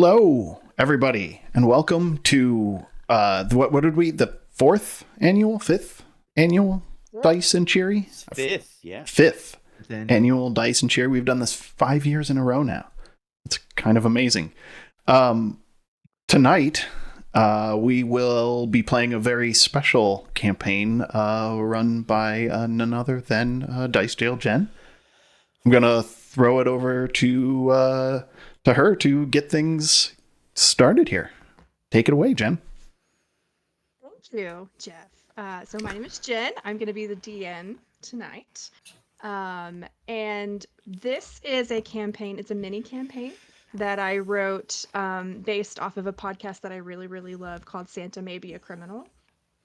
Hello, everybody, and welcome to the fifth annual Dice and Cheery? Fifth, yeah. Fifth annual Dice and Cheery. We've done this 5 years in a row now. It's kind of amazing. Tonight, we will be playing a very special campaign run by none other than DiceJailJen. I'm gonna throw it over to her to get things started here. Take it away, Jen. Thank you, Jeff. So my name is Jen. I'm going to be the DN tonight. And this is a campaign. It's a mini campaign that I wrote based off of a podcast that I really, really love called Santa May Be a Criminal.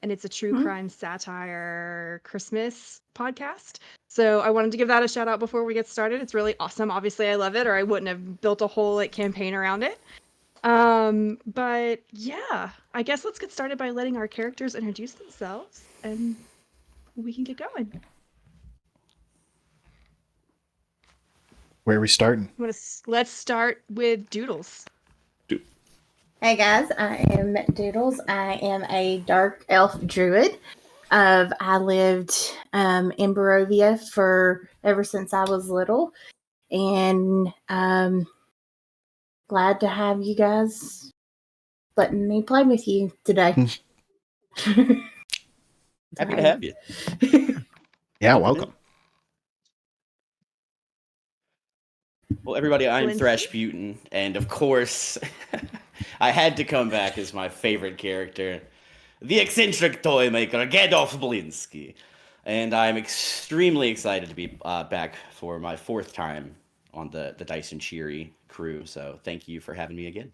And it's a true crime satire Christmas podcast. So I wanted to give that a shout out before we get started. It's really awesome. Obviously, I love it, or I wouldn't have built a whole campaign around it. But yeah, I guess let's get started by letting our characters introduce themselves, and we can get going. Where are we starting? Let's start with Doodles. Hey guys, I am Doodles. I am a dark elf druid. I lived in Barovia ever since I was little, and glad to have you guys letting me play with you today. Happy to have you. Yeah, welcome. Well, everybody, I'm Lindsay? Thrashputin, and of course, I had to come back as my favorite character, the eccentric toy maker, Gadolf Blinsky. And I'm extremely excited to be back for my fourth time on the Dice and Cheery crew, so thank you for having me again.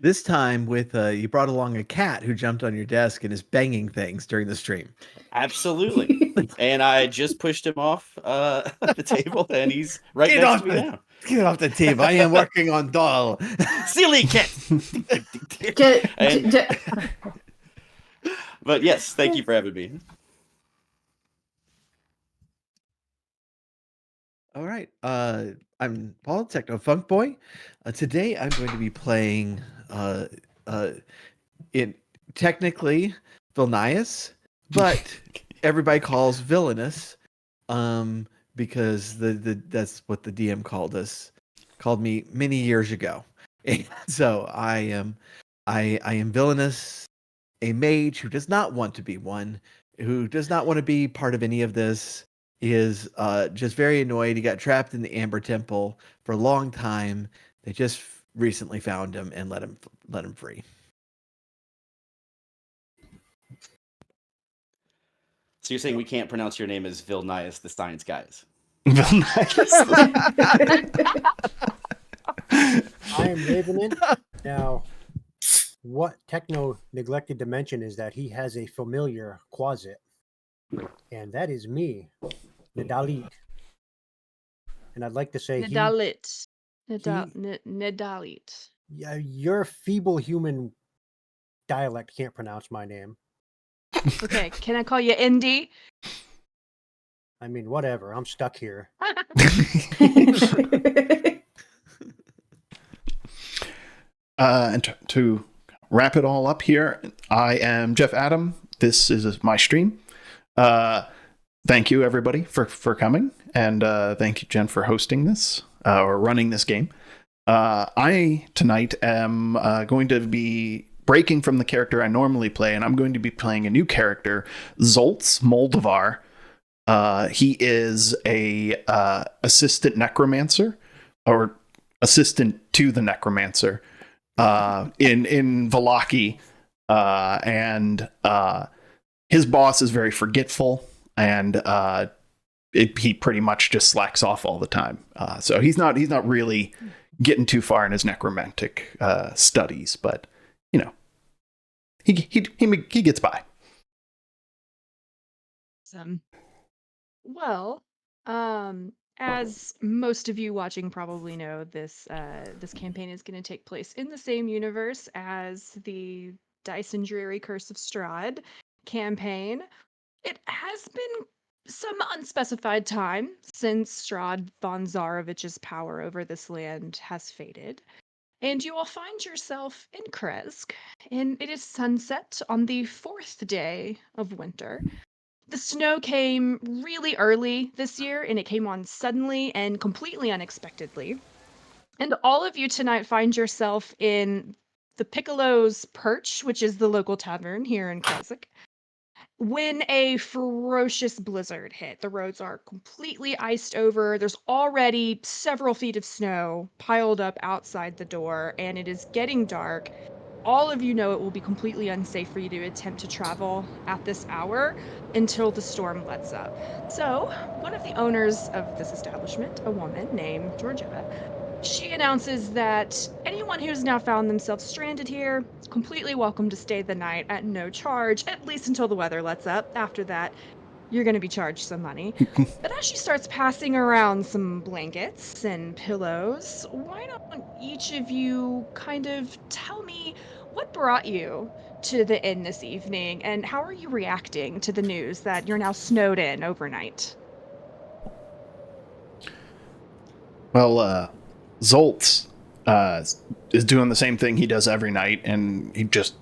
This time with you brought along a cat who jumped on your desk and is banging things during the stream. Absolutely. And I just pushed him off the table, and he's right Get next off to me now. Get off the table. I am working on doll. Silly cat! But yes, thank you for having me. All right. I'm Paul, TechnoFunkBoy. Today I'm going to be playing technically Vilnius, but everybody calls Villainous because that's what the DM called me many years ago. And so I am Villainous, a mage who does not want to be one, who does not want to be part of any of this. Is just very annoyed. He got trapped in the Amber Temple for a long time. They just recently found him and let him free. So you're saying we can't pronounce your name as Vilnius the Science Guys? Vilnius. I am Ravenint. Now, what Techno neglected to mention is that he has a familiar quasit, and that is me, Nidalit. And I'd like to say Nidalit. Nidalit. Yeah, your feeble human dialect can't pronounce my name. Okay, can I call you Indy? I mean, whatever. I'm stuck here. And to wrap it all up here, I am JeffAtom. This is my stream. Thank you, everybody, for coming. And thank you, Jen, for hosting this or running this game. I, tonight, am going to be breaking from the character I normally play, and I'm going to be playing a new character, Zoltz Moldovar. He is a assistant necromancer, or assistant to the necromancer in Vallaki. And his boss is very forgetful, and he pretty much just slacks off all the time. So he's not really getting too far in his necromantic studies, but you know, he gets by. Well, as most of you watching probably know, this campaign is going to take place in the same universe as the Dice and Dreary Curse of Strahd campaign. It has been some unspecified time since Strahd von Zarovich's power over this land has faded. and you all find yourself in Kresk, and it is sunset on the 4th day of winter. The snow came really early this year, and it came on suddenly and completely unexpectedly. And all of you tonight find yourself in the Piccolo's Perch, which is the local tavern here in Kresk, when a ferocious blizzard hit. The roads are completely iced over. There's already several feet of snow piled up outside the door, and it is getting dark. All of you know it will be completely unsafe for you to attempt to travel at this hour until the storm lets up. So, one of the owners of this establishment, a woman named Georgetta, she announces that anyone who's now found themselves stranded here is completely welcome to stay the night at no charge, at least until the weather lets up. After that, you're going to be charged some money. But as she starts passing around some blankets and pillows, why don't each of you kind of tell me what brought you to the inn this evening, and how are you reacting to the news that you're now snowed in overnight? Well, Zoltz is doing the same thing he does every night, and he just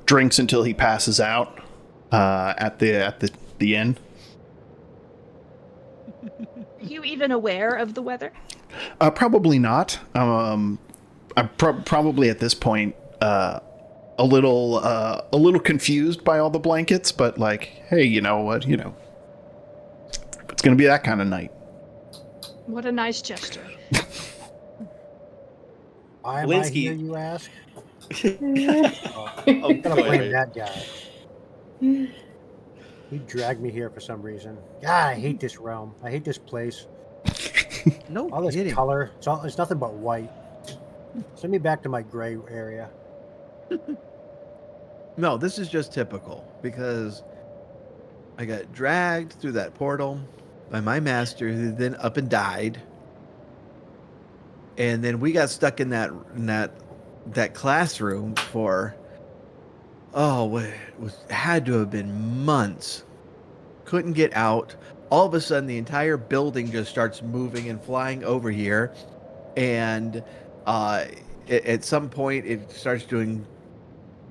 drinks until he passes out at the inn. Are you even aware of the weather? Probably not. I'm probably at this point a little confused by all the blankets, but like, hey, you know what? You know, it's gonna be that kind of night. What a nice gesture. Why am I Blinsky. here, you ask? Oh, I'm gonna go blame ahead. that guy. He dragged me here for some reason. God, I hate this realm. I hate this place. No All this kidding. color. It's nothing but white. Send me back to my gray area. No, this is just typical because I got dragged through that portal by my master, who then up and died, and then we got stuck in that classroom for had to have been months. Couldn't get out. All of a sudden, the entire building just starts moving and flying over here, and at some point, it starts doing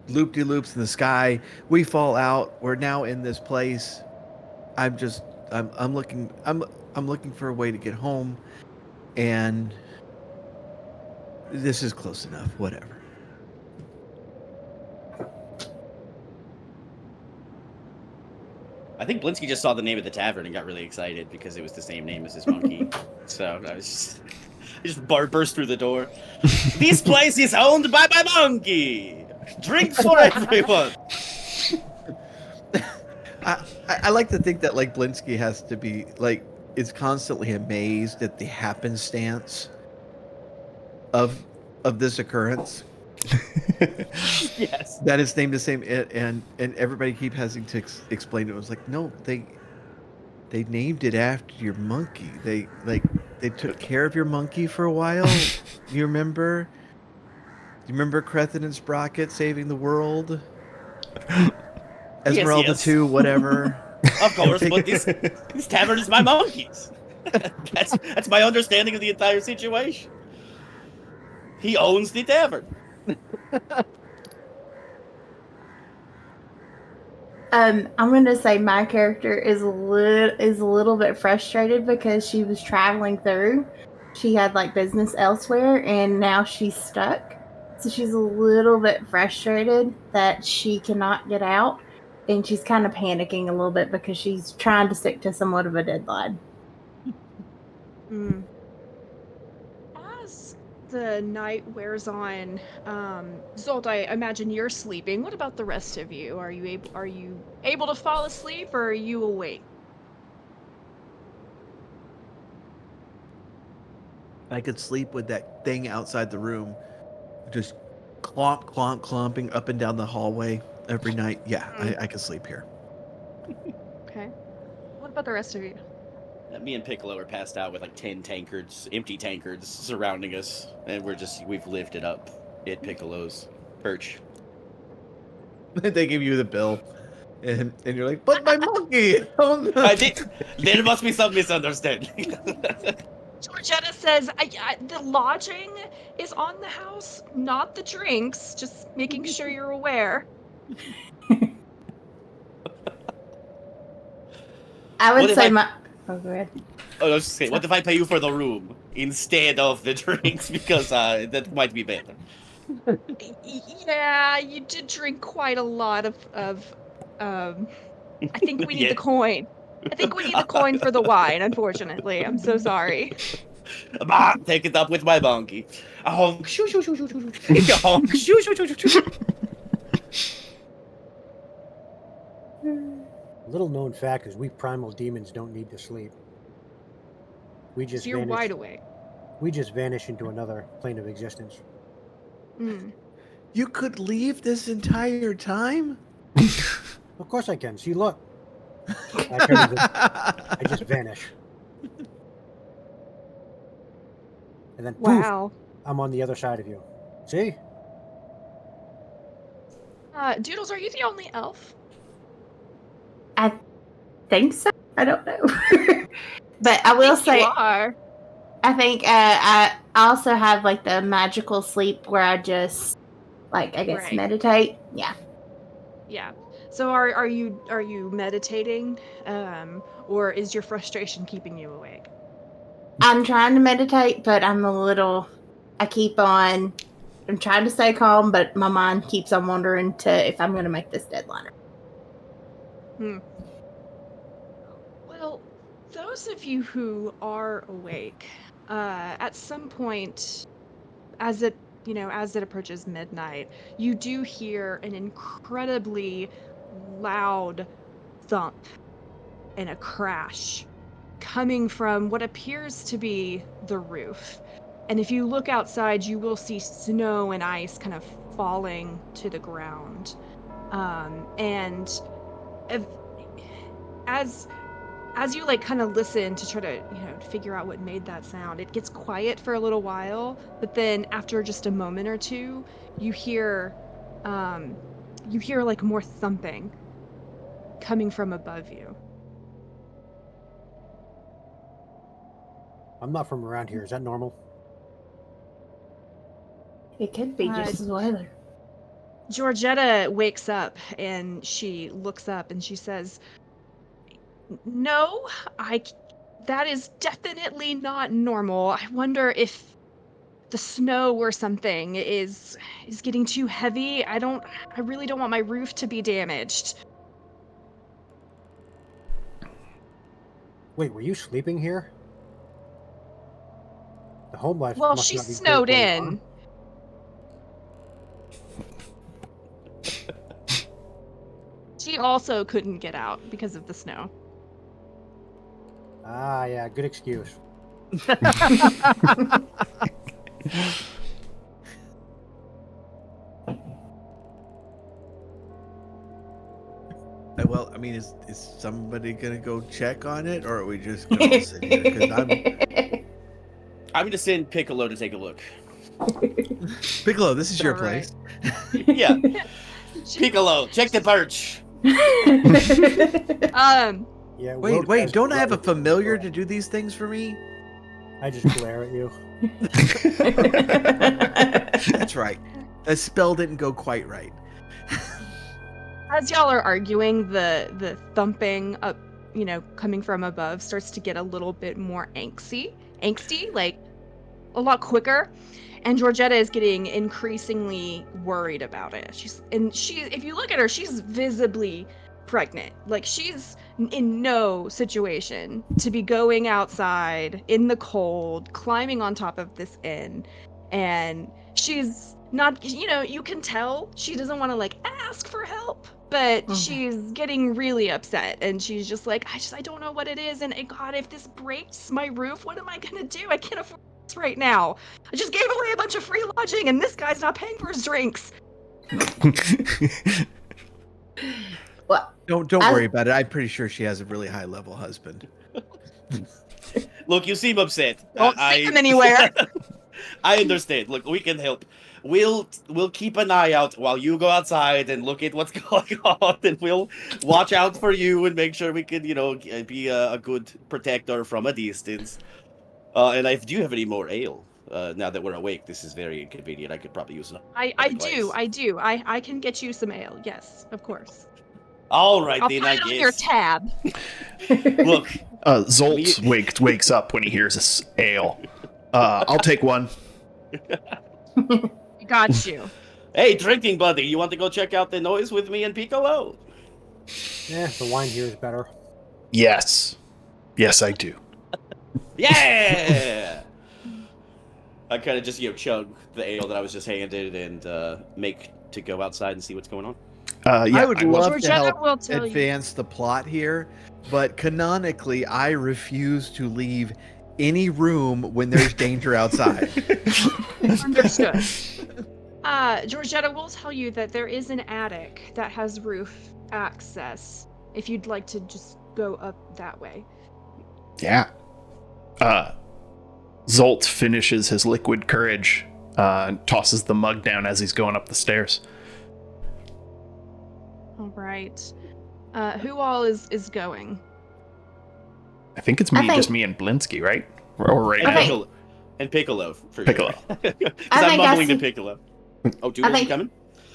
loop-de-loops in the sky. We fall out. We're now in this place. I'm looking for a way to get home, and this is close enough. Whatever. I think Blinsky just saw the name of the tavern and got really excited because it was the same name as his monkey. So I just burst through the door. This place is owned by my monkey. Drinks for everyone. I like to think that like Blinsky has to be like is constantly amazed at the happenstance of this occurrence. Yes. That is named the same, and everybody keep having to explain it. It was like, no, they named it after your monkey. They took care of your monkey for a while. You remember? You remember Crethin and Sprocket saving the world? Esmeralda yes. 2, whatever. Of course, but this tavern is my monkey's. That's my understanding of the entire situation. He owns the tavern. I'm going to say my character is a little bit frustrated because she was traveling through. She had like business elsewhere, and now she's stuck. So she's a little bit frustrated that she cannot get out, and she's kind of panicking a little bit because she's trying to stick to somewhat of a deadline. As the night wears on, Zolt, I imagine you're sleeping. What about the rest of you? Are you able to fall asleep, or are you awake? I could sleep with that thing outside the room, just clomping up and down the hallway every night. Yeah, I could sleep here. Okay. What about the rest of you? Me and Piccolo are passed out with like 10 empty tankards surrounding us, and we've lived it up at Piccolo's perch. They give you the bill, and you're like, but my monkey! Oh, no. I did. There must be some misunderstanding. Georgetta says, the lodging is on the house, not the drinks. Just making sure you're aware. I What would if say I- my. Oh, go ahead. Oh, I was just saying, what if I pay you for the room instead of the drinks? Because that might be better. Yeah, you did drink quite a lot of I think we need Yeah. the coin. I think we need the coin for the wine, unfortunately. I'm so sorry. Bah, take it up with my monkey. A honk, shoo, shoo, shoo, shoo, shoo, shoo. A honk, shoo, shoo, shoo, shoo, shoo. Little known fact is we primal demons don't need to sleep. We So just you're vanish. wide awake. We just vanish into another plane of existence. Mm. You could leave this entire time? Of course I can. See, look. I just vanish. And then poof, Wow. I'm on the other side of you. See? Doodles, are you the only elf? I think so. I don't know. But I will think you say, are. I think I also have like the magical sleep where I just like I guess Right. meditate. Yeah. Yeah. So are you meditating? Or is your frustration keeping you awake? I'm trying to meditate, but I'm trying to stay calm, but my mind keeps on wondering to if I'm going to make this deadline. Well, those of you who are awake, at some point, as it approaches midnight, you do hear an incredibly loud thump and a crash coming from what appears to be the roof. And if you look outside, you will see snow and ice kind of falling to the ground. And if, as you like kind of listen to try to figure out what made that sound, it gets quiet for a little while, but then after just a moment or two, you hear like more thumping coming from above you. I'm not from around here. Is that normal? It could be just the weather. Georgetta wakes up and she looks up and she says, "No, that is definitely not normal. I wonder if the snow or something is getting too heavy. I really don't want my roof to be damaged." Wait, were you sleeping here? The home life Well, must she not be great snowed where you in. She also couldn't get out because of the snow. Ah, yeah, good excuse. Well, I mean, is somebody gonna go check on it, or are we just gonna all sit here? Because I'm gonna send Piccolo to take a look. Piccolo, this is your All right. place. Yeah. Piccolo, check the perch. Yeah. Wait, don't I have a familiar to do these things for me? I just glare at you. That's right. That spell didn't go quite right. As y'all are arguing, the thumping up, coming from above starts to get a little bit more angsty, like a lot quicker. And Georgetta is getting increasingly worried about it. If you look at her, she's visibly pregnant. Like she's in no situation to be going outside in the cold, climbing on top of this inn, and she's not. You can tell she doesn't want to like ask for help, but she's getting really upset, and she's just like, I don't know what it is, and God, if this breaks my roof, what am I gonna do? I can't afford this right now. I just gave away a bunch of free lodging, and this guy's not paying for his drinks. Well, Don't worry about it. I'm pretty sure she has a really high level husband. Look, you seem upset. Don't see him anywhere. I understand. Look, we can help. We'll keep an eye out while you go outside and look at what's going on, and we'll watch out for you and make sure we can, be a good protector from a distance. And if you have any more ale, now that we're awake, this is very inconvenient. I could probably use another I glass. do. I can get you some ale. Yes, of course. All right, I'll then put I it on your guess. tab. Look, Zolt wakes up when he hears this ale. I'll take one. Got you. hey, drinking buddy, you want to go check out the noise with me and Piccolo? Yeah, the wine here is better. Yes. Yes, I do. Yeah! I kind of just, chug the ale that I was just handed and make to go outside and see what's going on. Yeah, I would love to Georgetta help will tell you. advance the plot here, but canonically, I refuse to leave any room when there's danger outside. Understood. Georgetta will tell you that there is an attic that has roof access. If you'd like to just go up that way. Yeah. Zolt finishes his liquid courage, and tosses the mug down as he's going up the stairs. All right. Who all is going? I think it's just me and Blinsky, right? Or right And now. Piccolo. And Piccolo, for Piccolo. sure. Because I I'm think mumbling to see- Piccolo. Oh, dude, you coming?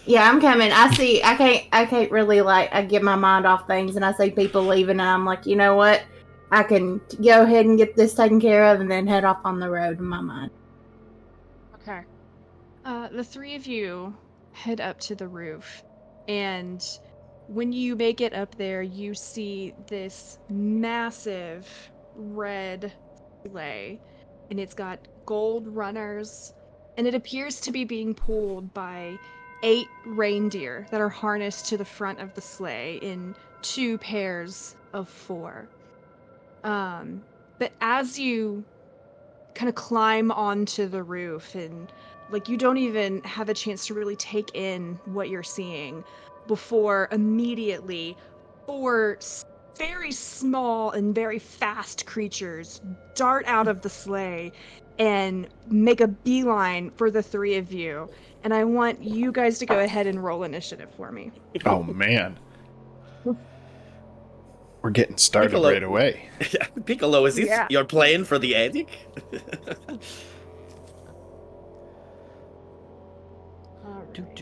Yeah, I'm coming. I see. I can't really I get my mind off things, and I see people leaving, and I'm like, you know what? I can go ahead and get this taken care of, and then head off on the road in my mind. Okay. The three of you head up to the roof, and when you make it up there, you see this massive red sleigh, and it's got gold runners, and it appears to be being pulled by 8 reindeer that are harnessed to the front of the sleigh in 2 pairs of 4. But as you kind of climb onto the roof and you don't even have a chance to really take in what you're seeing before immediately 4 very small and very fast creatures dart out of the sleigh and make a beeline for the 3 of you. And I want you guys to go ahead and roll initiative for me. Oh, man. We're getting started Piccolo. right away. Piccolo, is this your plan for the attic? All right.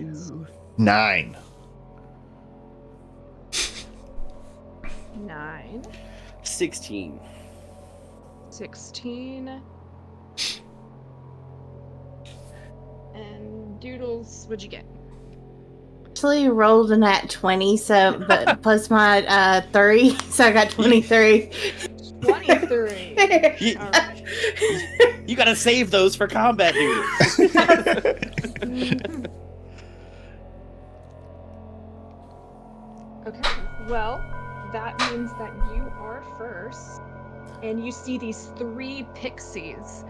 9. 9, 16. 16. And Doodles, what'd you get? Actually rolled a nat 20, so but plus my 3, so I got 23. 23. You, All right. you gotta save those for combat duties. Okay, well, that means that you are first, and you see these 3 pixies.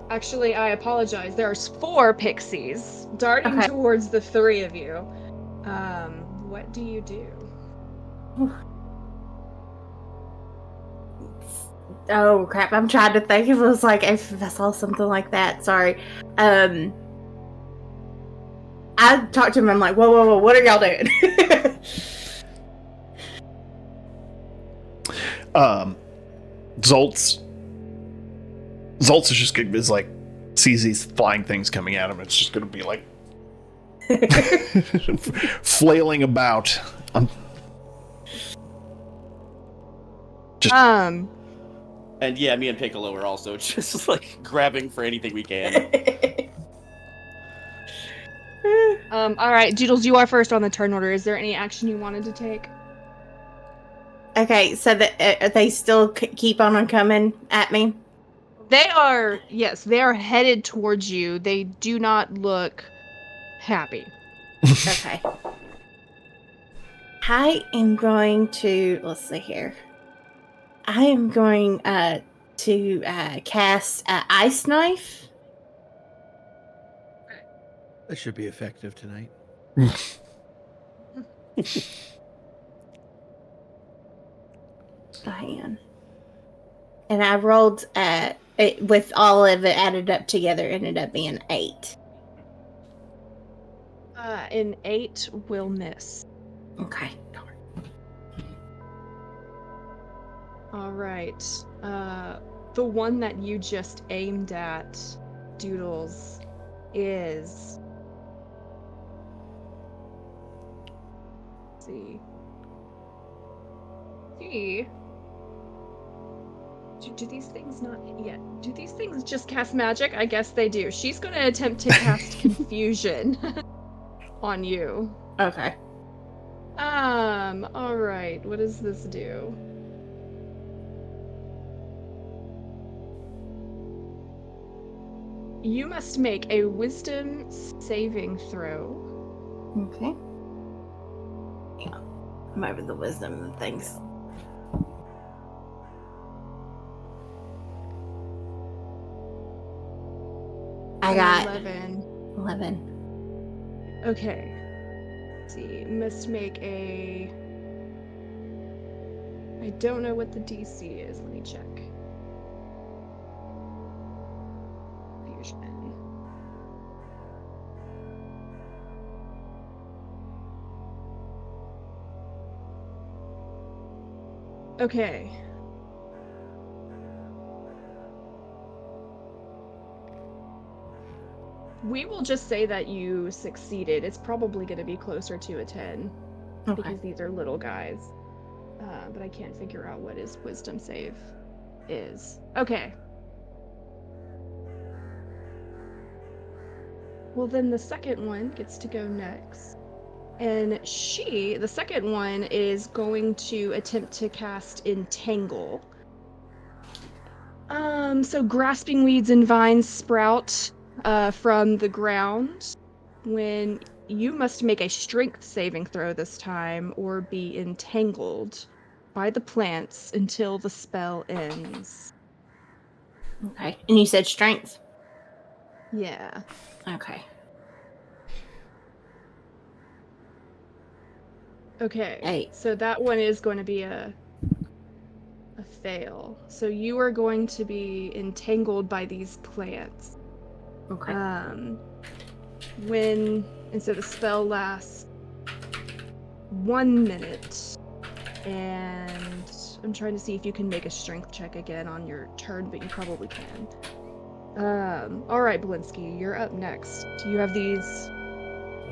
Actually, I apologize. There's 4 pixies darting towards the 3 of you. What do you do? Oh crap! I'm trying to think. It was like if I saw something like that. Sorry. I talked to him. I'm like, whoa! What are y'all doing? Zolt's is just sees these flying things coming at him. It's just gonna be like flailing about. And yeah, me and Piccolo are also just grabbing for anything we can. All right, Doodles, you are first on the turn order. Is there any action you wanted to take? Okay, so they still keep on coming at me? They are headed towards you. They do not look happy. Okay. I am going to, let's see here. I am going to cast Ice Knife. That should be effective tonight. Diane. And I rolled it, with all of it added up together, ended up being 8. An 8 will miss. Okay. All right. the one that you just aimed at, Doodles, is... Let's see. Do these things not yet? Do these things just cast magic? I guess they do. She's going to attempt to cast confusion on you. Okay. All right. What does this do? You must make a wisdom saving throw. Okay. Yeah. I'm over the wisdom things. I got 11. Okay. Let's see. Must make a... I don't know what the DC is. Let me check. Fusion. Okay. We will just say that you succeeded. It's probably going to be closer to a 10 because these are little guys. But I can't figure out what his wisdom save is. Okay. Well, then the second one gets to go next. And the second one, is going to attempt to cast Entangle. So grasping weeds and vines sprout from the ground. When you must make a strength saving throw this time, or be entangled by the plants until the spell ends. Okay. And you said strength? Yeah. Okay. Okay. 8. So that one is going to be a fail. So you are going to be entangled by these plants. Okay. So the spell lasts 1 minute, and I'm trying to see if you can make a strength check again on your turn, but you probably can. All right, Belinsky, you're up next. You have these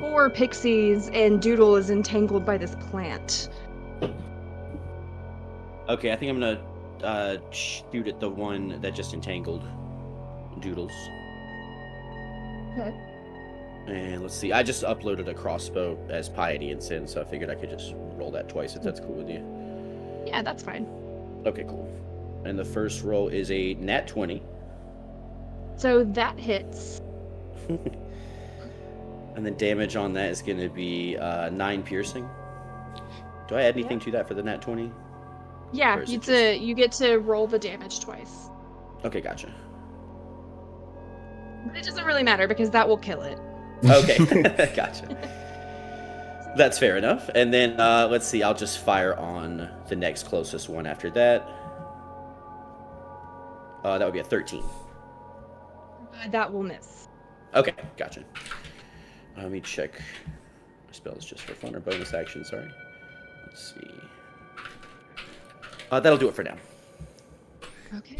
4 pixies, and Doodle is entangled by this plant. Okay, I think I'm gonna shoot at the one that just entangled Doodles. Okay. And let's see, I just uploaded a crossbow as Piety and Sin, so I figured I could just roll that twice if that's cool with you. Yeah, that's fine. Okay, cool. And the first roll is a nat 20. So that hits. And the damage on that is going to be 9 piercing. Do I add anything to that for the nat 20? Yeah, Or is you get to roll the damage twice. Okay, gotcha. But it doesn't really matter because that will kill it. Okay, gotcha. That's fair enough. And then, let's see, I'll just fire on the next closest one after that. That would be a 13. That will miss. Okay, gotcha. Let me check. My spell is just for fun or bonus action, sorry. Let's see. That'll do it for now. Okay.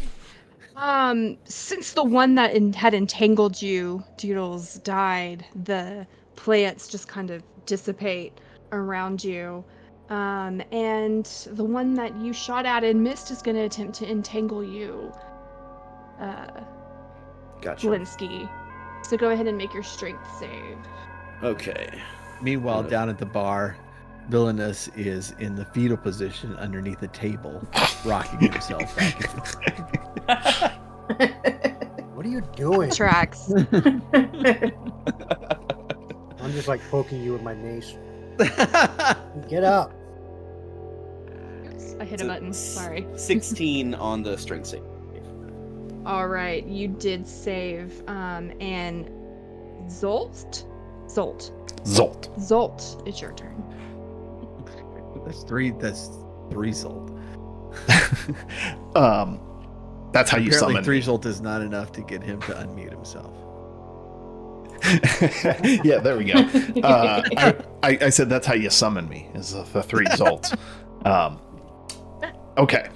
Since the one that had entangled you, Doodles, died, the plants just kind of dissipate around you. And the one that you shot at and missed is going to attempt to entangle you, Gotcha. Belinsky. So go ahead and make your strength save. Okay. Meanwhile, down at the bar, Villainous is in the fetal position underneath a table, rocking himself back and forth. What are you doing? Tracks. I'm just like poking you with my mace. Get up. Oops, I hit a button. Sorry. 16 on the strength save. All right, you did save. And Zolt, it's your turn. That's three Zolt. That's how you Apparently summon 3 me. Zolt is not enough to get him to unmute himself. Yeah, there we go. I said that's how you summon me, is the 3 Zolts. Okay.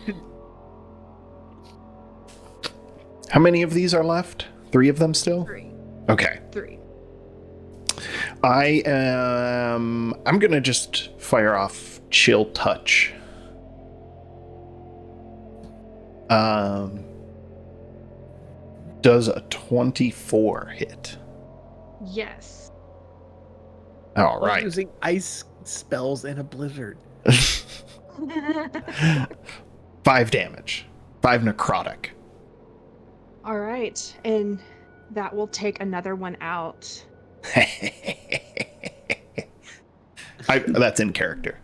How many of these are left? 3 of them still? 3. Okay. 3. I'm gonna just fire off Chill Touch. Does a 24 hit? Yes. All While right. using ice spells in a blizzard. 5 damage. 5 necrotic. All right, and that will take another one out. That's in character.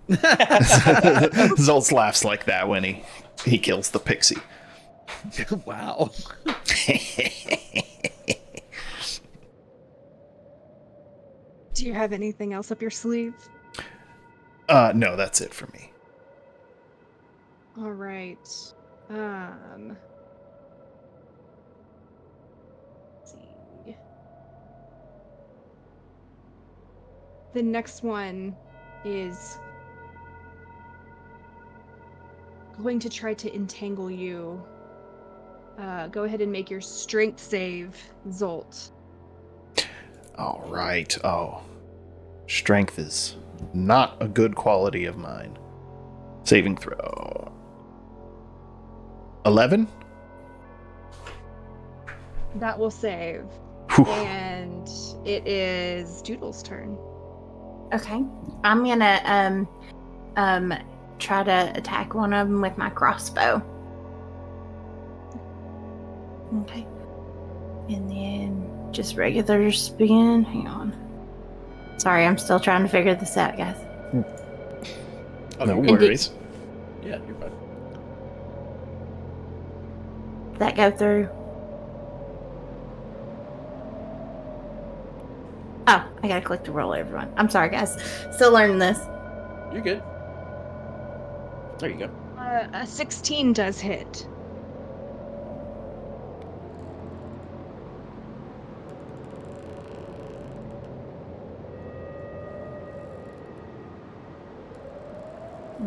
Zoltz laughs like that when he kills the pixie. Wow. Do you have anything else up your sleeve? No, that's it for me. All right. Let's see. The next one is going to try to entangle you. Go ahead and make your strength save, Zolt. All right. Oh, strength is not a good quality of mine. Saving throw. 11? That will save. Whew. And it is Doodle's turn. Okay. I'm gonna try to attack one of them with my crossbow. Okay. And then just regular spin. Hang on. Sorry, I'm still trying to figure this out, guys. Oh, No you're good. worries. Yeah, you're fine. Did that go through? Oh, I gotta click to roll everyone. I'm sorry, guys. Still learning this. You're good. There you go. A 16 does hit.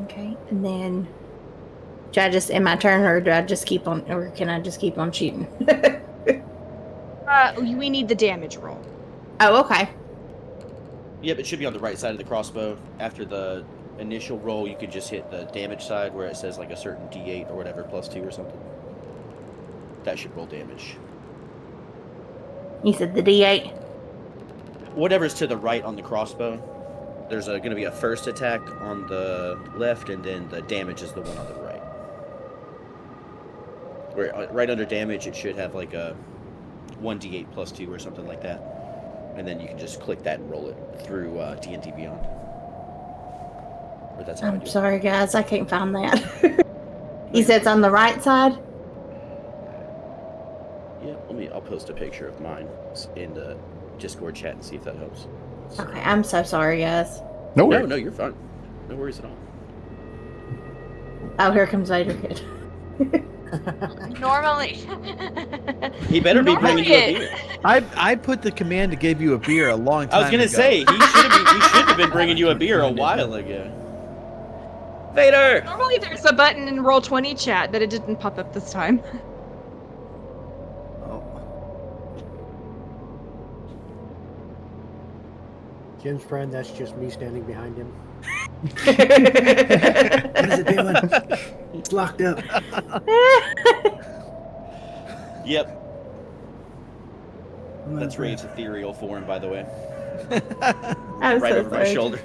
Okay, and then do I just end my turn, or do I just keep on, or can I just keep on shooting? We need the damage roll. Oh, okay. Yep, it should be on the right side of the crossbow. After the initial roll, you could just hit the damage side where it says like a certain D8 or whatever, +2 or something. That should roll damage. You said the D8. Whatever's to the right on the crossbow, there's going to be a first attack on the left, and then the damage is the one on the right. Where right under damage, it should have like a 1d8 +2 or something like that. And then you can just click that and roll it through D&D Beyond. Or that's how I I'm do it. sorry, guys. I can't find that. You said it's on the right side? Yeah, I'll post a picture of mine in the Discord chat and see if that helps. So- Okay, I'm so sorry, guys. No No, worries. no, you're fine. No worries at all. Oh, here comes Vader Kid. Normally. He better be bringing you a Normally beer. I put the command to give you a beer a long time I was gonna ago. say he should have been bringing you a beer a while ago. Vader. Normally there's a button in Roll20 chat, but it didn't pop up this time. Jim's friend, that's just me standing behind him. What is it doing? It's locked up. Yep, I'm that's out of Rave's ethereal form, by the way. I'm Right so over my sorry. shoulder.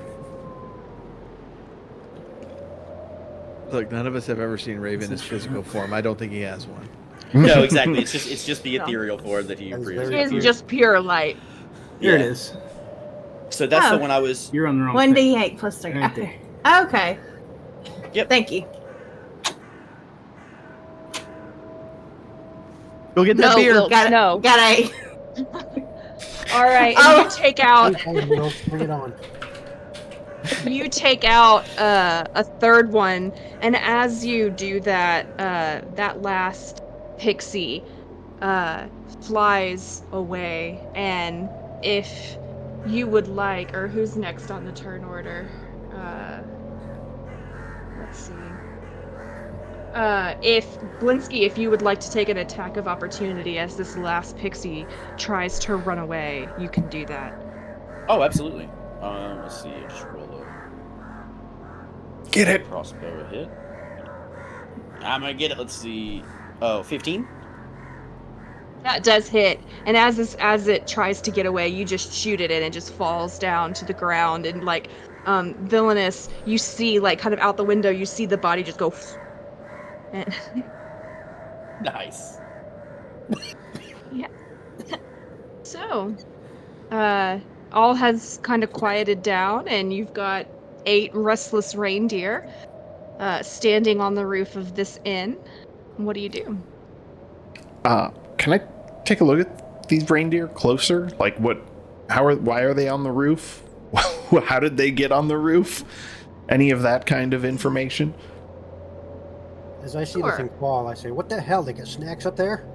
Look, none of us have ever seen Raven in his physical form. I don't think he has one. No, exactly. It's just the ethereal form that he That was previously. very It's cute. just pure light. Here it Yeah. is. So that's the Oh. one I was. You're on the wrong. 1d8 plus 3. Right there. Okay. Yep. Thank you. Go get that beer. Will, Got it. no. Got a. All right, and Oh. you take out Bring it on. a third one, and as you do that, that last pixie flies away. And if you would like, or who's next on the turn order? Let's see. If Blinsky, if you would like to take an attack of opportunity as this last pixie tries to run away, you can do that. Oh, absolutely. Let's see. Just roll a Get it. crossbow hit. I'm gonna get it. Let's see. Oh, 15? That does hit, and as it tries to get away, you just shoot it and it just falls down to the ground. And like, Villainous, you see like kind of out the window, you see the body just go. And Nice. yeah. So, all has kind of quieted down, and you've got 8 restless reindeer, standing on the roof of this inn. What do you do? Can I take a look at these reindeer closer? Like, why are they on the roof? How did they get on the roof? Any of that kind of information? As I see Sure. the thing fall, I say, "What the hell? They got snacks up there?"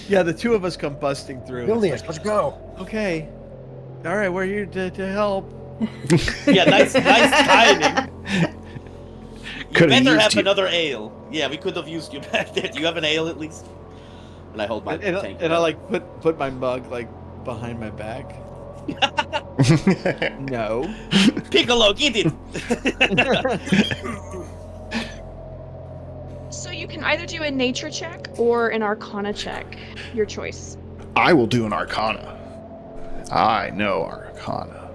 Yeah, the two of us come busting through. Billions, It's let's go. like, okay. All right, we're here to help. Yeah, nice timing. You Could've better used have you. another ale. Yeah, we could have used you back there. Do you have an ale at least? And I hold my tank. And I like put my mug like behind my back. No. Piccolo, get it! So you can either do a nature check or an arcana check. Your choice. I will do an arcana. I know arcana.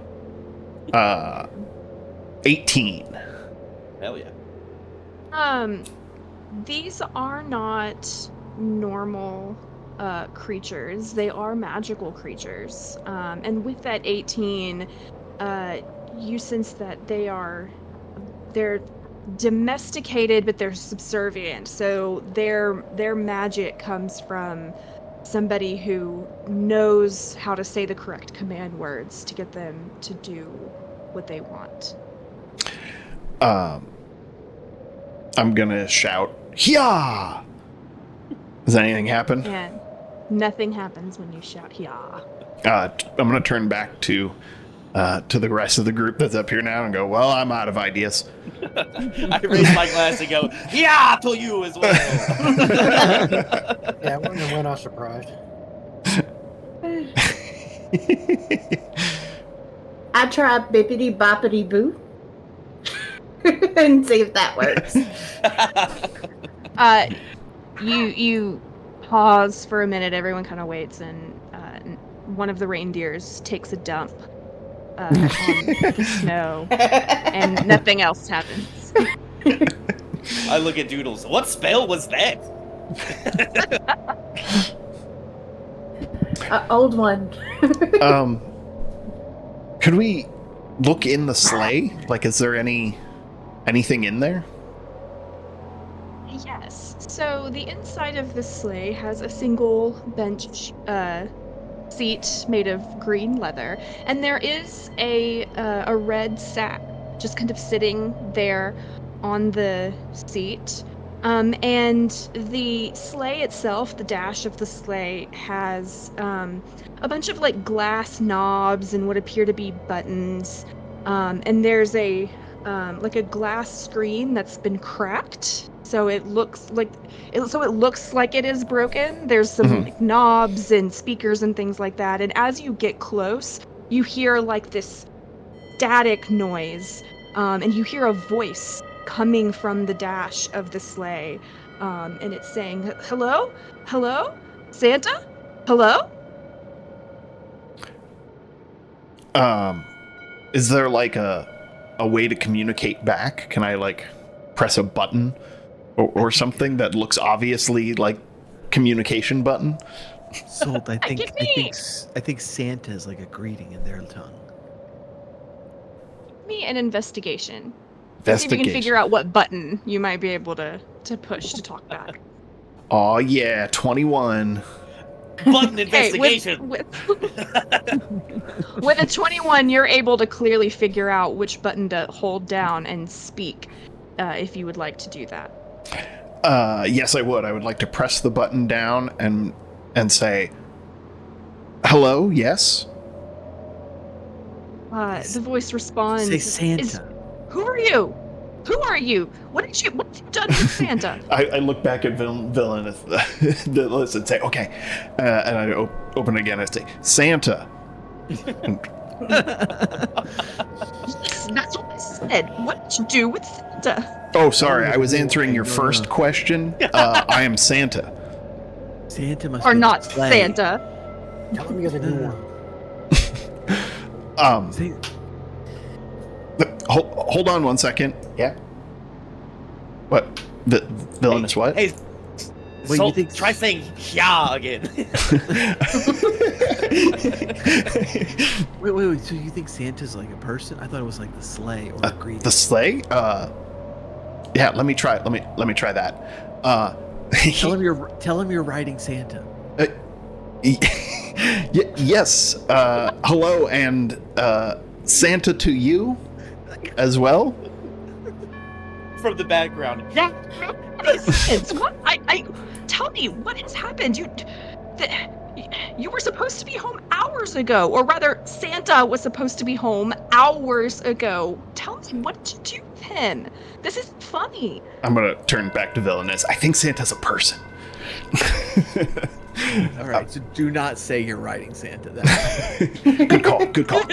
18. Hell yeah. These are not normal creatures. They are magical creatures. And with that 18, you sense that they're domesticated, but they're subservient. So their magic comes from somebody who knows how to say the correct command words to get them to do what they want. I'm gonna shout, "Hya!" Does anything happen? And nothing happens when you shout "Yah." I'm gonna turn back to the rest of the group that's up here now and go, "Well, I'm out of ideas." I raise my glass and go, yeah, to you as well. Yeah, we're not surprised. I try bippity boppity boo and see if that works. You pause for a minute. Everyone kind of waits, and one of the reindeers takes a dump on the snow, and nothing else happens. I look at Doodles. What spell was that? Old one. Could we look in the sleigh? Like, is there anything in there? Yes. So the inside of the sleigh has a single bench seat made of green leather, and there is a red sack just kind of sitting there on the seat. And the sleigh itself, the dash of the sleigh, has a bunch of like glass knobs and what appear to be buttons. And there's a like a glass screen that's been cracked, so it looks like it is broken. There's some like knobs and speakers and things like that. And as you get close, you hear like this static noise, and you hear a voice coming from the dash of the sleigh, and it's saying, "Hello, hello, Santa, hello." Is there like a way to communicate back? Can I like press a button or something that looks obviously like communication button? Sold. I think Give me- I think Santa is like a greeting in their tongue. Me an investigation. See if you can figure out what button you might be able to push to talk back. Oh yeah, 21. Button Okay, investigation. with a 21, you're able to clearly figure out which button to hold down and speak, if you would like to do that. Yes, I would. I would like to press the button down and say, "Hello, yes." The voice responds. Say Santa. Who are you? Who are you? What have you done with Santa? I look back at Villainous the list and say, okay. And I open it again and say, Santa. Yes, that's what I said. What did you do with Santa? Oh, sorry. I was answering your first question. I am Santa. Santa must Or be not the sleigh. Santa. Tell him you're the new one. See, Hold on 1 second. Yeah. What? Villainous what? Hey, Wait, so you think- try saying "yeah" again. wait. So you think Santa's like a person? I thought it was like the sleigh or a greeting. The sleigh? Yeah. Let me try. Let me try that. Tell him you're riding Santa. Yes. Hello, and Santa to you as well. From the background. Yeah. It's what? I tell me what has happened. You were supposed to be home hours ago, or rather, Santa was supposed to be home hours ago. Tell me, what did you do with him? This isn't funny. I'm gonna turn back to Villainous. I think Santa's a person. All right, so do not say you're riding Santa. Good call. Good call.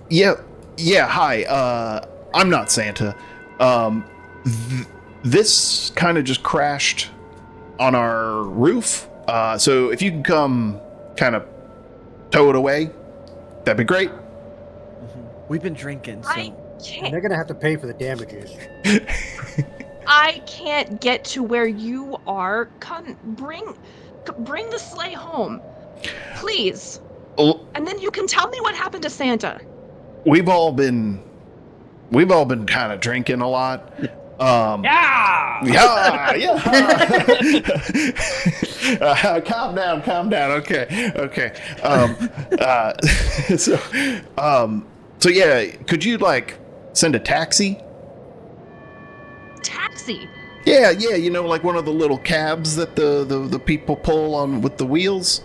Yeah. Hi. I'm not Santa. This kind of just crashed on our roof. So if you can come, kind of tow it away, that'd be great. We've been drinking, so I And can't. they're gonna have to pay for the damages. I can't get to where you are. Come, bring the sleigh home, please. L- And then you can tell me what happened to Santa. We've all been kind of drinking a lot. Yeah. Yeah. Calm down. Okay. So yeah, could you like send a taxi? Taxi. Yeah, you know, like one of the little cabs that the people pull on with the wheels.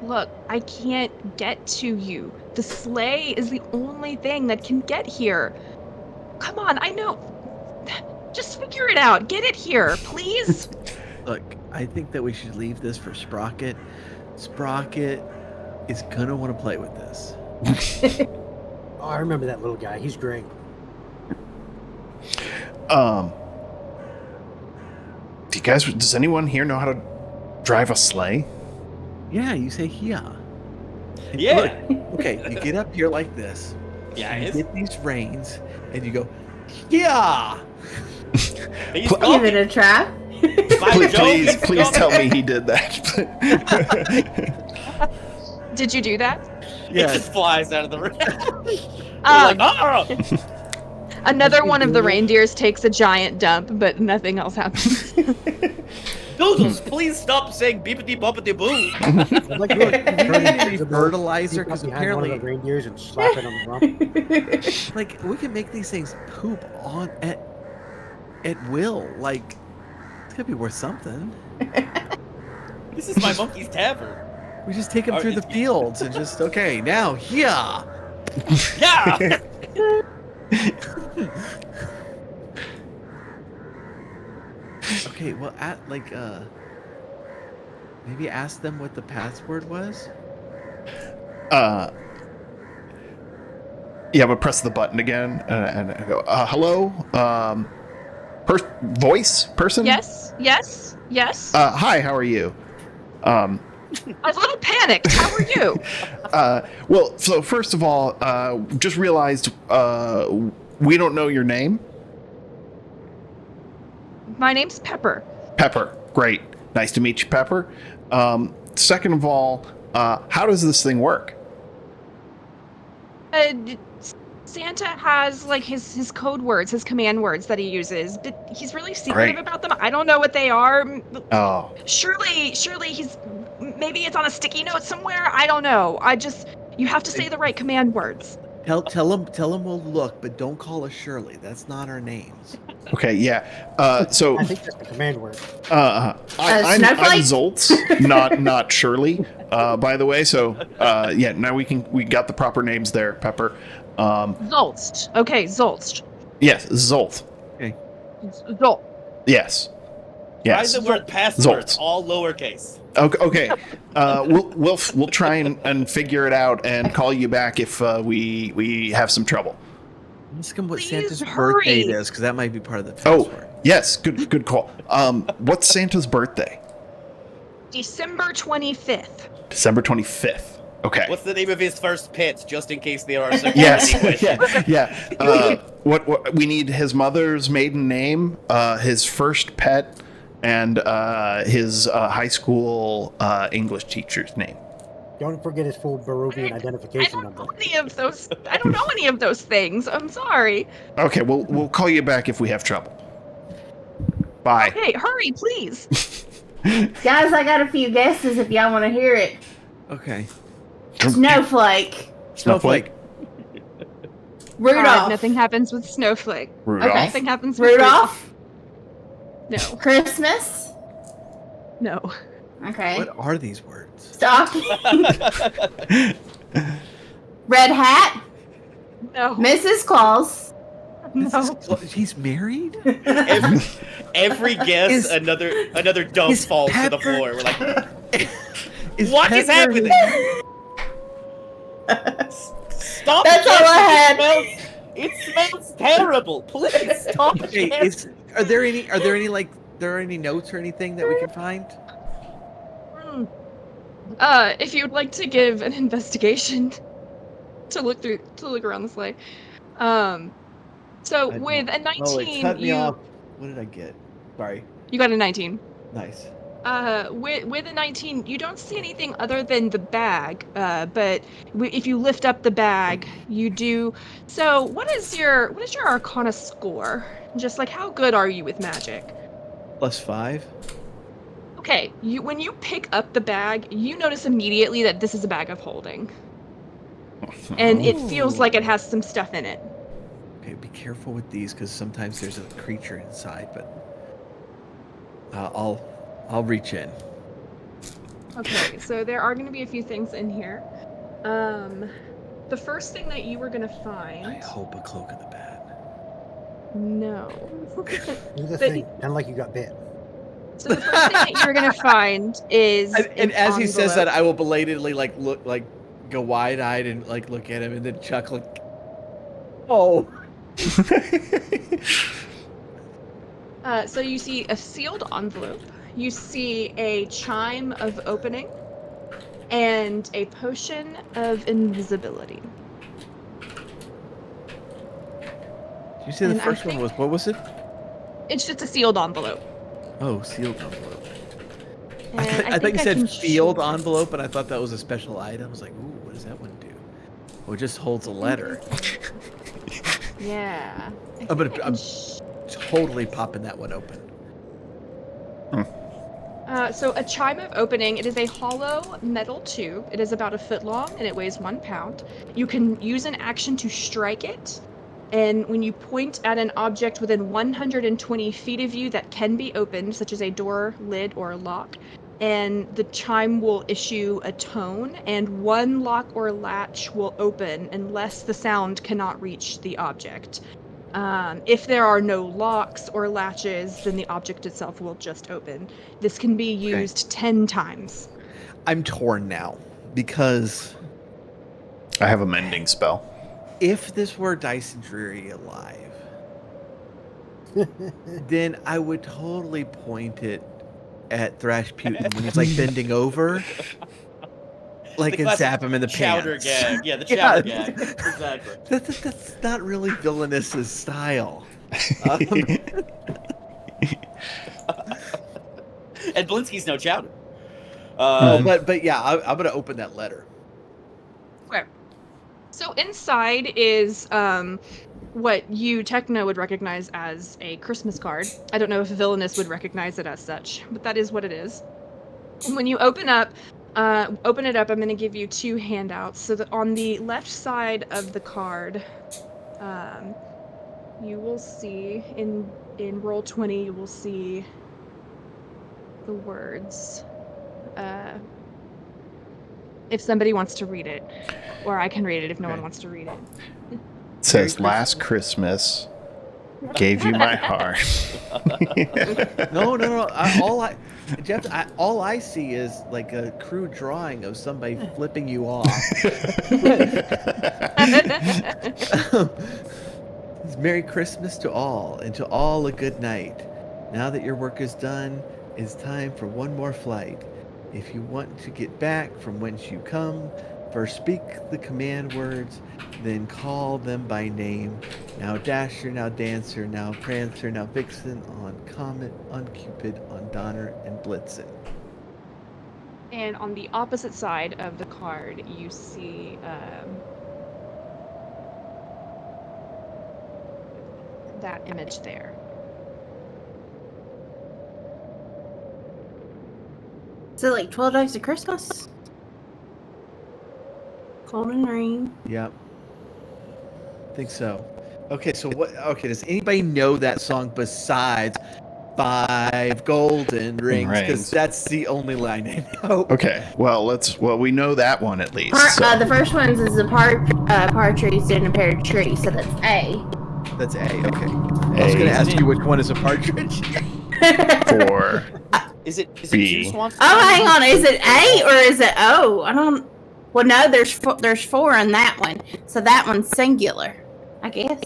Look, I can't get to you. The sleigh is the only thing that can get here. Come on, I know. Just figure it out. Get it here, please. look, I think that we should leave this for Sprocket. Sprocket is gonna want to play with this. Oh, I remember that little guy. He's great. Does anyone here know how to drive a sleigh? Yeah, you say yeah. And Yeah. look, okay, you get up here like this. Yeah, You it's, get these reins, and you go, yeah. he's Pl- Give talking. it a try. By Joe, he's Please talking. tell me he did that. Did you do that? It Yeah. just flies out of the room. Um, Like, oh! Another one of the reindeers takes a giant dump, but nothing else happens. Doodles, please stop saying beepity boppity boo. I'd like to Look, turn we need into a the fertilizer sneak up because behind one of apparently, the reindeers and slap it on the rump. like, we can make these things poop on at will. Like, it's gonna be worth something. This is my monkey's tavern. We just take them Are- through the fields and just okay. Now, yeah. Yeah. Okay, well, maybe ask them what the password was. Yeah, but press the button again and I go, hello? Voice person? Yes. Hi, how are you? I'm a little panicked. How are you? Well, so first of all, just realized we don't know your name. My name's Pepper. Pepper. Great. Nice to meet you, Pepper. Second of all, how does this thing work? Santa has like his code words, his command words that he uses, but he's really secretive Great. about them. I don't know what they are. Oh, Surely maybe it's on a sticky note somewhere. I don't know. You have to say the right command words. Tell them we'll look, but don't call us Shirley. That's not our names. Okay, yeah. So I think that's the command word. I'm Snowflake? Zoltz, not Shirley. By the way, so yeah, now we got the proper names there, Pepper. Zolst. Okay, Zolst. Yes, Zolt. Zolt. Yes. Try Yes. the word password, Zoltz. all lowercase. Okay. We'll try and figure it out and call you back if we have some trouble. Ask him what Please Santa's hurry. birthday is, because that might be part of the Oh, password. yes. Good call. What's Santa's birthday? December 25th. December 25th. Okay. What's the name of his first pet, just in case there are some Yes. questions? Yeah. What we need his mother's maiden name, his first pet, and his high school English teacher's name. Don't forget his full Barovian I identification don't number. know any of those. I don't know any of those things. I'm sorry. Okay, we'll call you back if we have trouble. Bye. Okay, hurry, please. Guys, I got a few guesses if y'all want to hear it. Okay. Snowflake. Snowflake. Rudolph. Nothing happens with Snowflake. Rudolph. Okay. Nothing happens with Rudolph. No. Christmas. No. Okay. What are these words? Stocking. Red Hat. No. Mrs. Claus. No. He's married? Every guess, Is- another dove is falls to the Pepper- floor. We're like, Is what is Pepper- happening? Stop! That's all I guessing. It smells terrible. Please stop. Okay, guessing. are there any notes or anything that we can find? Hmm. If you would like to give an investigation to look around the sleigh. So with a 19, Oh, it cut me you off. What did I get? Sorry. you got a 19. Nice. With a 19, you don't see anything other than the bag. But if you lift up the bag, you do. So what is your Arcana score? Just like how good are you with magic? +5. Okay, when you pick up the bag, you notice immediately that this is a bag of holding, and it feels like it has some stuff in it. Okay, be careful with these because sometimes there's a creature inside. But I'll reach in. Okay, so there are going to be a few things in here. The first thing that you were going to I find. hope a cloak of the bat. No. Do the But- thing. Kind of like you got bit. So the first thing that you're going to find is. And an as he says that, envelope. I will belatedly go wide-eyed and look at him and then chuckle. Oh. So you see a sealed envelope. You see a chime of opening, and a potion of invisibility. You say the And I first one think- was what was it? It's just a sealed envelope. Oh, sealed envelope. And I think you I said can field show you. envelope, and I thought that was a special item. I was like, ooh, what does that one do? Oh, it just holds a letter. Yeah. I'm totally popping that one open. So a chime of opening, it is a hollow metal tube. It is about 1 foot long and it weighs 1 pound. You can use an action to strike it. And when you point at an object within 120 feet of you that can be opened, such as a door, lid, or a lock, and the chime will issue a tone, and one lock or latch will open unless the sound cannot reach the object. If there are no locks or latches, then the object itself will just open. This can be used 10 times. I'm torn now because I have a mending spell. if this were Dyson Dreary alive, then I would totally point it at Thrashputin when he's like bending over, like The and classic zap him in the chowder pants. gag. Yeah, the Yeah. chowder gag. Exactly. That's not really Villainous's style. And Blinsky's no chowder. But yeah, I'm gonna open that letter. Okay. So inside is what you, Techno, would recognize as a Christmas card. I don't know if Villainous would recognize it as such, but that is what it is. And when you open it up, I'm going to give you 2 handouts. So that on the left side of the card, you will see in in roll 20 you will see the words. If somebody wants to read it, or I can read it if no one wants to read it. It says, "Last Christmas, gave you my heart." No. Jeff, all I see is like a crude drawing of somebody flipping you off. Merry Christmas to all, and to all a good night. Now that your work is done, it's time for one more flight. If you want to get back from whence you come, first speak the command words, then call them by name. Now Dasher, now Dancer, now Prancer, now Vixen, on Comet, on Cupid, on Donner, and Blitzen. And on the opposite side of the card, you see that image there. Is it like 12 Days of Christmas? Cold and Rain. Yep. I think so. Okay, so what? Okay, does anybody know that song besides Five Golden Rings? Because that's the only line I know. Okay, well we know that one at least. So. The first one is a partridge in a pear tree, so that's A. That's A. Okay. I was going to ask you which one is a partridge. For Is it B. two swans? Oh, hang on. Is it A or is it O? I don't. Well, no. There's four in that one, so that one's singular, I guess.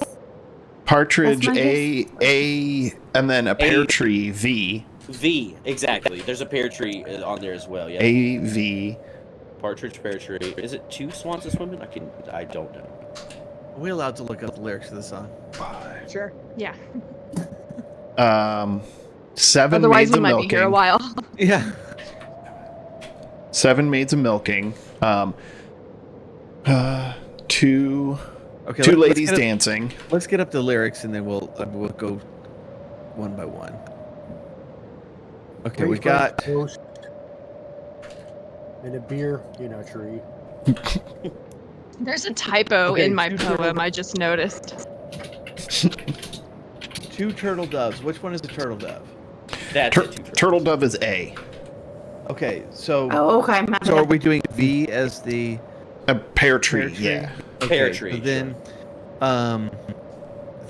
partridge That's my A, and then a pear tree V. V, exactly. There's a pear tree on there as well. Yeah. A V. Partridge, pear tree. Is it two swans a swimming? I don't know. Are we allowed to look up the lyrics of the song? Sure. Yeah. 7 Otherwise, maids we of might milking. be here a while. Yeah. 7 maids of milking. Two Okay. two ladies dancing. Let's get up the lyrics and then we'll go one by one. Okay, we got Toast and a beer in a tree. There's a typo Okay, in my two poem. I just noticed. 2 turtle doves. Which one is the turtle dove? That's it, two Turtle dove is A. Okay, so Oh, okay. My so are bad. we doing V as the A pear tree, pear tree? yeah. Pear tree, So then,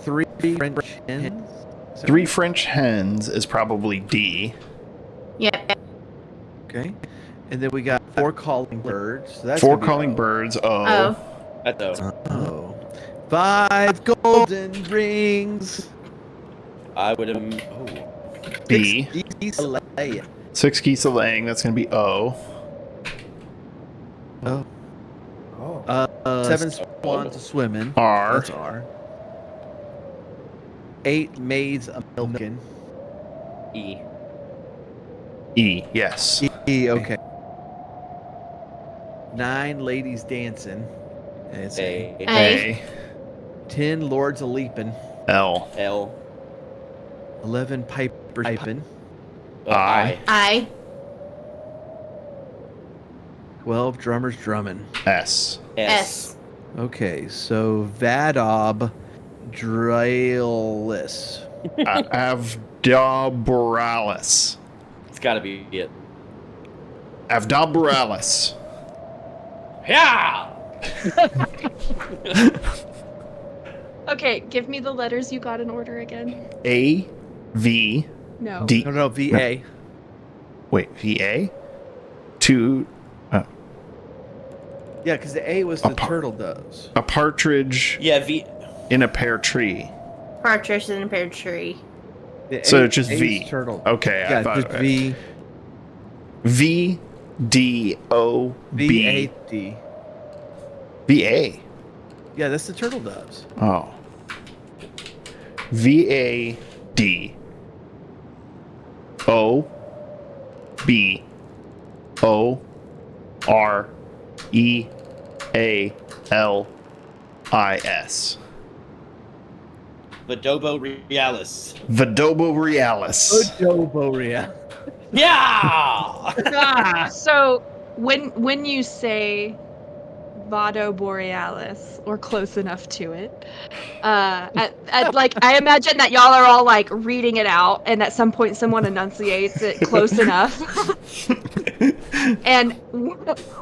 3 French hens. Is that 3 right? French hens is probably D. Yep. Okay, and then we got 4 calling birds. So that's 4 gonna be calling O. birds, O. Oh. That though. Oh. 5 golden rings. I would have. B. 6 geese a-laying. 6 geese a laying, that's going to be O. Oh. Oh. 7 swans a swimming. R. That's R. 8 maids a milking. E. E, yes. E, okay. 9 ladies dancing. And it's A. A. A. 10 lords a leaping. L. L. 11 pipers piping. I. 12 drummers drumming. S. S. Okay, so Vadob Draelis. Avdoboralis. It's got to be it. Avdoboralis. Yeah. Okay, give me the letters you got in order again. A. V. No. D. No, VA. Wait, VA? 2. Yeah, because the A was A the turtle doves. A partridge Yeah. V. in a pear tree. Partridge in a pear tree. The So A- it's just A is V. Turtle. Okay, I Yeah, thought just V. V. D. O. B. VAD. VA. Yeah, that's the turtle doves. Oh. VA. D. O. B. O. R. E. A. L. I. S. Vadobo Realis. Vadobo Realis. Odoboria. Yeah. So when you say Vado Borealis, or close enough to it. Like, I imagine that y'all are all like reading it out, and at some point someone enunciates it close enough. And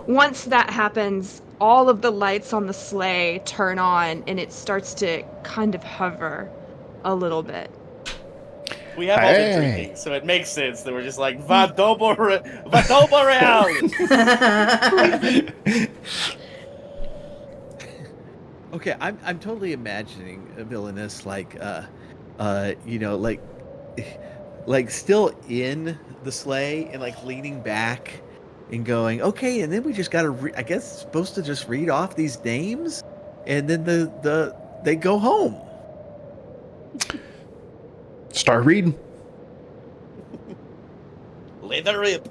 once that happens, all of the lights on the sleigh turn on, and it starts to kind of hover a little bit. We have all been Hey. drinking, so it makes sense that we're just like Vado Borealis. Okay, I'm totally imagining a villainous like like still in the sleigh and like leaning back and going, okay, and then we just gotta I guess supposed to just read off these names and then they go home. Start reading. Let the rip.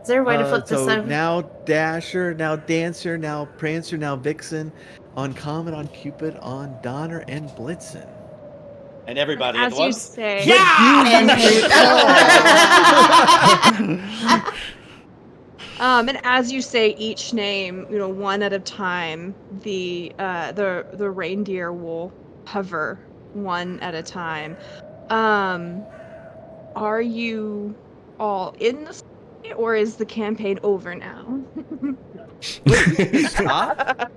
Is there a way to flip this So over? now Dasher, now Dancer, now Prancer, now Vixen, on Comet, on Cupid, on Donner, and Blitzen. And everybody As at you once. say, Yeah! And as you say each name, one at a time, the reindeer will hover one at a time. Are you all in the sleigh, or is the campaign over now? Wait, stop?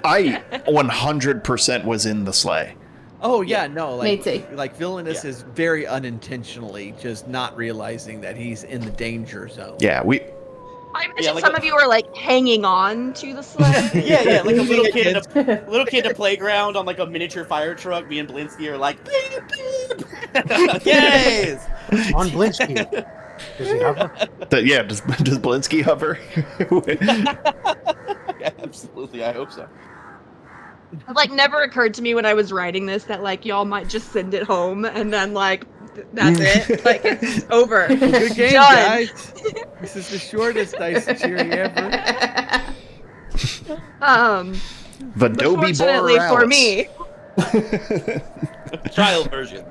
I 100% was in the sleigh. Oh yeah, no, Me like too. like Villainous Yeah. is very unintentionally just not realizing that he's in the danger zone. Yeah, we. I imagine Yeah, like some of you are like hanging on to the sleigh. Yeah, like a little Leaning kid in against- a little kid in a playground on like a miniature fire truck. Me and Blinsky are like, beep, beep. Yes. On Blinsky. Does he hover? Yeah, does Blinsky hover? Yeah, absolutely. I hope so. It like never occurred to me when I was writing this that like y'all might just send it home and then like that's it. Like it's over. Good game, Done. guys. This is the shortest Dice Cheery ever. The But Dobie fortunately for Borealis. me, Trial version.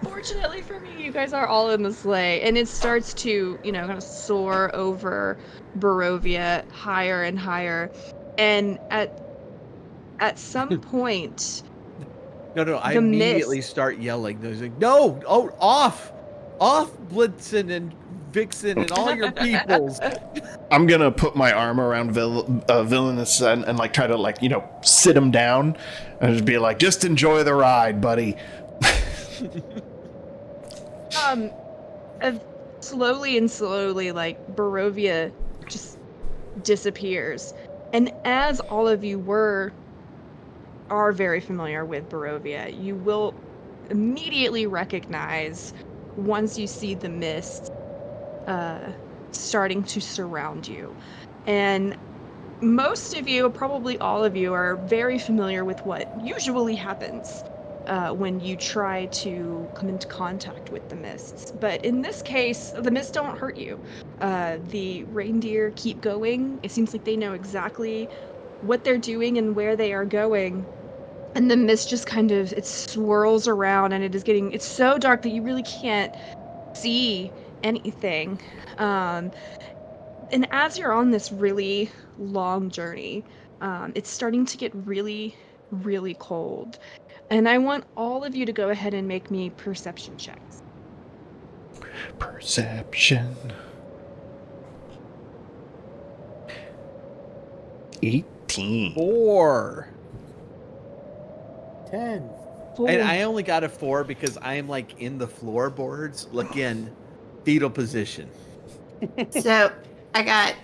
fortunately for me, you guys are all in the sleigh, and it starts to, kind of soar over Barovia higher and higher, and at some point, No, I the immediately mist. start yelling. There's like, no, oh, off, Blitzen and Vixen and all your peoples. I'm gonna put my arm around Villainous and like try to like sit him down and just be like, just enjoy the ride, buddy. Slowly, like Barovia just disappears, and as all of you are very familiar with Barovia, you will immediately recognize once you see the mist starting to surround you. And most of you, probably all of you, are very familiar with what usually happens when you try to come into contact with the mists. But in this case, the mists don't hurt you. The reindeer keep going. It seems like they know exactly what they're doing and where they are going. And the mist just kind of, it swirls around, and it's so dark that you really can't see anything. And as you're on this really long journey, it's starting to get really, really cold. And I want all of you to go ahead and make me perception checks. Perception. 18. 4. 10. And I only got a 4 because I am like in the floorboards, again, fetal position. So I got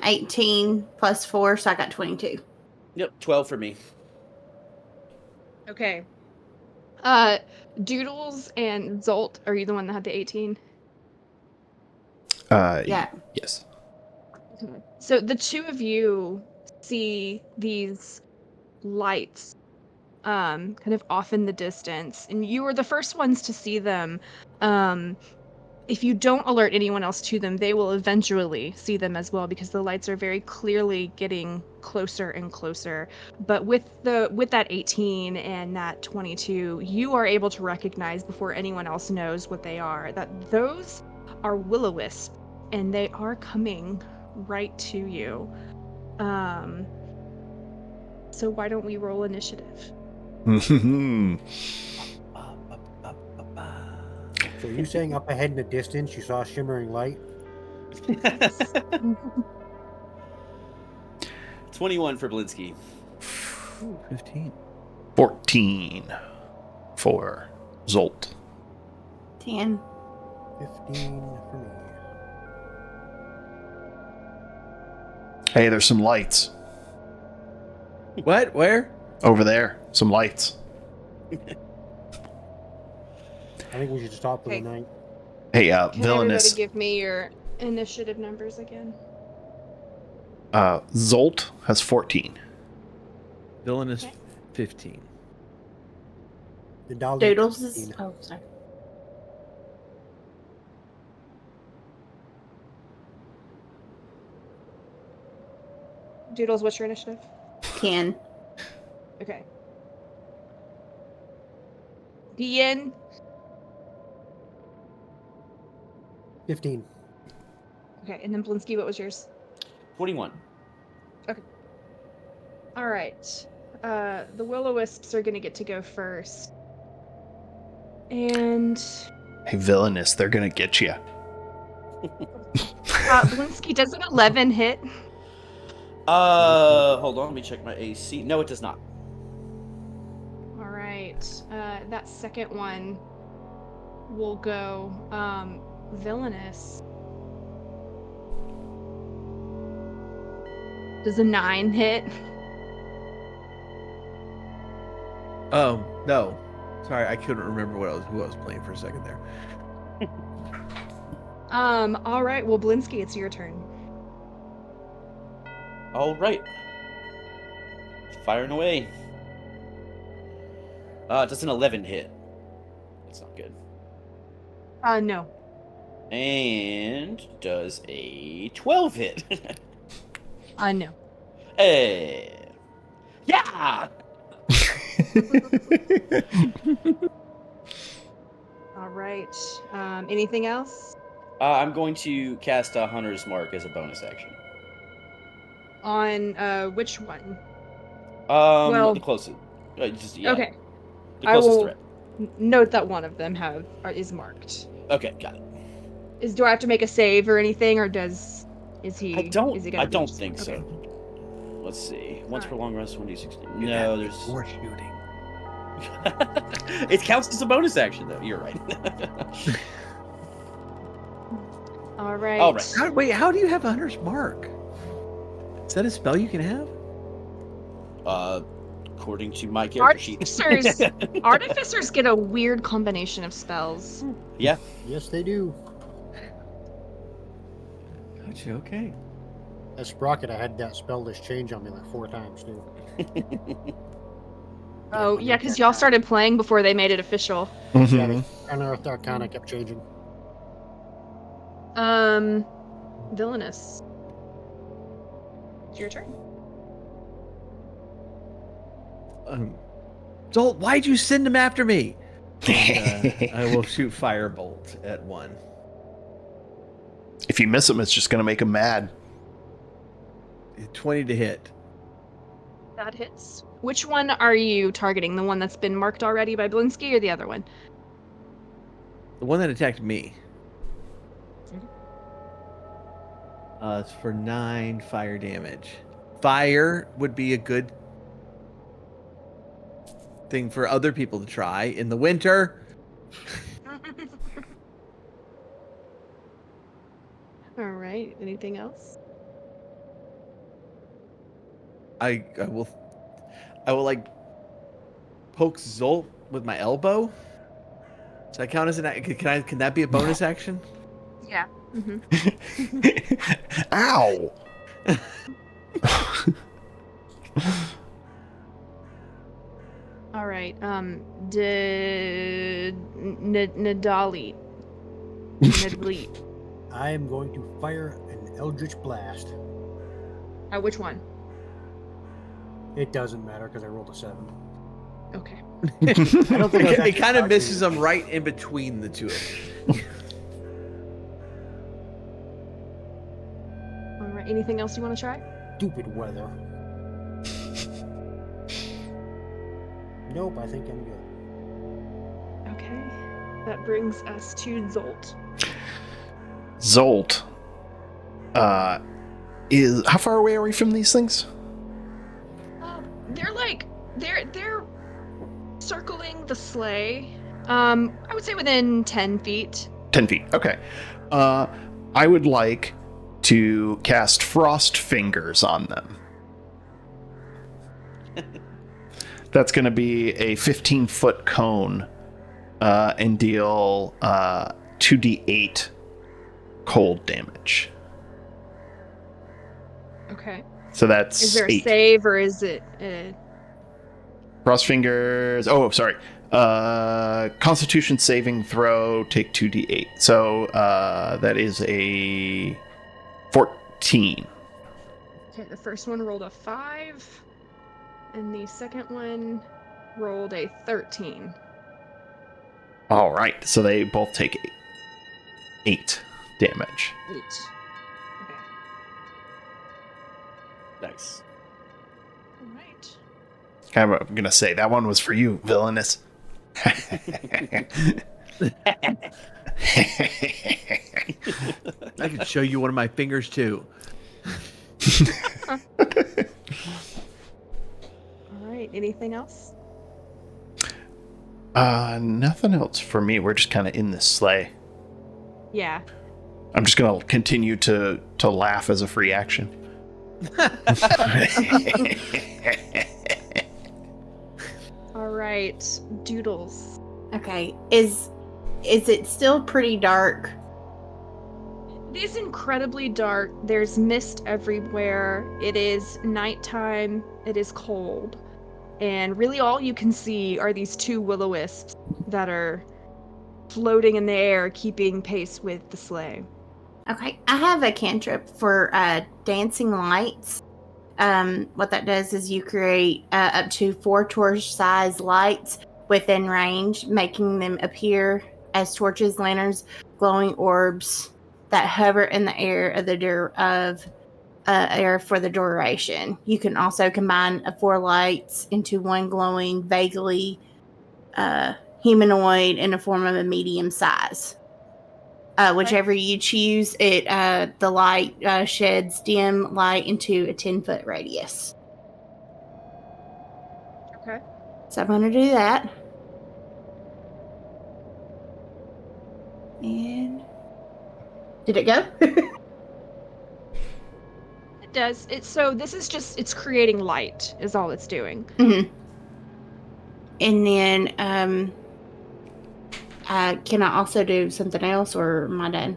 18 plus 4, so I got 22. Yep, 12 for me. Okay. Doodles and Zolt, are you the one that had the 18? Yeah. Yes. So the two of you see these lights kind of off in the distance, and you were the first ones to see them. If you don't alert anyone else to them, they will eventually see them as well, because the lights are very clearly getting closer and closer. But with that 18 and that 22, you are able to recognize before anyone else knows what they are, that those are will-o-wisps, and they are coming right to you. So why don't we roll initiative? So you saying up ahead in the distance you saw a shimmering light? 21 for Blinsky. 15. 14 for Zolt. 10. 15 for me. Hey, there's some lights What? Where? over there. Some lights. I think we should stop for Okay. the night. Hey, Can villainous. everybody give me your initiative numbers again? Zolt has 14. Villainous Okay. 15. The dog. Doodles is. Oh, sorry. Doodles, what's your initiative? 10. Okay. Ian, 15. okay, and then Blinsky, what was yours? 21. All right. The Will-O-Wisps are gonna get to go first. And Hey, villainous, they're gonna get you. Blinsky, does an 11 hit? Hold on, let me check my AC. No, it does not. All right. That second one will go Villainous. Does a 9 hit? Oh, no. Sorry, I couldn't remember who I was playing for a second there. All right. Well, Blinsky, it's your turn. All right. Firing away. Does an 11 hit? That's not good. No. And does a 12 hit? No. Hey. Yeah! All right. Anything else? I'm going to cast a Hunter's Mark as a bonus action. On which one? Well- The closest. Yeah. Okay. The I closest will threat. note that one of them is marked. Okay, got it. Do I have to make a save or anything, or is he? I don't. Is he gonna I be don't just- think okay. so. Let's see. Once per Alright. long rest, 1d16. Dude, No, that'd be there's. more shooting. It counts as a bonus action, though. You're right. All right. All right. How do you have a Hunter's Mark? Is that a spell you can have? According to my character sheet. Artificers get a weird combination of spells. Yeah. Yes, they do. Gotcha, okay. As Sprocket, I had that spell list change on me like 4 times, too. Oh, yeah, because y'all started playing before they made it official. Mhm. Unearthed Arcana kept changing. Villainous. It's your turn. Zolt, why'd you send him after me? And, I will shoot Firebolt at one. If you miss him, it's just gonna make him mad. 20 to hit. That hits. Which one are you targeting? The one that's been marked already by Blinsky, or the other one? The one that attacked me. It's for 9 fire damage. Fire would be a good thing for other people to try in the winter. All right. Anything else? I will like poke Zolt with my elbow. Does that count as an? Can that be a bonus action? Yeah. Mm-hmm. Ow! All right. Nadali. Nadli. I am going to fire an Eldritch Blast. Which one? It doesn't matter because I rolled a 7. Okay. I don't think I was It actually kind of targeting misses it. them right in between the two of them. All right. Anything else you want to try? Stupid weather. Nope, I think I'm good. Okay. That brings us to Zolt. Zolt. Is how far away are we from these things? They're circling the sleigh. I would say within 10 feet. 10 feet. Okay. I would like to cast Frost Fingers on them. That's going to be a 15-foot cone and deal 2d8 cold damage. Okay. So that's Is there a 8. save or is it? Frost Fingers. Oh, sorry. Constitution saving throw. Take 2d8. So that is a 14. Okay, the first one rolled a 5, and the second one rolled a 13. All right. So they both take 8 damage. 8. Okay. Nice. All right. I'm gonna say that one was for you, villainous. I could show you one of my fingers too. All right. Anything else? Nothing else for me. We're just kind of in this sleigh. Yeah. I'm just gonna continue to laugh as a free action. All right. Doodles. Okay. Is it still pretty dark? It is incredibly dark. There's mist everywhere. It is nighttime. It is cold. And really all you can see are these 2 will-o-wisps that are floating in the air, keeping pace with the sleigh. Okay. I have a cantrip for dancing lights. What that does is you create up to 4 torch-sized lights within range, making them appear as torches, lanterns, glowing orbs that hover in the air air for the duration. You can also combine 4 lights into one glowing, vaguely humanoid in the form of a medium size. Whichever you choose, the light sheds dim light into a 10-foot radius. Okay. So I'm going to do that. And did it go? It does. So this is just, it's creating light is all it's doing. Mm-hmm. And then can I also do something else, or am I done?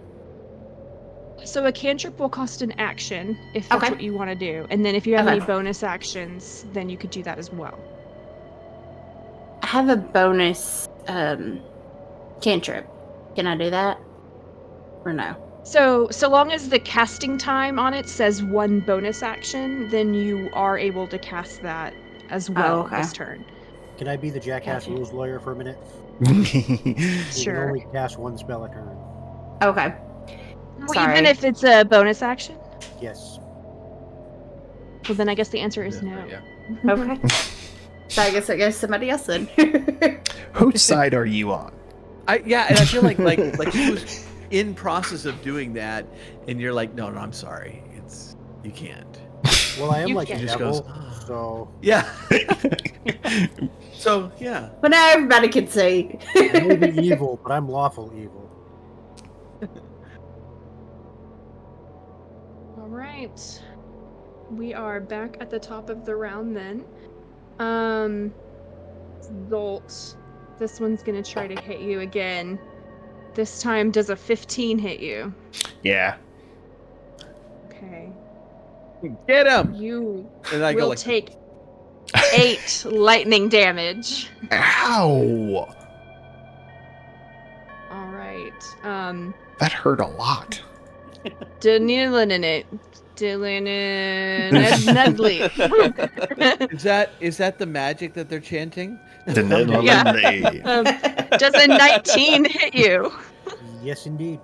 So a cantrip will cost an action if that's Okay. what you want to do. And then if you have Okay. any bonus actions, then you could do that as well. I have a bonus cantrip. Can I do that? Or no? So long as the casting time on it says 1 bonus action, then you are able to cast that as well okay. this turn. Can I be the jackass Gotcha. rules lawyer for a minute? You can Sure. only cast 1 spell a turn. Okay. Well, Sorry. even if it's a bonus action? Yes. Well, then I guess the answer is no. Yeah. Okay. So I guess it goes to somebody else then. Whose side are you on? And I feel like she was in process of doing that, and you're like, no, I'm sorry, you can't. Well, I am You like a can't. Just devil, goes, so Yeah. So yeah. But now everybody can see. I may be evil, but I'm lawful evil. All right. We are back at the top of the round then. Zolt. This one's going to try to hit you again. This time, does a 15 hit you? Yeah. Okay. Get him. You And I go will like, take 8 lightning damage. Ow! All right. That hurt a lot. Dylan Nedley. Is that the magic that they're chanting? Does a 19 hit you? Yes, indeed.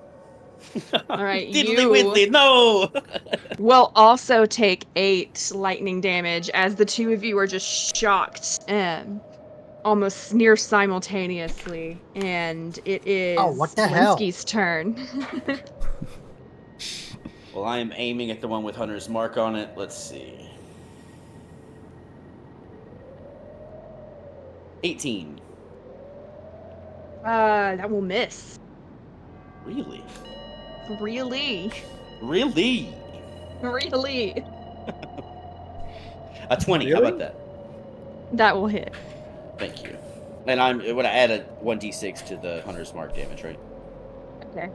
All right, Diddly you widdly, no! will also take 8 lightning damage as the two of you are just shocked, almost near simultaneously, and it is Oh, what the hell? Blinsky's turn. Well, I am aiming at the one with Hunter's mark on it. Let's see. 18. That will miss. Really? Really, Really? really, A 20. How Really? about that? that will hit. Thank you. And I'm when I add a 1d6 to the Hunter's mark damage, right? Okay.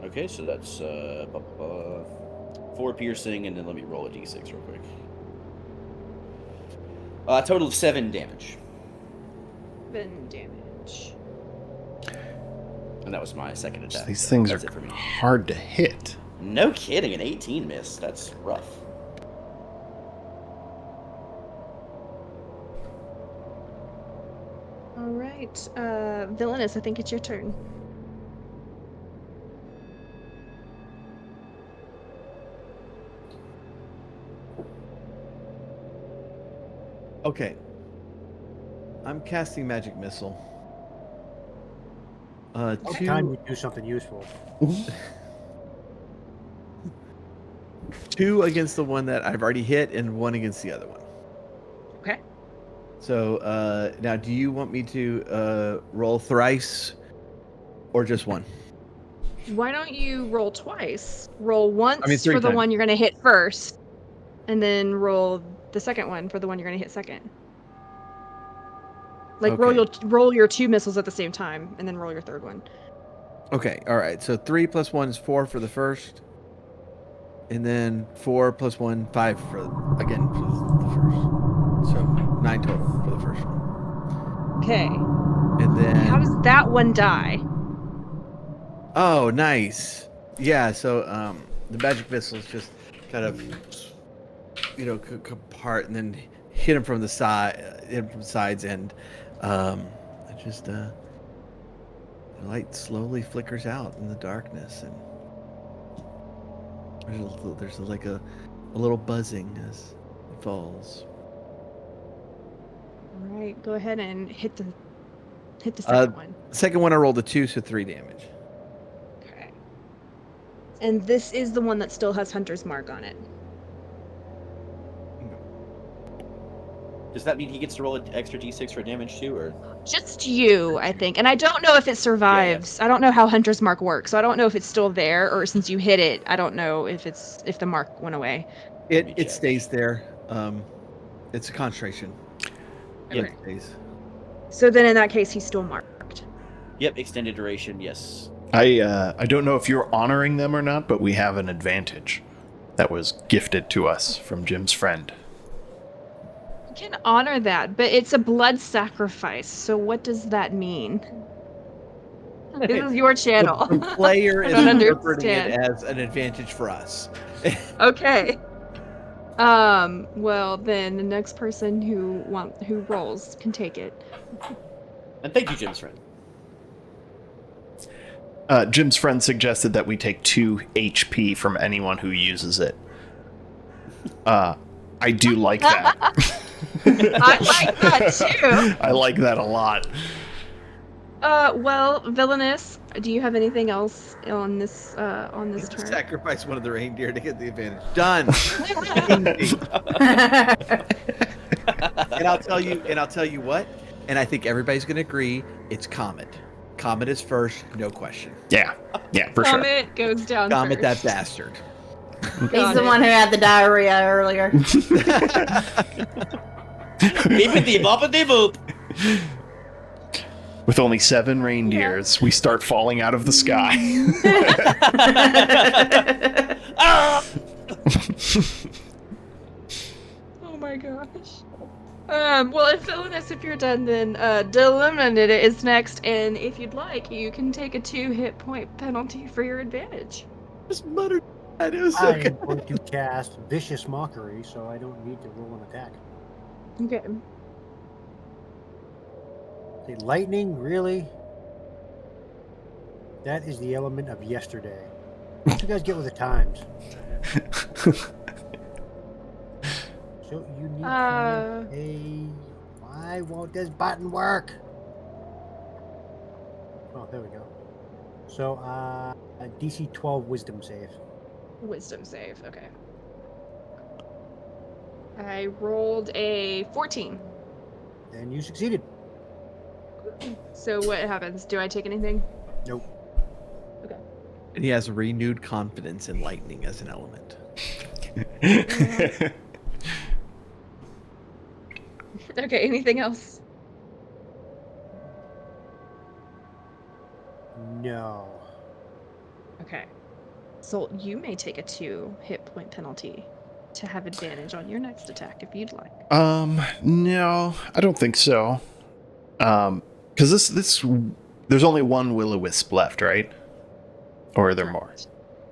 Okay, so that's 4 piercing, and then let me roll a d6 real quick. A total of 7 damage. 7 damage. And that was my second attack. These so things that's are it for me. hard to hit. No kidding, an 18 miss. That's rough. All right, Villainous, I think it's your turn. Okay. I'm casting magic missile. It's time you do something useful. 2 against the one that I've already hit, and 1 against the other one. Okay. So now, do you want me to roll thrice, or just 1? Why don't you roll twice? Roll once 3 for the times. one you're going to hit first, and then roll the second one for the one you're going to hit second. Like Okay. roll your 2 missiles at the same time, and then roll your third one. Okay, all right. So 3 plus 1 is 4 for the first, and then 4 plus 1, 5 for the first. So 9 total for the first one. Okay. And then How does that one die? oh, nice. Yeah. So the magic missiles just kind of come apart and then hit him from the side, sides, and the light slowly flickers out in the darkness, and there's like a little buzzing as it falls. All right, go ahead and hit the second one. The second one I rolled a 2, so 3 damage. Okay. And this is the one that still has Hunter's mark on it. Does that mean he gets to roll an extra d6 for damage too, or? Just you, I think. And I don't know if it survives. I don't know how Hunter's mark works, so I don't know if it's still there, or since you hit it, I don't know if the mark went away. It check. stays there. It's a concentration. Yep. Okay. It stays. So then in that case, he's still marked. Yep, extended duration, yes. I don't know if you're honoring them or not, but we have an advantage that was gifted to us from Jim's friend. You can honor that, but it's a blood sacrifice. So what does that mean? This is your channel. The player I is don't interpreting it understand. as an advantage for us. Okay. Well then the next person who rolls can take it. And thank you, Jim's friend. Jim's friend suggested that we take 2 HP from anyone who uses it. I do like that. I like that too. I like that a lot. Well, Villainous, do you have anything else on this turn? Sacrifice one of the reindeer to get the advantage. Done. And I'll tell you what. And I think everybody's going to agree. It's Comet. Comet is first, no question. Yeah, for sure. Comet goes down Comet, first. that bastard. He's the one who had the diarrhea earlier. Beepity boppity boop. With only 7 reindeers, we start falling out of the sky. Ah! Oh my gosh. Well, if Villainous, if you're done, then Delimited is next, and if you'd like, you can take a 2 hit point penalty for your advantage. Just muttered that. It was I okay. am going to cast Vicious Mockery, so I don't need to roll an attack. Okay. Okay, lightning, really? That is the element of yesterday. What you guys get with the times? So you need why won't this button work? Oh, there we go. So a DC 12 wisdom save. Wisdom save. Okay. I rolled a 14. And you succeeded. So what happens? Do I take anything? Nope. Okay. And he has renewed confidence in lightning as an element. Okay, anything else? No. Okay. So you may take a 2 hit point penalty to have advantage on your next attack if you'd like. No, I don't think so. Because this there's only one will-o-wisp left, right? Or are there more?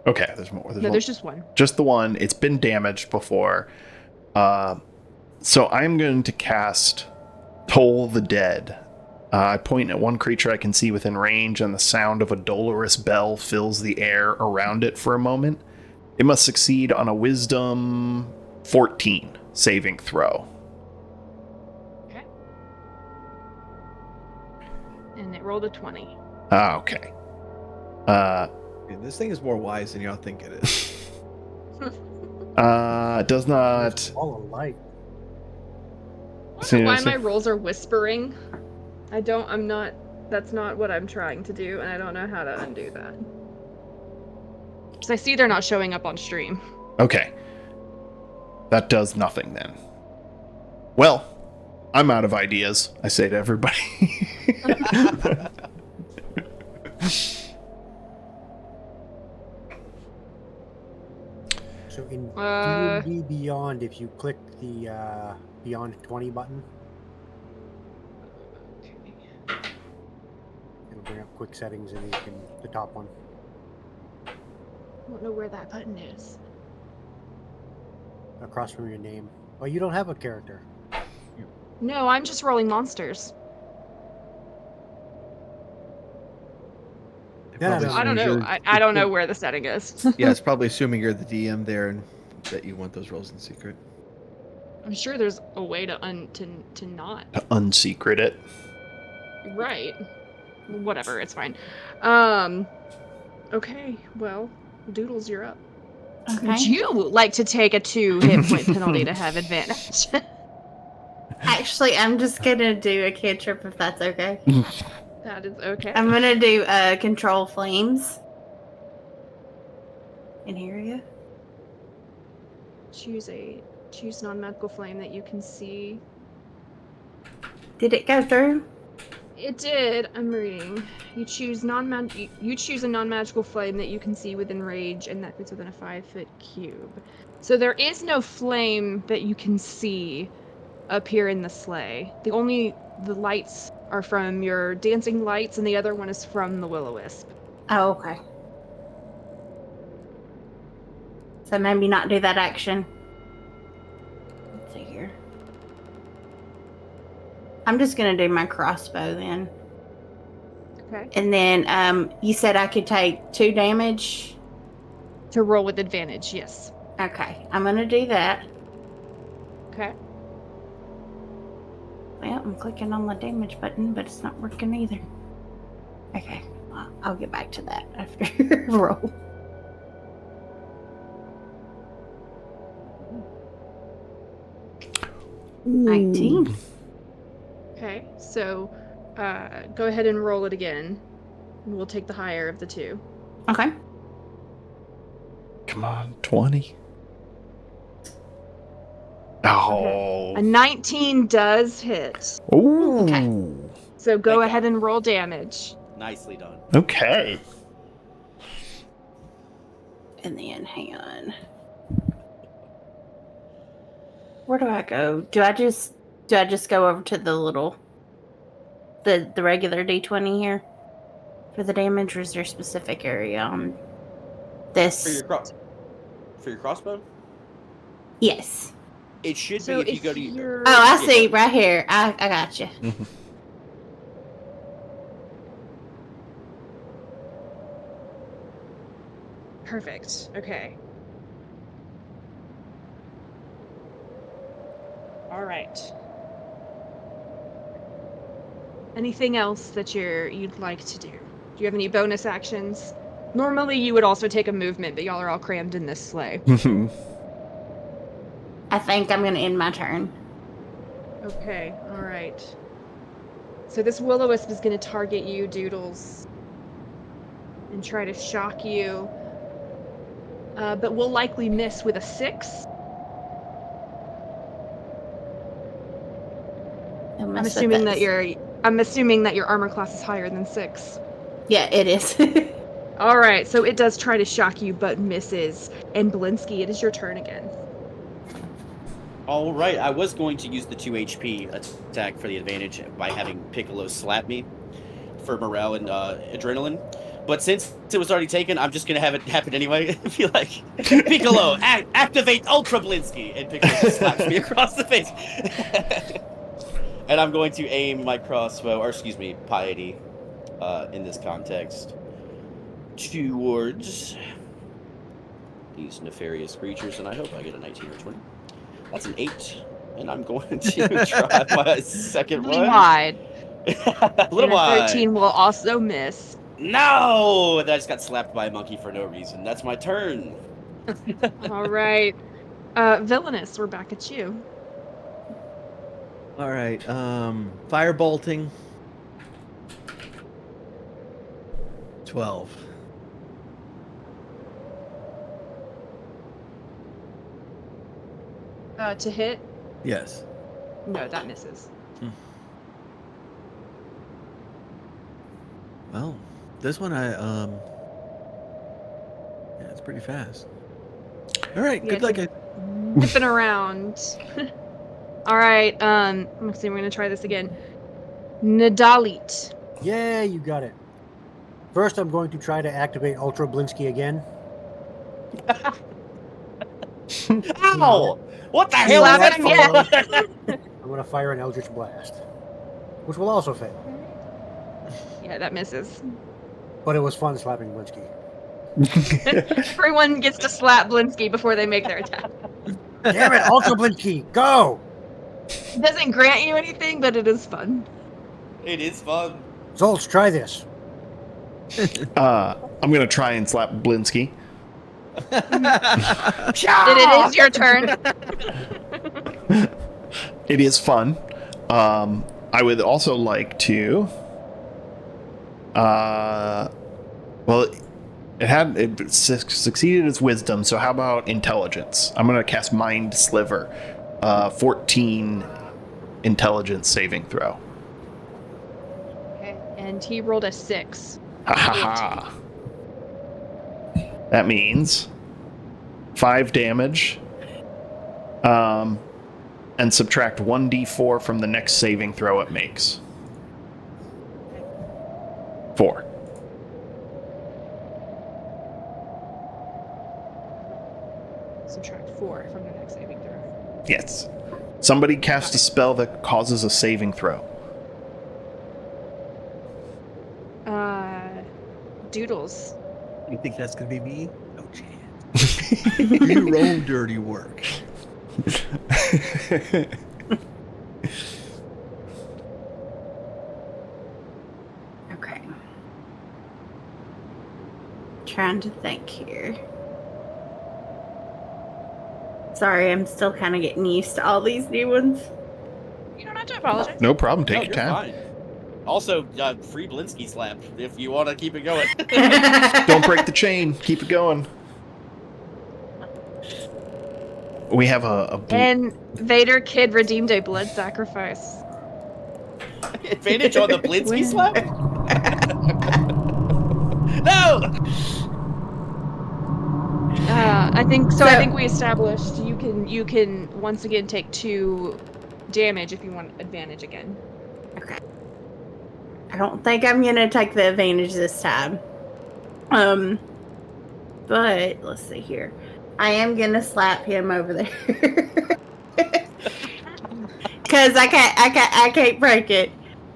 Okay, there's more. There's just one. Just the one. It's been damaged before. So I'm going to cast Toll the Dead. I point at one creature I can see within range, and the sound of a dolorous bell fills the air around it for a moment. It must succeed on a Wisdom 14 saving throw. Okay. And it rolled a 20. Okay. And this thing is more wise than y'all think it is. Does not. It's all alike. I don't know why my rolls are whispering. That's not what I'm trying to do, and I don't know how to undo that. Because I see they're not showing up on stream. Okay. That does nothing then. Well, I'm out of ideas, I say to everybody. So in D&D Beyond, if you click the Beyond 20 button, it'll bring up quick settings, and you can the top one. I don't know where that button is. Across from your name. Oh, you don't have a character. No, I'm just rolling monsters. Yeah, Probably I don't assuming know. you're- I don't know where the setting is. Yeah, it's probably assuming you're the DM there and that you want those rolls in secret. I'm sure there's a way to not. To unsecret it. Right. Whatever, it's fine. Okay, well, Doodles, you're up. Okay. Would you like to take a 2 hit point penalty to have advantage? Actually, I'm just gonna do a cantrip if that's okay. That is okay. I'm gonna do control flames. In area. Choose non-magical flame that you can see. Did it go through? It did. I'm reading. You choose a non-magical flame that you can see within range, and that fits within a 5-foot cube. So there is no flame that you can see up here in the sleigh. The lights are from your dancing lights, and the other one is from the will-o-wisp. Oh, okay. So maybe not do that action. Let's see here. I'm just gonna do my crossbow then. Okay. And then you said I could take 2 damage. To roll with advantage, yes. Okay, I'm gonna do that. Okay. Well, I'm clicking on the damage button, but it's not working either. Okay, well, I'll get back to that after roll. Ooh. 19. Okay, so go ahead and roll it again. We'll take the higher of the 2. Okay. Come on, 20. Oh. A 19 does hit. Ooh. Okay. So go Thank ahead God. and roll damage. Nicely done. Okay. And then, hang on. Where do I go? Do I just go over to the little, the regular D20 here for the damage, or is there a specific area on For this? your crossbow? Yes. It should So be if you go to you're... Oh, I Yeah, see go right here. I got you. Perfect. Okay. All right. Anything else that you'd like to do? Do you have any bonus actions? Normally, you would also take a movement, but y'all are all crammed in this sleigh. I think I'm gonna end my turn. Okay. All right. So this will-o-wisp is going to target you, Doodles, and try to shock you, but will likely miss with a 6. I'm assuming that your armor class is higher than 6. Yeah, it is. All right, so it does try to shock you, but misses. And Blinsky, it is your turn again. All right, I was going to use the 2 HP attack for the advantage by having Piccolo slap me for morale and adrenaline. But since it was already taken, I'm just going to have it happen anyway. Be like, Piccolo, activate Ultra Blinsky! And Piccolo just slaps me across the face. And I'm going to aim my crossbow, or excuse me, piety, in this context, towards these nefarious creatures, and I hope I get a 19 or 20. That's an 8, and I'm going to try my second one. Wide. A little wide. 13 will also miss. No! I just got slapped by a monkey for no reason. That's my turn. All right. Villainous, we're back at you. All right. Fire bolting. 12. To hit? Yes. No, that misses. Well, this one yeah, it's pretty fast. All right, Yeah, good luck. Nipping around. All right, let's see, we're gonna try this again. Nadalit. Yeah, you got it. First, I'm going to try to activate Ultra Blinsky again. Ow! What the hell is Slap that? I'm going to fire an Eldritch Blast, which will also fail. Yeah, that misses. But it was fun slapping Blinsky. Everyone gets to slap Blinsky before they make their attack. Damn it, Ultra Blinsky, go! It doesn't grant you anything, but it is fun. It is fun. Zoltz, try this. I'm going to try and slap Blinsky. It is your turn. It is fun. I would also like to. Well, it succeeded its wisdom. So how about intelligence? I'm gonna cast Mind Sliver. 14 intelligence saving throw. Okay, and he rolled a 6. Ha ha ha. That means 5 damage. And subtract 1d4 from the next saving throw it makes. 4. Subtract 4 from the next saving throw. Yes. Somebody cast a spell that causes a saving throw. Doodles. You think that's gonna be me? No chance. Your own dirty work. Okay. Trying to think here. Sorry, I'm still kind of getting used to all these new ones. You don't have to apologize. No problem. Take No, your you're time. fine. Also, free Blinsky slap if you want to keep it going. Don't break the chain. Keep it going. We have a And Vader Kid redeemed a blood sacrifice. Advantage on the Blinsky slap? No! I think we established you can once again take 2 damage if you want advantage again. Okay. I don't think I'm gonna take the advantage this time. But let's see here. I am gonna slap him over there because I can't break it.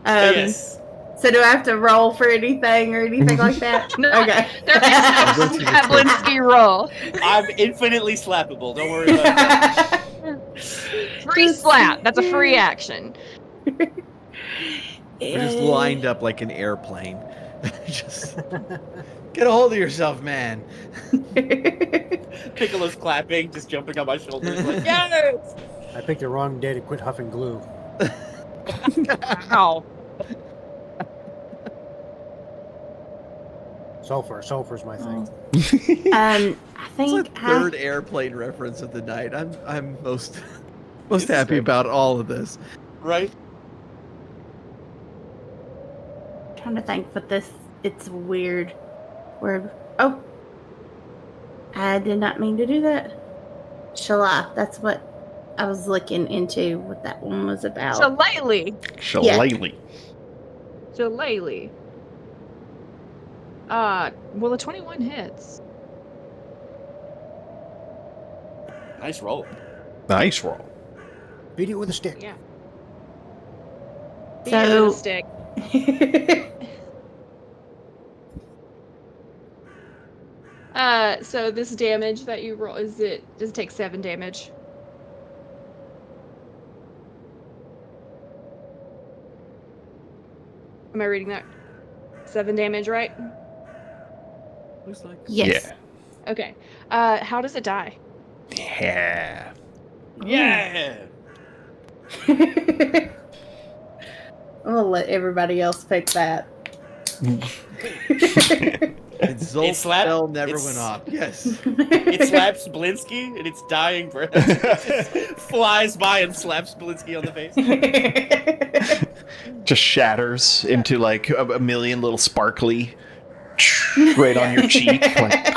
Yes. So do I have to roll for anything or anything like that? No, Okay. there is I'm no going to slap Blinsky roll. I'm infinitely slappable. Don't worry about that. Free slap. That's a free action. We're just lined up like an airplane. Just get a hold of yourself, man. Piccolo's clapping, just jumping on my shoulders like, yes! I picked the wrong day to quit huffing glue. Wow. Sulfur's my thing. I It's think the third airplane reference of the night. I'm most happy great. about all of this. Right? trying to think, but it's weird. Word. Oh, I did not mean to do that. Shala. That's what I was looking into. What that one was about. Shillelagh. Shillelagh. Shillelagh. Well, the 21 hits. Nice roll. Nice roll. Beat it with a stick. Yeah. Beat it with a So- stick. So this damage that you roll, does it take 7 damage? Am I reading that? 7 damage, right? Looks like yes. Okay. How does it die? Yeah. Yeah! I'm gonna let everybody else pick that. and Zolt's slapped- bell never it's- went off. Yes. It slaps Blinsky, and its dying breath just flies by and slaps Blinsky on the face. Just shatters into like a million little sparkly right on your cheek. Like,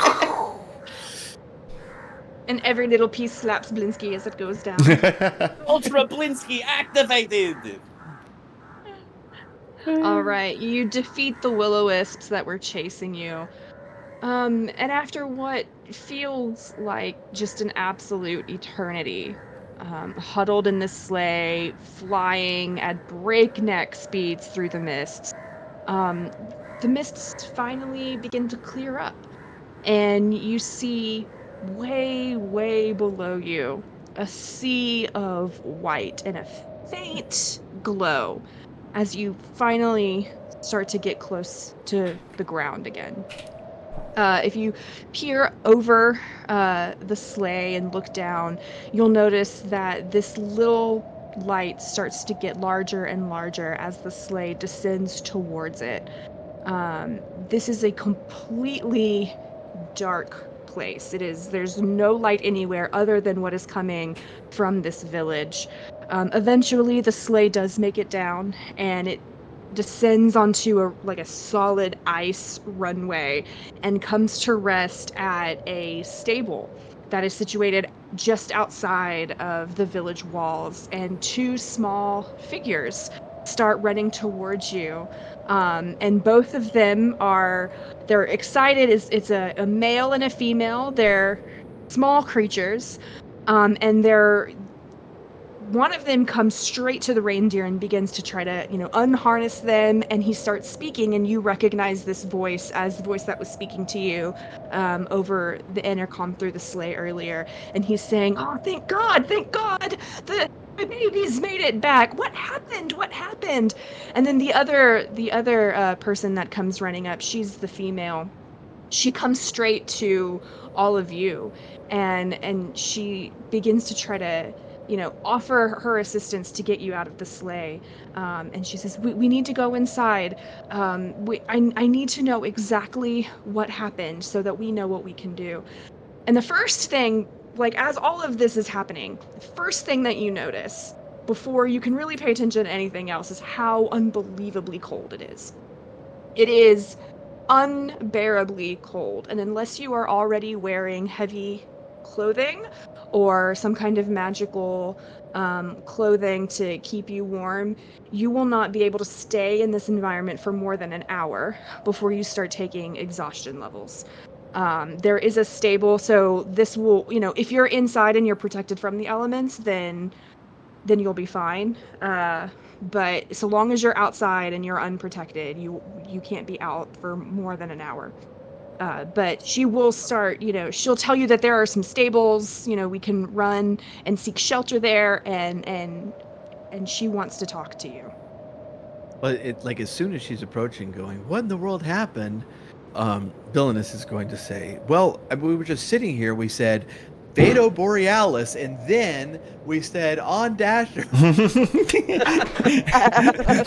And every little piece slaps Blinsky as it goes down. Ultra Blinsky activated! All right, you defeat the will-o-wisps that were chasing you. And after what feels like just an absolute eternity, huddled in the sleigh, flying at breakneck speeds through the mists, the mists finally begin to clear up, and you see way, way below you a sea of white and a faint glow as you finally start to get close to the ground again. If you peer over the sleigh and look down, you'll notice that this little light starts to get larger and larger as the sleigh descends towards it. This is a completely dark place. There's no light anywhere other than what is coming from this village. Eventually the sleigh does make it down, and it descends onto a solid ice runway and comes to rest at a stable that is situated just outside of the village walls, and 2 small figures start running towards you. And both of them they're excited. It's a male and a female. They're small creatures. And one of them comes straight to the reindeer and begins to try to, unharness them, and he starts speaking, and you recognize this voice as the voice that was speaking to you over the intercom through the sleigh earlier. And he's saying, "Oh, thank God, my babies made it back. What happened? What happened?" And then the other person that comes running up, she's the female. She comes straight to all of you, and she begins to try to, offer her assistance to get you out of the sleigh. And she says, we need to go inside. I need to know exactly what happened so that we know what we can do. And the first thing, as all of this is happening, the first thing that you notice before you can really pay attention to anything else is how unbelievably cold it is. It is unbearably cold, and unless you are already wearing heavy clothing or some kind of magical clothing to keep you warm, you will not be able to stay in this environment for more than an hour before you start taking exhaustion levels. There is a stable, so this will, if you're inside and you're protected from the elements, then you'll be fine. but so long as you're outside and you're unprotected, you can't be out for more than an hour. But she will start, she'll tell you that there are some stables, we can run and seek shelter there, and she wants to talk to you. But like as soon as she's approaching, going, "What in the world happened?" Villainous is going to say, "Well, we were just sitting here. We said, Vado Borealis, and then we said on Dasher."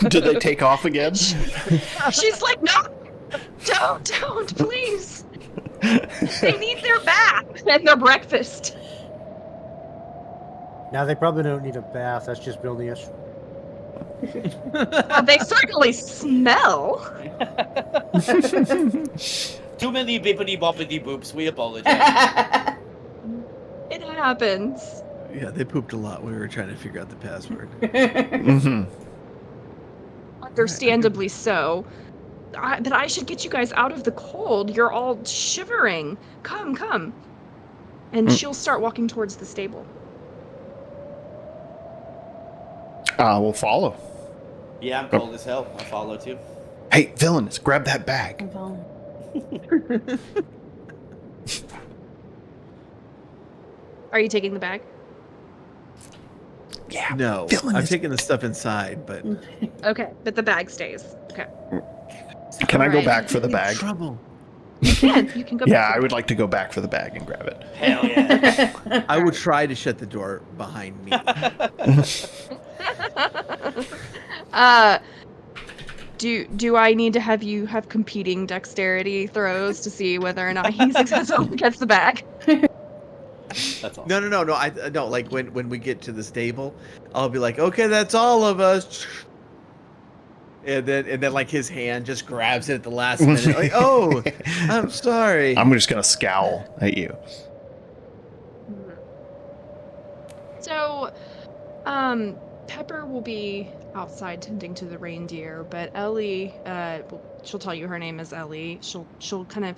Do they take off again? She's like, no, don't, please. They need their bath and their breakfast. Now they probably don't need a bath. That's just Vilnius. Well, they certainly smell. Too many bippity boppity boops. We apologize. It happens. Yeah, they pooped a lot. We were trying to figure out the password. Mm-hmm. Understandably so. But I should get you guys out of the cold. You're all shivering. Come. And she'll start walking towards the stable. We'll follow. Yeah, I'm cold as hell. I follow too. Hey, Villainous, grab that bag. Are you taking the bag? Yeah. No, I'm Villainous. taking the stuff inside, but Okay, but the bag stays. Okay. Can I go Alright. back for the bag? trouble. You can go Yeah, back. I would like to go back for the bag and grab it. Hell yeah. I would try to shut the door behind me. Do I need to have you have competing dexterity throws to see whether or not he successfully gets the bag? That's all. No. No, like when we get to the stable, I'll be like, "Okay, that's all of us." And then like his hand just grabs it at the last minute. Like, "Oh, I'm sorry." I'm just gonna scowl at you. So, Pepper will be outside tending to the reindeer, but Ellie, she'll tell you her name is Ellie. She'll kind of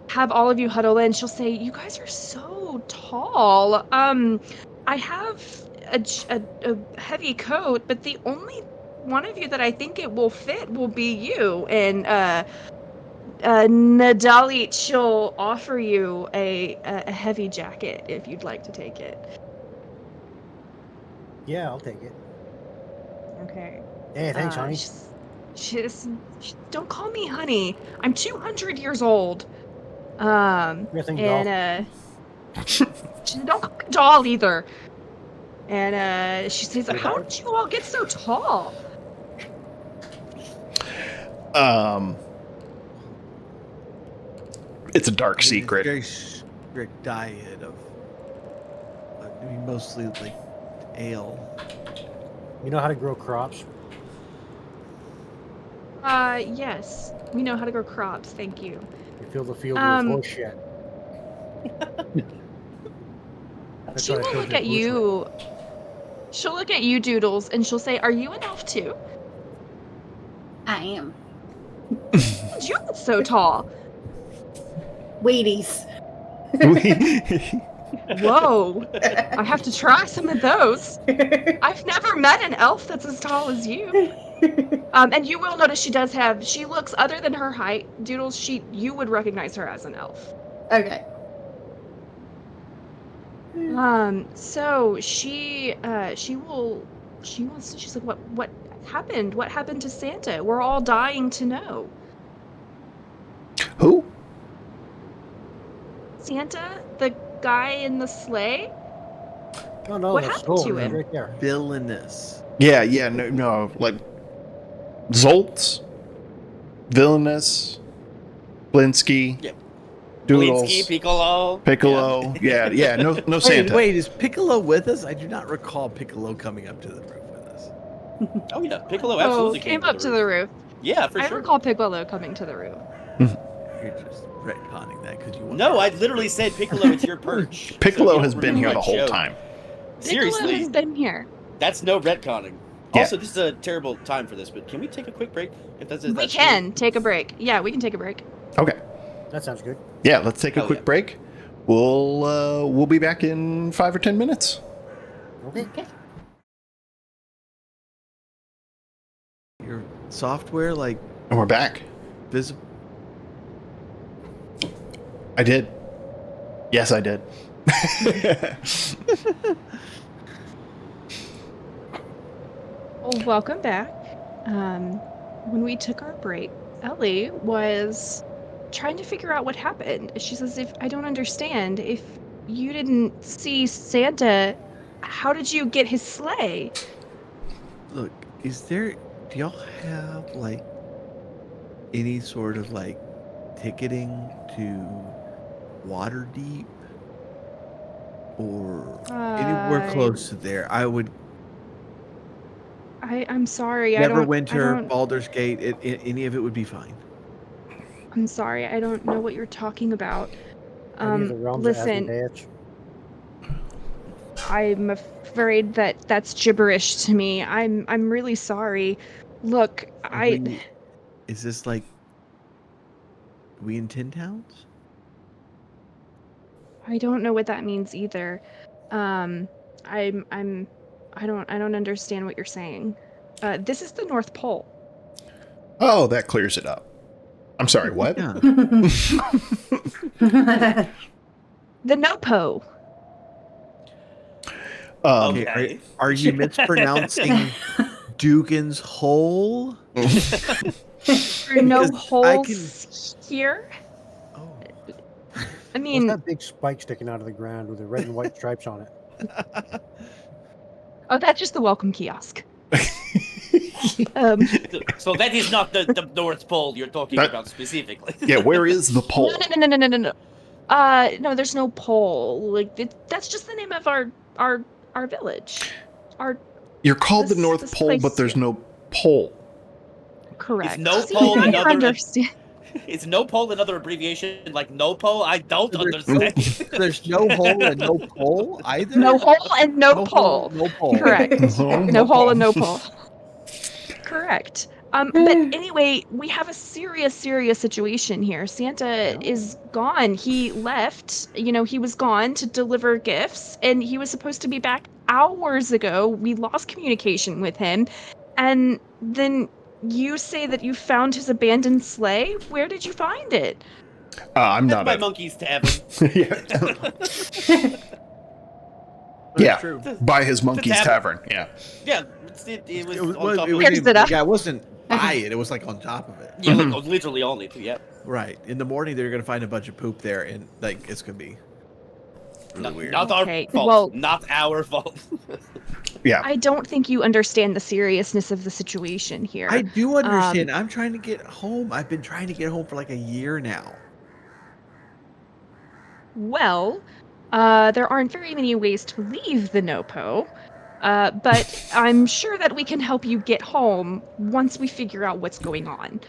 have all of you huddle in. She'll say, "You guys are so tall. I have a heavy coat, but the only one of you that I think it will fit will be you." And Nadalit, she'll offer you a heavy jacket if you'd like to take it. Yeah, I'll take it. Okay. Hey, thanks, honey. Don't call me honey. I'm 200 years old. Nothing, doll. And don't call me doll either. And she says, "How did you all get so tall?" It's a dark I mean, it's secret. Very strict diet of mostly like ale. You know how to grow crops? Yes. We know how to grow crops, thank you. You fill the field with horse shit. That's She what I will filled look your at boots you. She'll look at you, Doodles, and she'll say, "Are you an elf too?" I am. You look so tall. Wheaties. Whoa. I have to try some of those. I've never met an elf that's as tall as you. And you will notice she looks, other than her height, Doodles, you would recognize her as an elf. Okay. So she's like, what happened? What happened to Santa? We're all dying to know. Who? Santa, the guy in the sleigh? Oh, no, What that's happened to gold. him? Right there. Villainous. Yeah, no, like Zoltz, Villainous, Blinsky, Yep. Doodles, Blinsky, Piccolo. Piccolo. Yeah, no Santa. Wait, is Piccolo with us? I do not recall Piccolo coming up to the roof with us. Yeah. Oh yeah, Piccolo absolutely Came up to the roof. Yeah, for I sure. recall Piccolo coming to the roof. You're just retconning that because you want. No, I literally said Piccolo. It's your perch. Piccolo So you has don't been ruin here my the whole show. time. Piccolo Seriously, has been here. that's no retconning. Yeah. Also, this is a terrible time for this, but can we take a quick break? If that's We that's can take a break. Yeah, we can take a break. Okay. That sounds good. Yeah, let's take a Hell quick yeah. break. We'll be back in 5 or 10 minutes. Okay. Okay. software like And we're back. visible? I did. Yes, I did. Well, welcome back. When we took our break, Ellie was trying to figure out what happened. She says, "If I don't understand, if you didn't see Santa, how did you get his sleigh?" Look, do y'all have like any sort of like ticketing to Waterdeep or anywhere close to there? I would I'm sorry. I Neverwinter, don't. Baldur's Gate, any of it would be fine. I'm sorry. I don't know what you're talking about. Any of the realms Listen, of Asmodeus? I'm afraid that that's gibberish to me. I'm really sorry. Look, Is this like we in Tin Towns? I don't know what that means either. Um, I'm I don't understand what you're saying. This is the North Pole. Oh, that clears it up. I'm sorry, what? Yeah. The Nopo. Okay, Okay. are you mispronouncing Dugan's Hole? There are no Because holes here. Oh. I What's mean, that big spike sticking out of the ground with the red and white stripes on it? oh, that's just the welcome kiosk. Um, So that is not the North Pole you're talking about specifically. Yeah, where is the pole? no. No, there's no pole. Like that's just the name of our village. You're called the this North Pole, place but there's here. no pole. Correct. Is no See, pole now you another? understand. Is no pole another abbreviation like no pole? I don't understand. There's no hole and no pole either. No hole and no No pole. hole, no pole. Correct. No, No hole pole. and no pole. Correct. But anyway, we have a serious situation here. Santa is gone. He left. He was gone to deliver gifts, and he was supposed to be back hours ago. We lost communication with him, and then you say that you found his abandoned sleigh. Where did you find it? I'm That's not my a... monkey's tavern. yeah. But Yeah, it's true. by his monkey's tavern. tavern. Yeah. Yeah, it was on Well, top it of wasn't Picks even, it up. yeah, it wasn't by it. It was like on top of it. Yeah, like literally on it. Yeah. Right. In the morning, they're gonna find a bunch of poop there, and like it's gonna be really weird. Not Okay, our fault. well- Not our fault. Yeah. I don't think you understand the seriousness of the situation here. I do understand. I'm trying to get home. I've been trying to get home for like a year now. Well, there aren't very many ways to leave the Nopo, but I'm sure that we can help you get home once we figure out what's going on.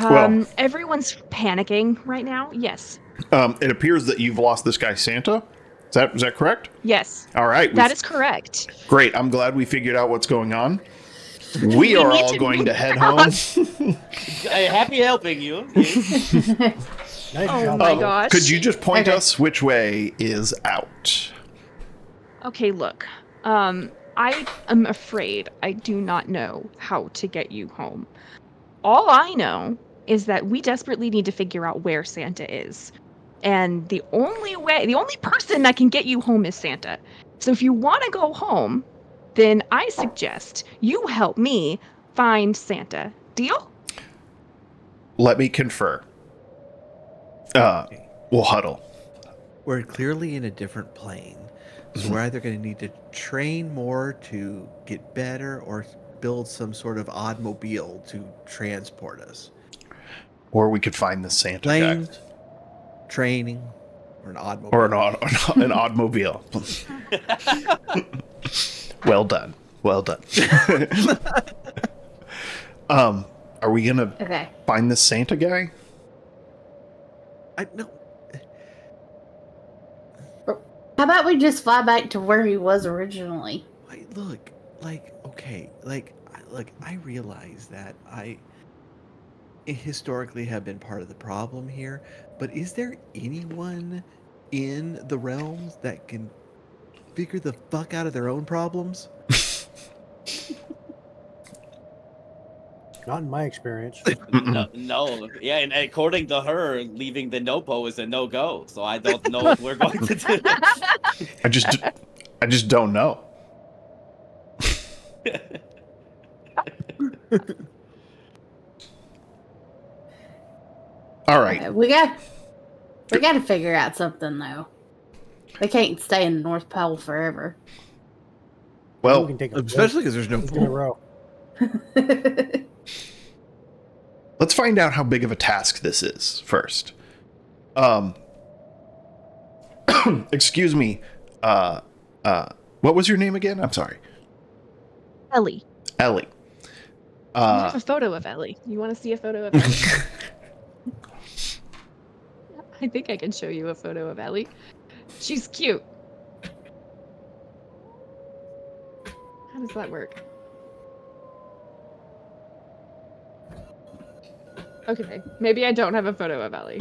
Well- Everyone's panicking right now. Yes. It appears that you've lost this guy Santa. Is that correct? Yes. All right. That is correct. Great. I'm glad we figured out what's going on. We are need all to going move to head on. home. Happy helping you. Yes. Nice Oh job. my gosh. Could you just point Okay. us which way is out? Okay, look. I am afraid I do not know how to get you home. All I know is that we desperately need to figure out where Santa is. And the only person that can get you home is Santa. So if you want to go home, then I suggest you help me find Santa. Deal? Let me confer. We'll huddle. We're clearly in a different plane. So we're either going to need to train more to get better or build some sort of automobile to transport us. Or we could find the Santa guy. Planes, training, or an automobile. Or an automobile. Well done. Well done. Are we gonna Okay. find this Santa guy? No. How about we just fly back to where he was originally? Look, okay, I realize that I historically have been part of the problem here, but is there anyone in the realms that can figure the fuck out of their own problems? Not in my experience. No, yeah, and according to her, leaving the Nopo is a no-go. So I don't know if we're going to do that. I just don't know. All right. We got to figure out something though. They can't stay in the North Pole forever. We Well, can take a Especially because there's no in a pool. row. let's find out how big of a task this is first. Excuse me. What was your name again? I'm sorry. Ellie. Ellie. I have a photo of Ellie. You want to see a photo of Ellie? I think I can show you a photo of Ellie. She's cute. How does that work? Okay, maybe I don't have a photo of Ellie.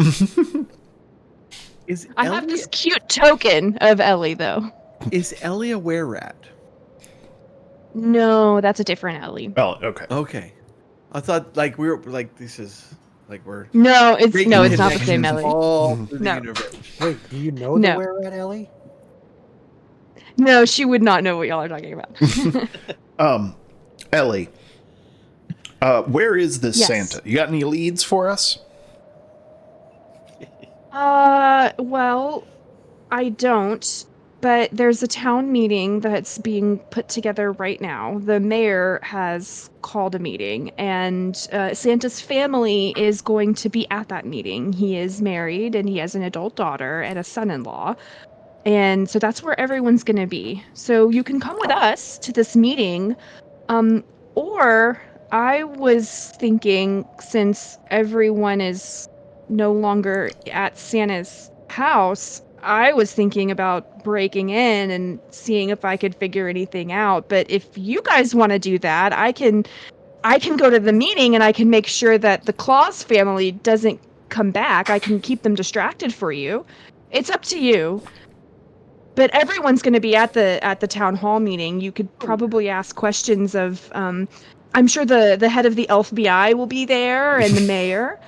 I have this cute token of Ellie, though. Is Ellie a were-rat? No, that's a different Ellie. Oh, okay. Okay. I thought like we were like this is like we're No, it's creating not the same connections Ellie. all through the No. universe. Wait, do you know No. the were-rat, Ellie? No, she would not know what y'all are talking about. Ellie. Where is this Yes. Santa? You got any leads for us? Well, I don't. But there's a town meeting that's being put together right now. The mayor has called a meeting, and Santa's family is going to be at that meeting. He is married, and he has an adult daughter and a son-in-law. And so that's where everyone's going to be. So you can come with us to this meeting. Or I was thinking, since everyone is no longer at Santa's house, I was thinking about breaking in and seeing if I could figure anything out. But if you guys want to do that, I can go to the meeting and I can make sure that the Claus family doesn't come back. I can keep them distracted for you. It's up to you. But everyone's going to be at the town hall meeting. You could probably ask questions of I'm sure the head of the FBI will be there and the mayor.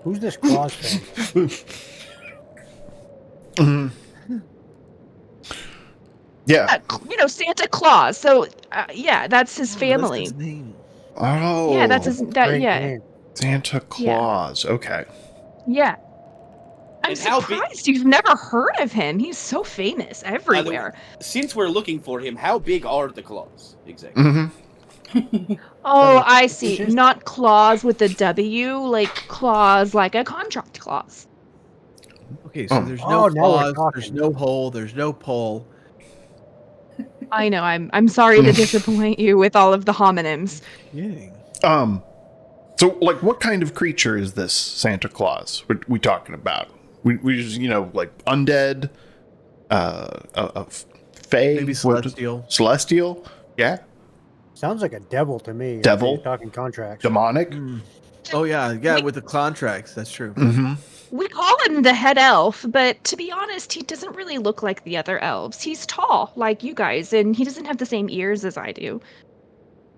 Who's this Claus fan? Yeah. Santa Claus. So yeah, that's his family. That's his name. Oh. Yeah, that's his Great yeah. name. Santa Claus. Okay. Yeah. I'm And how big- surprised you've never heard of him. He's so famous everywhere. Since we're looking for him, how big are the claws exactly? Mm-hmm. Oh, I see. Just- Not clause with a W, like clause like a contract clause. Okay, so Oh. there's Oh, no now we're claws, there's talking. no hole, there's no pole. I know. I'm sorry to disappoint you with all of the homonyms. Yeah. So, like, what kind of creature is this Santa Claus we talking about? We just, like undead, a fae, Maybe celestial. Celestial, yeah, Sounds like a devil to me. Devil? You're talking contracts. demonic. Oh yeah, with the contracts, that's true. Mm-hmm. We call him the head elf, but to be honest, he doesn't really look like the other elves. He's tall, like you guys, and he doesn't have the same ears as I do.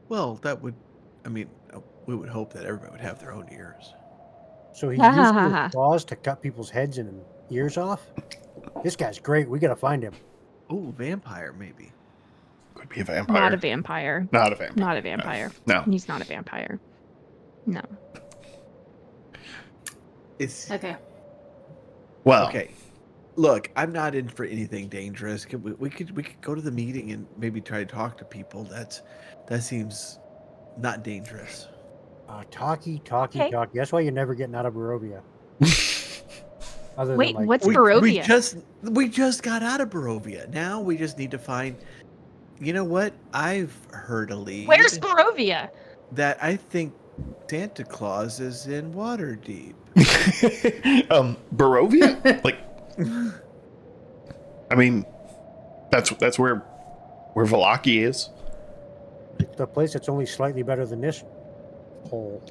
Well, we would hope that everybody would have their own ears. So he used his claws to cut people's heads and ears off? This guy's great. We gotta find him. Oh, vampire maybe. Could be a vampire. Not a vampire. Not a vampire. Not a vampire. No. He's not a vampire. No. It's Okay. Well, okay. Look, I'm not in for anything dangerous. We could go to the meeting and maybe try to talk to people. That seems not dangerous. Talkie. Okay. That's why you're never getting out of Barovia. Other Wait, than, like, what's We Barovia? just got out of Barovia. Now we just need to find. You know what? I've heard a lead. Where's Barovia? that I think Santa Claus is in Waterdeep. Barovia? Like, I mean, that's where Valaki is. the place that's only slightly better than this hole.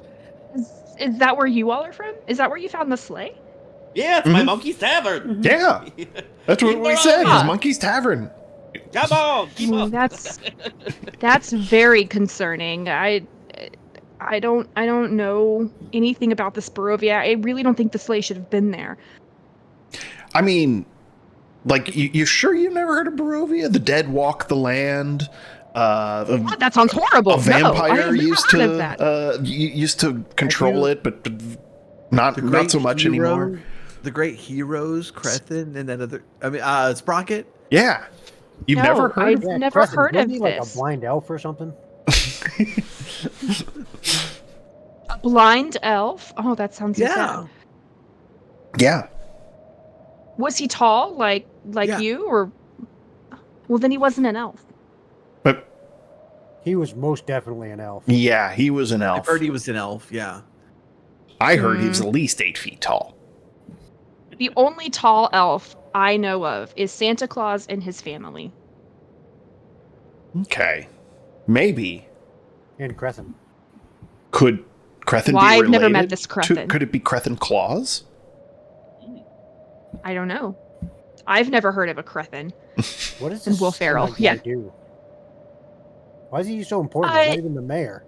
Is that where you all are from? Is that where you found the sleigh? Yeah, it's my Mhm. monkey's tavern. Yeah, that's what we said. Yeah. His Monkey's Tavern. Come on, keep up. That's very concerning. I don't know anything about this Barovia. I really don't think the sleigh should have been there. I mean, like, you sure you've never heard of Barovia? The dead walk the land. God, that sounds horrible. A vampire used used to control it, but not so much anymore. The great heroes, Crethin, and that other. I mean, Sprocket. Yeah, you've never heard. I've never heard of Wasn't he like a this. blind elf or something? A blind elf? Oh, that sounds so sad. Yeah. Was he tall, like Yeah. you, or? Well, then he wasn't an elf. But He was most definitely an elf. yeah, he was an elf. I've heard he was an elf. Yeah. I heard he was at least 8 feet tall. The only tall elf I know of is Santa Claus and his family. Okay, maybe And Crescent. could Crethin Well, be I've related? never met this Crethin. Could it be Crethin Claus? I don't know. I've never heard of a Crethin. What does this Will Ferrell, Santa guy yeah. do? Why is he so important? He's not even the mayor.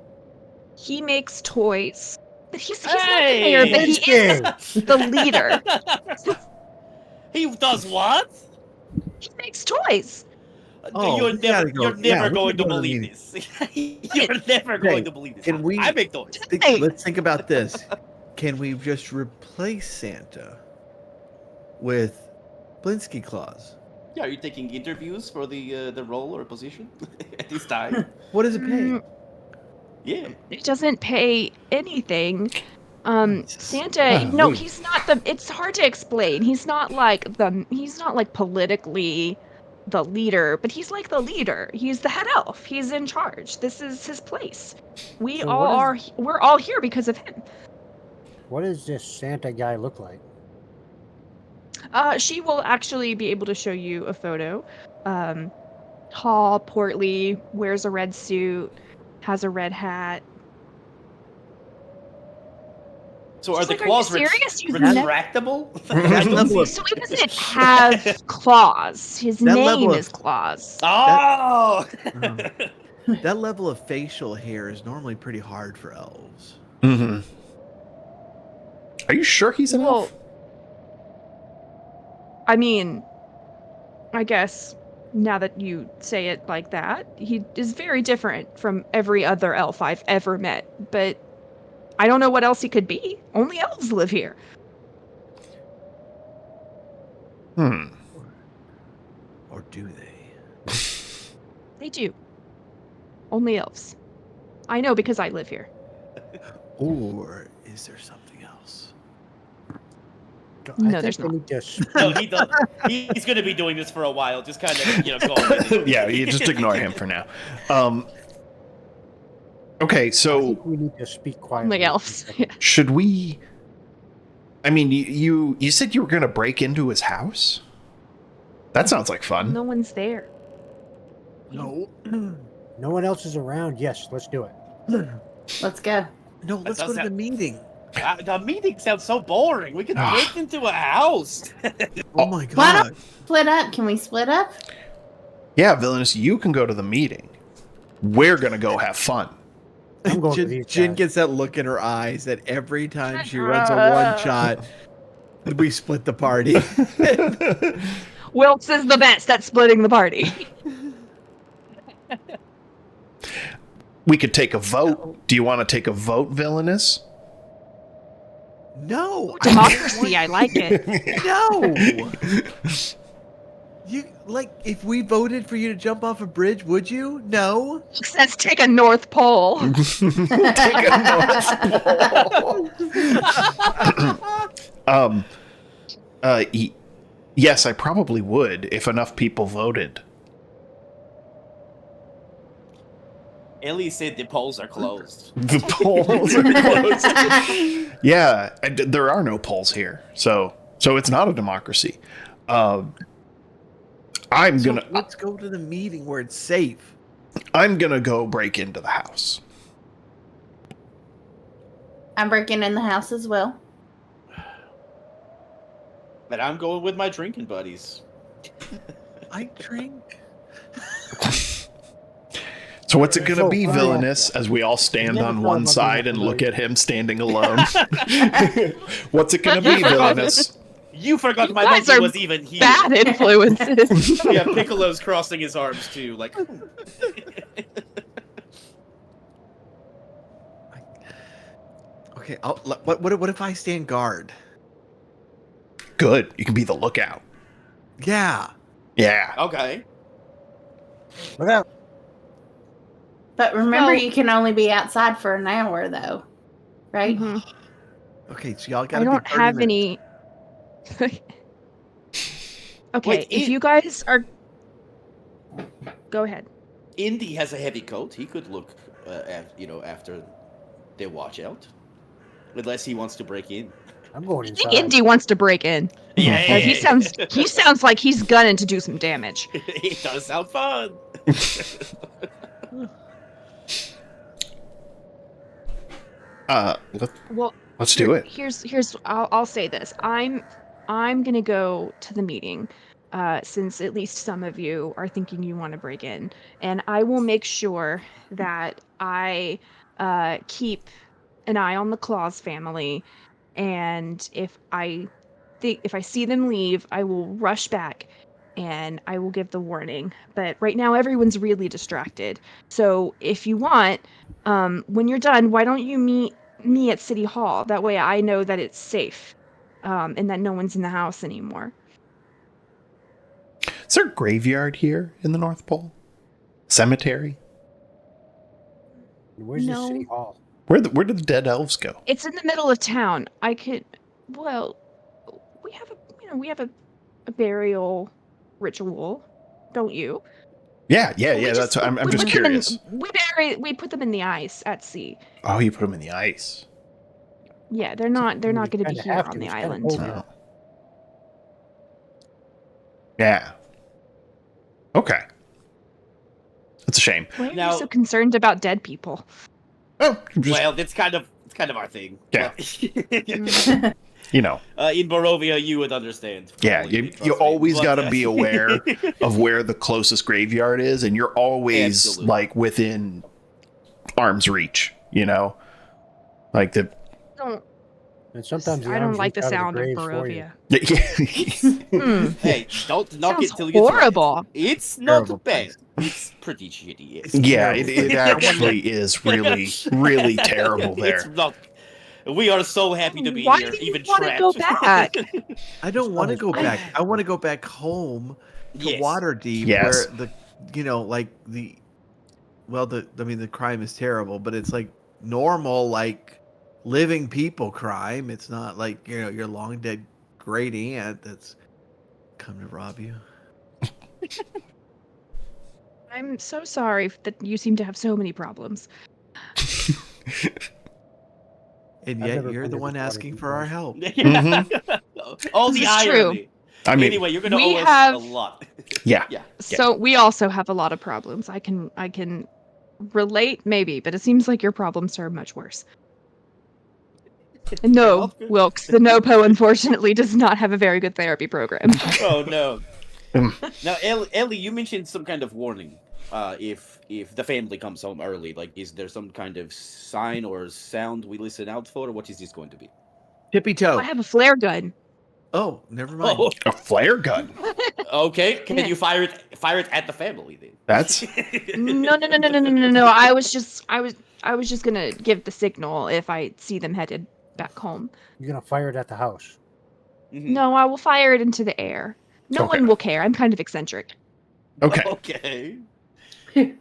He makes toys. But he's not the mayor, but he Instinct! is the leader. He does what? He makes toys. Oh, You're we never, gotta go. you're Yeah, never we going gotta to go to the believe meeting. this. You're never going to believe this. Can we- I make toys. Hey. Let's think about this. Can we just replace Santa with Blinsky Claus? Yeah, are you taking interviews for the role or position at this time? What does it pay? Mm, Yeah. It doesn't pay anything. Santa, Oh, no, wait. he's not the. It's hard to explain. He's not like politically the leader, but he's like the leader. He's the head elf. He's in charge. This is his place. We So all are. We're all here because of him. What does this Santa guy look like? She will actually be able to show you a photo. Tall, portly, wears a red suit, has a red hat. So are She's the like, are claws you serious? You've retractable? That level of, So he doesn't have claws. His That name level of- is Claus. Oh! that level of facial hair is normally pretty hard for elves. Mm-hmm. Are you sure he's an Well, elf? I mean, I guess now that you say it like that, he is very different from every other elf I've ever met. But I don't know what else he could be. Only elves live here. Hmm. Or do they? They do. Only elves. I know because I live here. Or is there something else? No, I there's think we not. need to sp- No, he does. He's going to be doing this for a while. Just kind of, go with it. Yeah, you just ignore him for now. Okay, I so think we need to speak quietly. Only elves. Yeah. should we? I mean, you said you were going to break into his house. That sounds like fun. No one's there. No. No one else is around. Yes, let's do it. Let's go. No, let's does go to the sound- meeting. The meeting sounds so boring. We could break into a house. Oh my Why god. don't split up? Can we split up? Yeah, Villainous, you can go to the meeting. We're going to go have fun. I'm going with Jin, these Jin guys. gets that look in her eyes that every time she runs a one shot, we split the party. Wilkes is the best at splitting the party. We could take a vote. Do you want to take a vote, Villainous? No. Democracy, I like it. No. You like if we voted for you to jump off a bridge, would you? No. Let's take a North Pole. Take a North Pole. Yes, I probably would if enough people voted. Ellie said the polls are closed. The polls are closed. Yeah, there are no polls here, so it's not a democracy. Let's go to the meeting where it's safe. I'm gonna go break into the house. I'm breaking in the house as well. But I'm going with my drinking buddies. I drink. So what's it gonna So be, far, Villainous, as we all stand never on thought one about side doing and that look tonight. at him standing alone? What's it gonna be, Villainous? You forgot You my guys monkey are was even here. Bad influences. Yeah, Piccolo's crossing his arms too, like. Okay, what if I stand guard? Good. You can be the lookout. Yeah. Yeah. Okay. Look out. But remember, So- you can only be outside for an hour, though, right? Mhm. Okay, so y'all got I to don't be 30 have minutes. any. Okay, Wait, if you guys are, go ahead. Indy has a heavy coat. He could look, after they watch out, unless he wants to break in. I'm going I think inside. Indy wants to break in. Yeah, Like, he sounds like he's gunning to do some damage. He does sound fun. Well, Let's do it. Here's I'll say this. I'm gonna go to the meeting, since at least some of you are thinking you want to break in, and I will make sure that I keep an eye on the Claus family, and if I see them leave, I will rush back and I will give the warning. But right now everyone's really distracted. So if you want, when you're done, why don't you meet me at City Hall? That way I know that it's safe. And that no one's in the house anymore. Is there a graveyard here in the North Pole? Cemetery? Where's the No. city hall? Where did the dead elves go? It's in the middle of town. We have a burial ritual, don't you? Yeah. We That's. I'm we just put them in- curious. we put them in the ice at sea. Oh, you put them in the ice. Yeah, they're not You going to be kinda here have on to, the it's kinda island. cold here. Oh. Yeah. Okay. That's a shame. Why are Now- you so concerned about dead people? Oh, just, Well, it's kind of our thing. Yeah. Mm. you know. In Barovia, you would understand. Yeah, completely, you trust me. always But, got to be aware of where the closest graveyard is, and you're always Absolutely. like within arm's reach. You know, like the. Don't And sometimes the I don't arms like the reach out sound of graves for you. Barovia. Hmm. Hey, don't knock Sounds it till you try it. horrible. It's Terrible not bad. place. It's pretty shitty. Yes. Yeah, terrible. it actually is really, really terrible It's there. not. We are so happy to be Why here, do you even wanna trapped. go back? I don't want to go I- back. I want to go back home to Yes. Waterdeep, Yes. where the crime is terrible, but it's like normal, like living people crime. It's not like your long dead great aunt that's come to rob you. I'm so sorry that you seem to have so many problems. And I've yet never you're been the to one this asking Waterdeep for our place. help. All This the is true. irony. I mean, Anyway, you're gonna we owe us have- a lot. yeah. Yeah. So we also have a lot of problems. I can relate maybe, but it seems like your problems are much worse. And no, Not good. Wilkes, the NOPO unfortunately does not have a very good therapy program. Oh no. Mm. Now, Ellie, you mentioned some kind of warning. If the family comes home early, like, is there some kind of sign or sound we listen out for, or what is this going to be? Tippy toe. I have a flare gun. Oh, never mind. Oh, A flare gun. okay. Can Yeah. you fire it at the family then? That's No. I was just gonna give the signal if I see them headed back home. You're gonna fire it at the house. Mhm. No, I will fire it into the air. No Okay. one will care. I'm kind of eccentric. okay. Okay.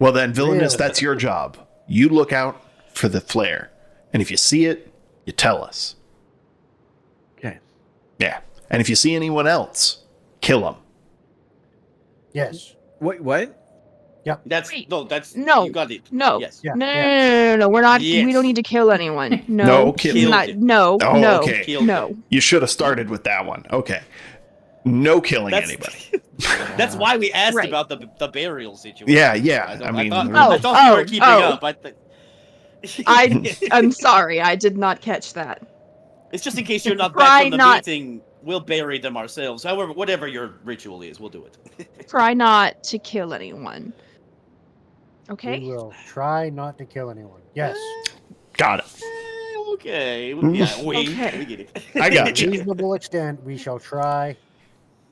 Well then, Villainous, Really? that's your job. You look out for the flare, and if you see it, you tell us. Okay. Yeah. And if you see anyone else, kill them. Yes. Wait, what? That's Wait. that's No. You got it. No. Yes. Yeah, No. We're not. We Yes. don't need to kill anyone. No. No, kill- Killed Not, it. no. Oh, no. okay. Killed No. You should have started with that one. Okay. No killing That's anybody. That's why we asked Right. about the burial situation. Yeah. I I mean, thought, Oh, I thought you were keeping oh. up. I'm sorry. I did not catch that. It's just in case you're not Try back from the not- meeting. We'll bury them ourselves. However, whatever your ritual is, we'll do it. Try not to kill anyone. Okay. We will try not to kill anyone. Yes. Got it. Okay. Yeah, we Okay. get it. I got To a you. reasonable extent, we shall try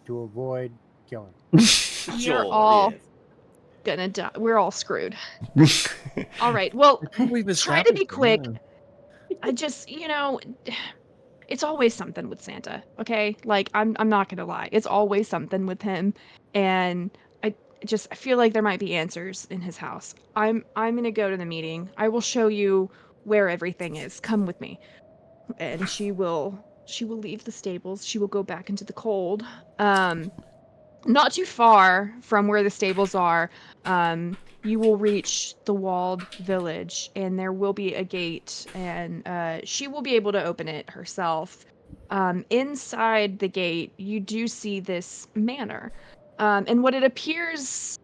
to avoid killing. You're Sure, all yes. gonna die. We're all screwed. All right. Well, We've try to be established quick. that. I just, it's always something with Santa, okay? Like I'm not gonna lie. It's always something with him. And I feel like there might be answers in his house. I'm gonna go to the meeting. I will show you where everything is. Come with me. And she will leave the stables. She will go back into the cold. Not too far from where the stables are, you will reach the walled village, and there will be a gate, and she will be able to open it herself. Inside the gate, you do see this manor, and where it appears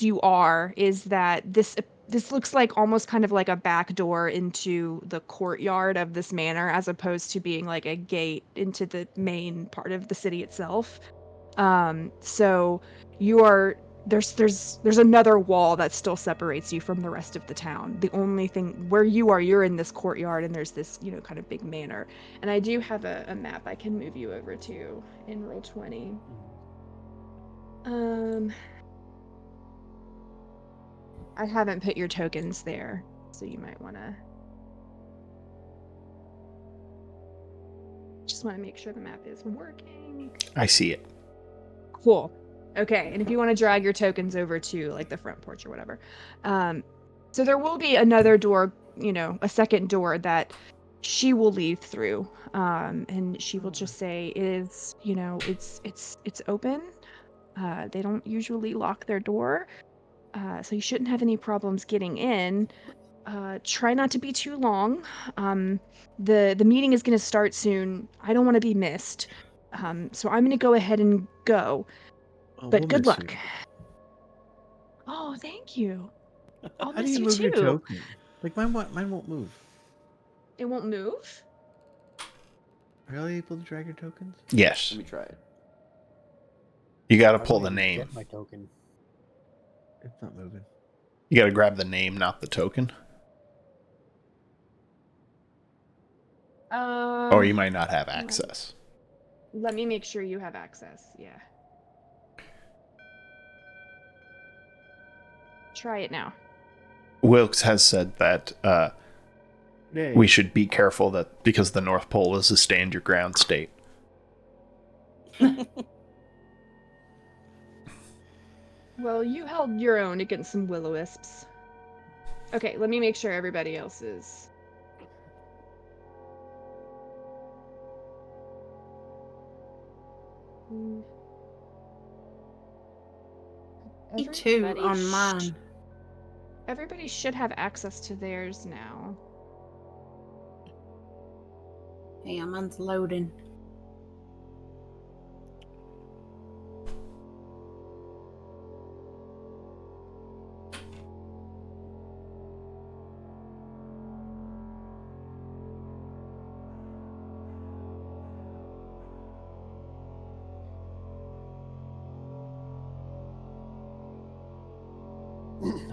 you are, is that this looks like almost kind of like a back door into the courtyard of this manor, as opposed to being like a gate into the main part of the city itself. So you are there's another wall that still separates you from the rest of the town. The only thing where you are, you're in this courtyard, and there's this, kind of big manor. And I do have a map I can move you over to in Roll20. I haven't put your tokens there, so you might wanna just want to make sure the map is working. I see it. Cool. Okay, and if you want to drag your tokens over to like the front porch or whatever. So there will be another door, a second door that she will leave through. And she will just say it's open. They don't usually lock their door. So you shouldn't have any problems getting in. Try not to be too long. The meeting is going to start soon. I don't want to be missed. So I'm going to go ahead and go. Oh, But we'll good miss luck. you. Oh, thank you. I'll How do miss you you move your too. token? Like mine won't move. It won't move? Are you able to drag your tokens? Yes. Let me try it. You got to How do pull I the even name. Get my token. It's not moving. You got to grab the name, not the token. Or you might not have access. Let me make sure you have access. Yeah. Try it now. Wilkes has said that Yay. we should be careful that because the North Pole is a stand your ground state. Well, you held your own against some will-o-wisps. Okay, let me make sure everybody else is. Me too on mine. Everybody should have access to theirs now. Yeah, mine's loading.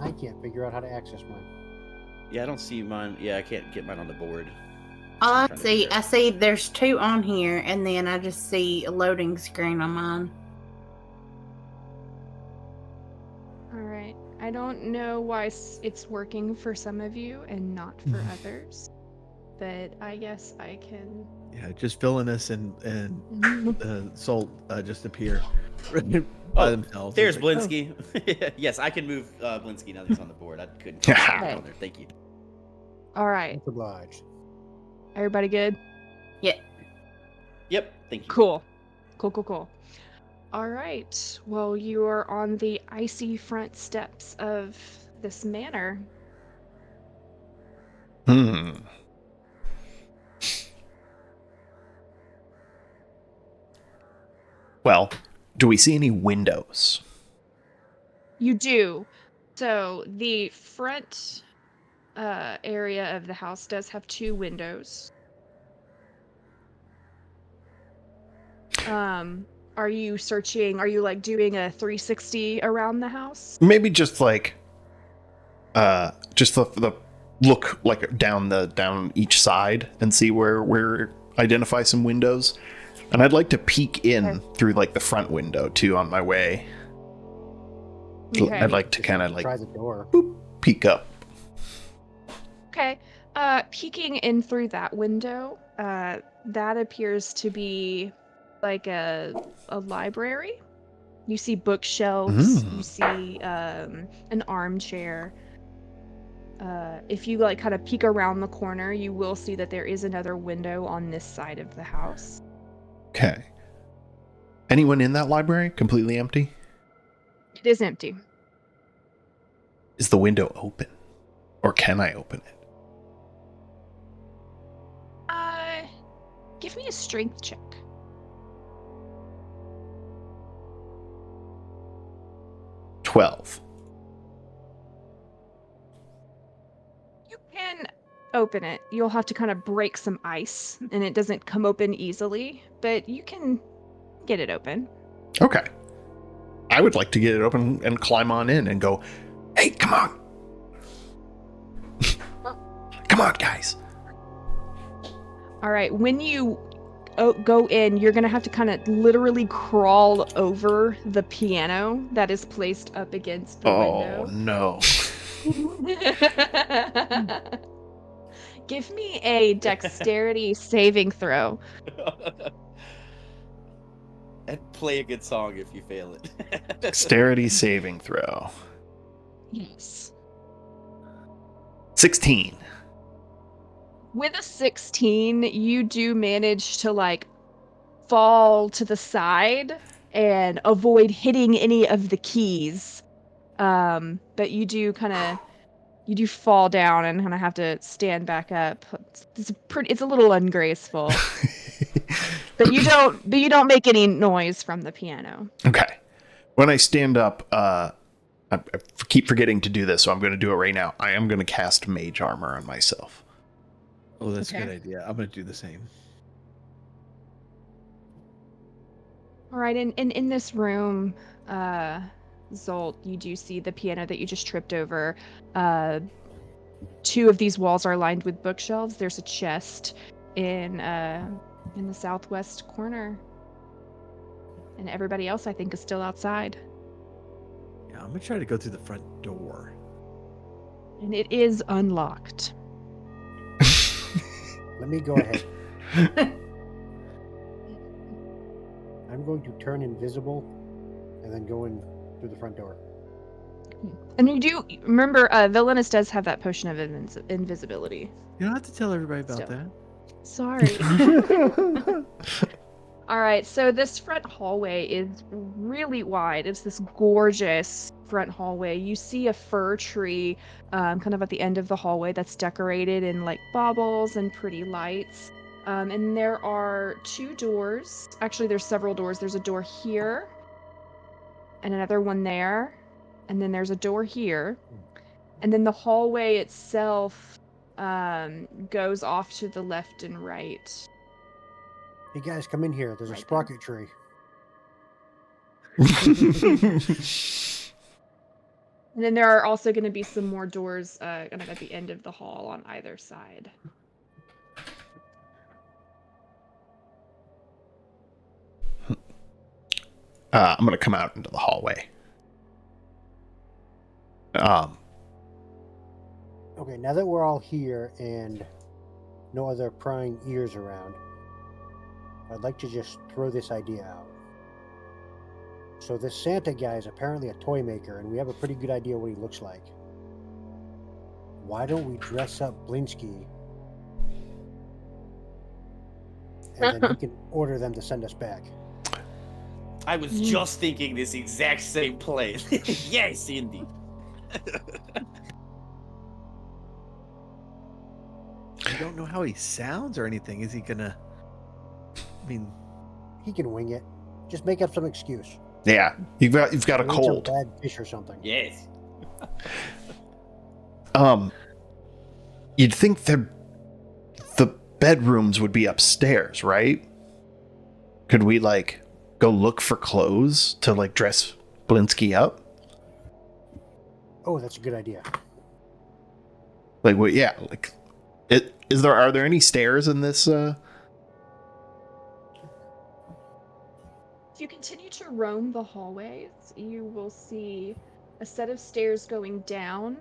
I can't figure out how to access mine. Yeah, I don't see mine. Yeah, I can't get mine on the board. All I'm I trying to see, figure I out. see there's 2 on here, and then I just see a loading screen on mine. All right. I don't know why it's working for some of you and not for others, but I guess I can. Yeah, just villainous and Soul just appear by themselves. There's It's like, oh. Blinsky. Yes, I can move Blinsky now that he's on the board. I couldn't get Okay. on there. Thank you. All right. Much obliged. Everybody good? Yep, thank you. Cool. Cool. All right. Well, you are on the icy front steps of this manor. Well, do we see any windows? You do. So the front area of the house does have 2 windows. Are you searching? Are you like doing a 360 around the house? Maybe just like just the look like down each side and see where identify some windows. And I'd like to peek in through like the front window too on my way. Okay. I'd like to kind of like try the door. boop, peek up. Okay. Peeking in through that window, that appears to be like a library. You see bookshelves. You see an armchair. If you like kind of peek around the corner, you will see that there is another window on this side of the house. Okay. Anyone in that library? Completely empty? It is empty. Is the window open? Or can I open it? Give me a strength check. $12. You can open it. You'll have to kind of break some ice, and it doesn't come open easily, but you can get it open. Okay. I would like to get it open and climb on in and go, hey, come on. Come on, guys. All right, when you go in, you're going to have to kind of literally crawl over the piano that is placed up against the Oh, window. no. Give me a dexterity saving throw. And play a good song if you fail it. Dexterity saving throw. Yes. 16. With a 16, you do manage to like fall to the side and avoid hitting any of the keys. But you do fall down and kind of have to stand back up. It's a little ungraceful. But you don't make any noise from the piano. Okay. When I stand up, I keep forgetting to do this, so I'm going to do it right now. I am going to cast mage armor on myself. Oh, that's Okay. a good idea. I'm going to do the same. All right, in this room, Zolt, you do see the piano that you just tripped over. Two of these walls are lined with bookshelves. There's a chest in the southwest corner. And everybody else, I think, is still outside. Yeah, I'm going to try to go through the front door. And it is unlocked. Let me go ahead. I'm going to turn invisible and then go in through the front door. And you do remember, Villainous does have that potion of invisibility. You don't have to tell everybody about Still. that. Sorry. All right, so this front hallway is really wide. It's this gorgeous front hallway. You see a fir tree kind of at the end of the hallway that's decorated in like baubles and pretty lights. And there are two doors. Actually, there's several doors. There's a door here and another one there. And then there's a door here. And then the hallway itself goes off to the left and right. Hey guys, come in here. There's a Right sprocket tree. And then there are also going to be some more doors kind of at the end of the hall on either side. I'm going to come out into the hallway. Okay, now that we're all here and no other prying ears around, I'd like to just throw this idea out. So this Santa guy is apparently a toy maker, and we have a pretty good idea what he looks like. Why don't we dress up Blinsky, and then he can order them to send us back? I was just thinking this exact same play. Yes, indeed. You don't know how he sounds or anything. Is he gonna? I mean, He can wing it. Just make up some excuse. Yeah, you've got a Ate some cold. bad fish or something. Yes. You'd think the bedrooms would be upstairs, right? Could we like go look for clothes to like dress Blinsky up? Oh, that's a good idea. Like, what? Yeah, like, are there any stairs in this? If you continue to roam the hallways, you will see a set of stairs going down,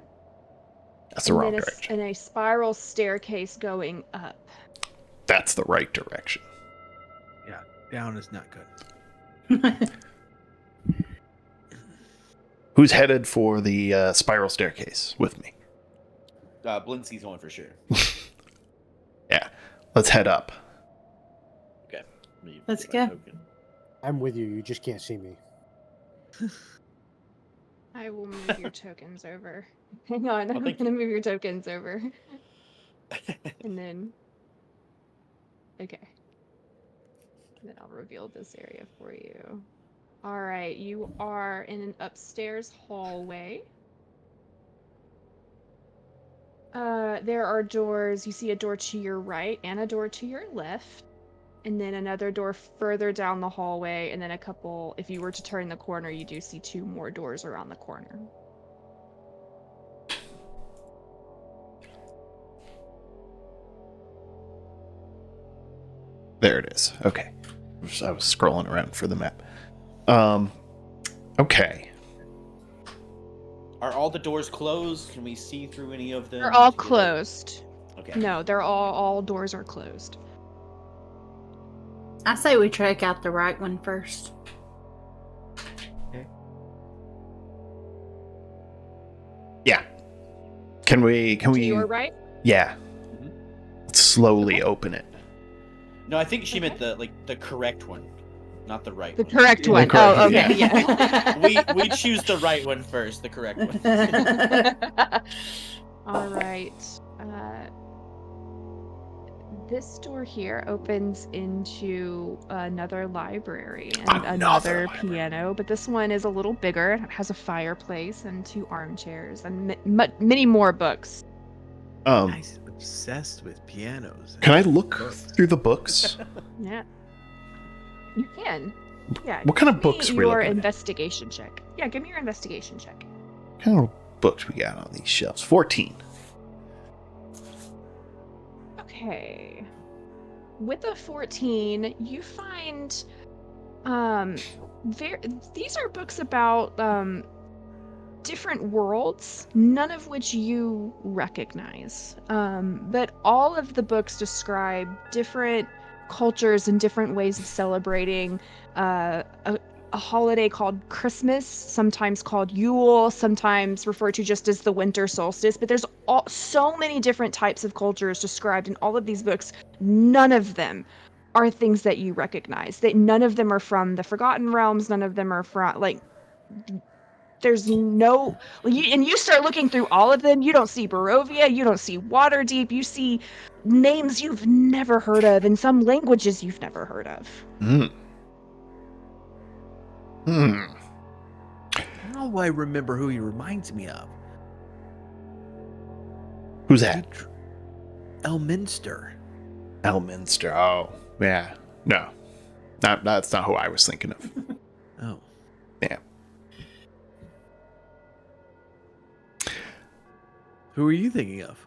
That's the and wrong then direction. and a spiral staircase going up. That's the right direction. Yeah, down is not good. Who's headed for the spiral staircase with me? Blinsky's going for sure. Yeah, let's head up. Okay. Let me Let's get my go. token. I'm with you. You just can't see me. I will move your tokens over. Hang on, I'm thank gonna move your tokens over. And then... Okay. Then I'll reveal this area for you. Alright, you are in an upstairs hallway. There are doors. You see a door to your right and a door to your left. And then another door further down the hallway, and then a couple, if you were to turn the corner, you do see 2 more doors around the corner. There it is. Okay. I was scrolling around for the map. Okay. Are all the doors closed? Can we see through any of them? They're all to get a- closed. Okay. No, they're all doors are closed. I say we check out the right one first. Yeah. Can we? To your right? Yeah. Mhm. Let's slowly open it. No, I think she Okay. meant the correct one, not the right The one. correct The one. correct Oh, one, okay, yeah. We choose the right one first, the correct one. All right. This door here opens into another library and Another another library. piano, but this one is a little bigger. It has a fireplace and 2 armchairs and many more books. Nice, obsessed with pianos. Can I look through the books? Yeah. You can. Yeah. What kind of give me books we your looking at? investigation check. Yeah, give me your investigation check. What kind of books we got on these shelves? 14. Okay. With a 14, you find these are books about different worlds, none of which you recognize. But all of the books describe different cultures and different ways of celebrating a holiday called Christmas, sometimes called Yule, sometimes referred to just as the winter solstice. But there's so many different types of cultures described in all of these books. None of them are things that you recognize. None of them are from the Forgotten Realms. None of them are from, like, there's no, and you start looking through all of them, you don't see Barovia, you don't see Waterdeep, you see names you've never heard of in some languages you've never heard of. Now I remember who he reminds me of. Who's that? Elminster. Elminster. Oh, yeah. No. That's not who I was thinking of. Oh. Yeah. Who are you thinking of?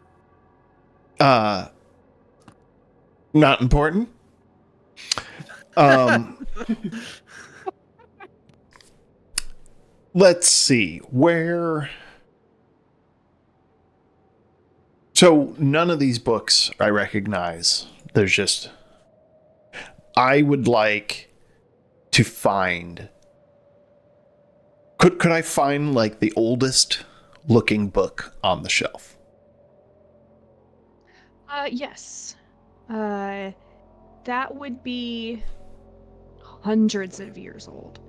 Not important. Let's see. Where... So none of these books I recognize. There's just... I would like to find... Could I find, like, the oldest looking book on the shelf? Yes. That would be hundreds of years old.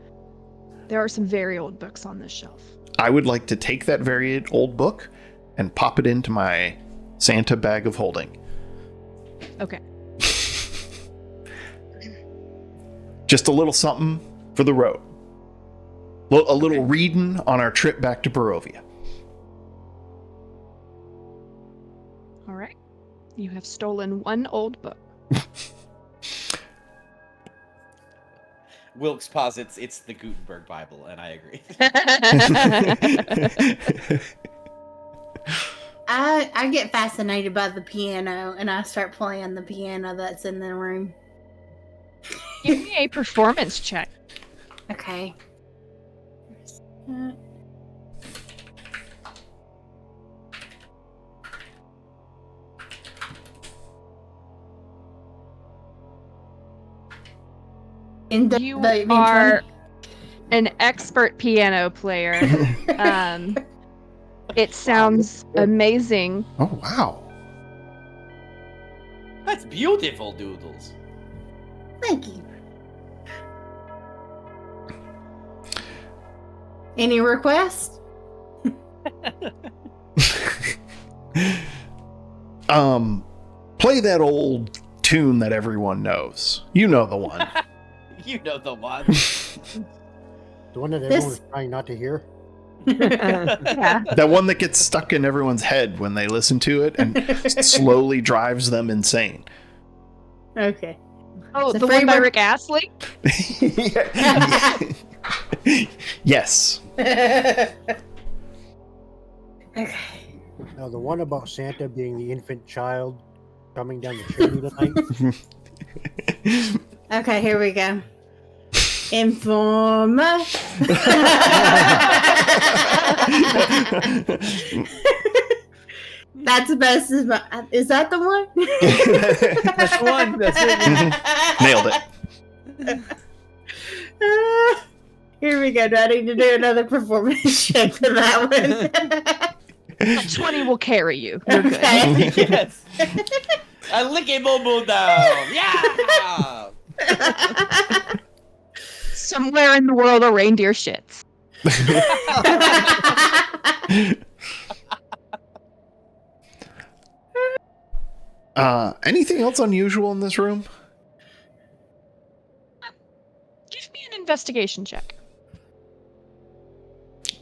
There are some very old books on this shelf. I would like to take that very old book and pop it into my Santa bag of holding. Okay. Just a little something for the road. A little reading on our trip back to Barovia. All right. You have stolen one old book. Wilkes posits it's the Gutenberg Bible, and I agree. I get fascinated by the piano, and I start playing the piano that's in the room. Give me a performance check. Okay. You are an expert piano player. It sounds amazing. Oh, wow. That's beautiful, Doodles. Thank you. Any requests? Play that old tune that everyone knows. You know the one. You know the one. The one that everyone's trying not to hear. Yeah. That one that gets stuck in everyone's head when they listen to it and slowly drives them insane. Okay. Oh, The the one by Freebird- Rick Astley? Yes. Okay. Now, the one about Santa being the infant child coming down the chimney tonight. Okay, here we go. Informer. That's the best. Is that the one? That's the one. That's it. Nailed it. Here we go. Do I need to do another performance check for that one? 20 will carry you. You're good. Okay. Yes. A licky bobo down. Yeah. Somewhere in the world, a reindeer shits. Anything else unusual in this room? Give me an investigation check.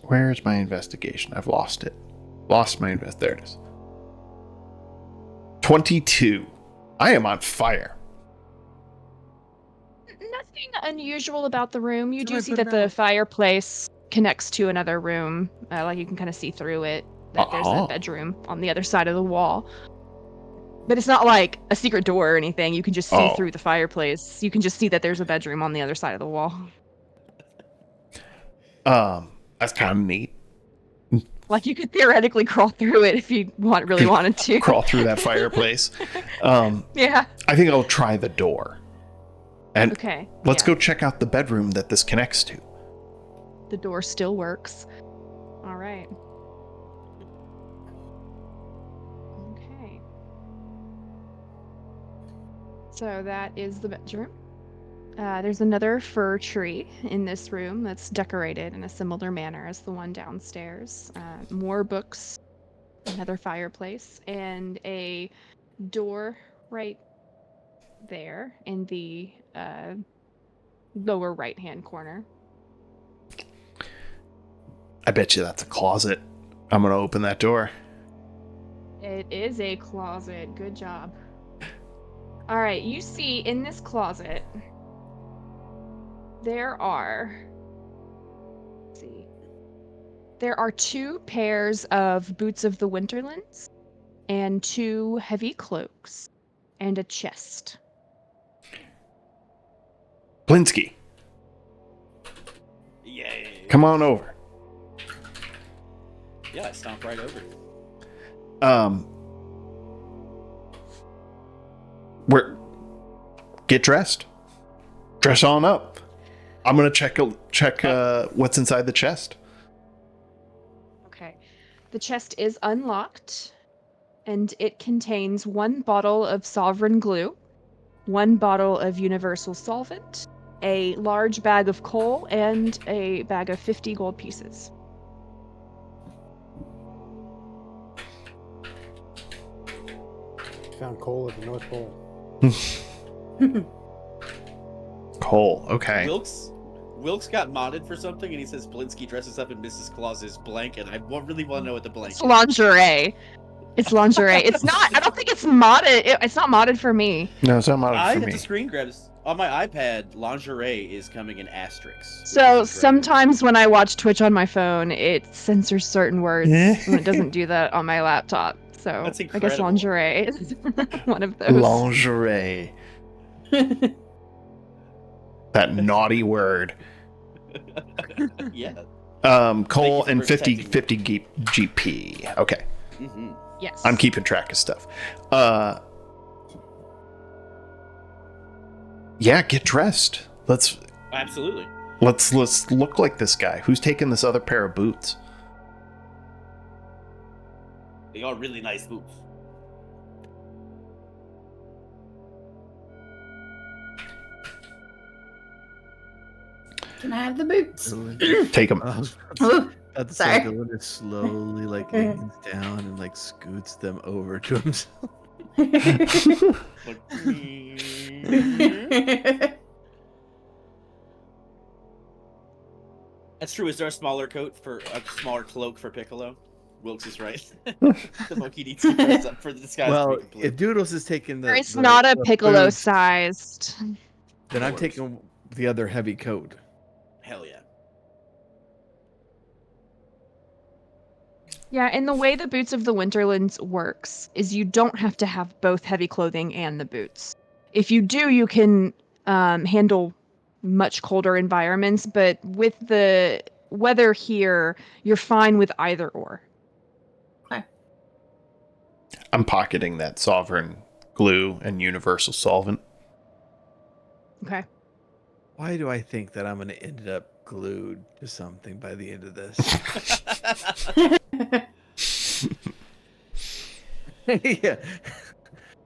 Where's my investigation? I've lost it. Lost my there it is. 22. I am on fire. Nothing unusual about the room. You So do I see put that it the out. fireplace connects to another room. Like you can kind of see through it. That there's Oh. a bedroom on the other side of the wall. But it's not like a secret door or anything. You can just see Oh. through the fireplace. You can just see that there's a bedroom on the other side of the wall. That's kind of neat. Like you could theoretically crawl through it if you really wanted to. Crawl through that fireplace. Yeah. I think I'll try the door. And Okay. let's yeah. go check out the bedroom that this connects to. The door still works. All right. Okay. So that is the bedroom. There's another fir tree in this room that's decorated in a similar manner as the one downstairs. More books, another fireplace, and a door right there in the lower right-hand corner. I bet you that's a closet. I'm going to open that door. It is a closet. Good job. All right, you see in this closet there are two pairs of boots of the Winterlands and two heavy cloaks and a chest. Blinsky, Yay. come on over. Yeah, I stomp right over. Get dressed. Dress on up. I'm gonna check what's inside the chest. Okay. The chest is unlocked and it contains one bottle of Sovereign Glue, one bottle of Universal Solvent, a large bag of coal, and a bag of 50 gold pieces. Found coal at the North Pole. Coal. Okay. Wilkes got modded for something, and he says Blinsky dresses up in Mrs. Claus's blank, and I really want to know what the blank It's lingerie. It's lingerie. It's not. I don't think it's modded. It's not modded for me. No, it's not modded I for have me. the screen grabs on my iPad. Lingerie is coming in asterisks. So sometimes when I watch Twitch on my phone, it censors certain words, and it doesn't do that on my laptop. So That's I guess incredible. lingerie is one of those. Lingerie. That naughty word. Yeah. Cole for and 50 protecting me. GP. Okay. Mm-hmm. Yes. I'm keeping track of stuff. Yeah, get dressed. Absolutely. Let's look like this guy. Who's taking this other pair of boots? They are really nice boots. Can I have the boots? Take them. Ooh, At the Sorry. same time, slowly like leans down and like scoots them over to himself. That's true. Is there a smaller cloak for Piccolo? Wilkes is right. The monkey needs to dress up for the disguise. Well, to be complete. if Doodles is taking the, It's not a the piccolo boots, sized. then I'm Works. taking the other heavy coat. Hell yeah. Yeah, and the way the Boots of the Winterlands works is you don't have to have both heavy clothing and the boots. If you do, you can handle much colder environments, but with the weather here, you're fine with either or. I'm pocketing that sovereign glue and universal solvent. Okay. Why do I think that I'm going to end up glued to something by the end of this? Yeah.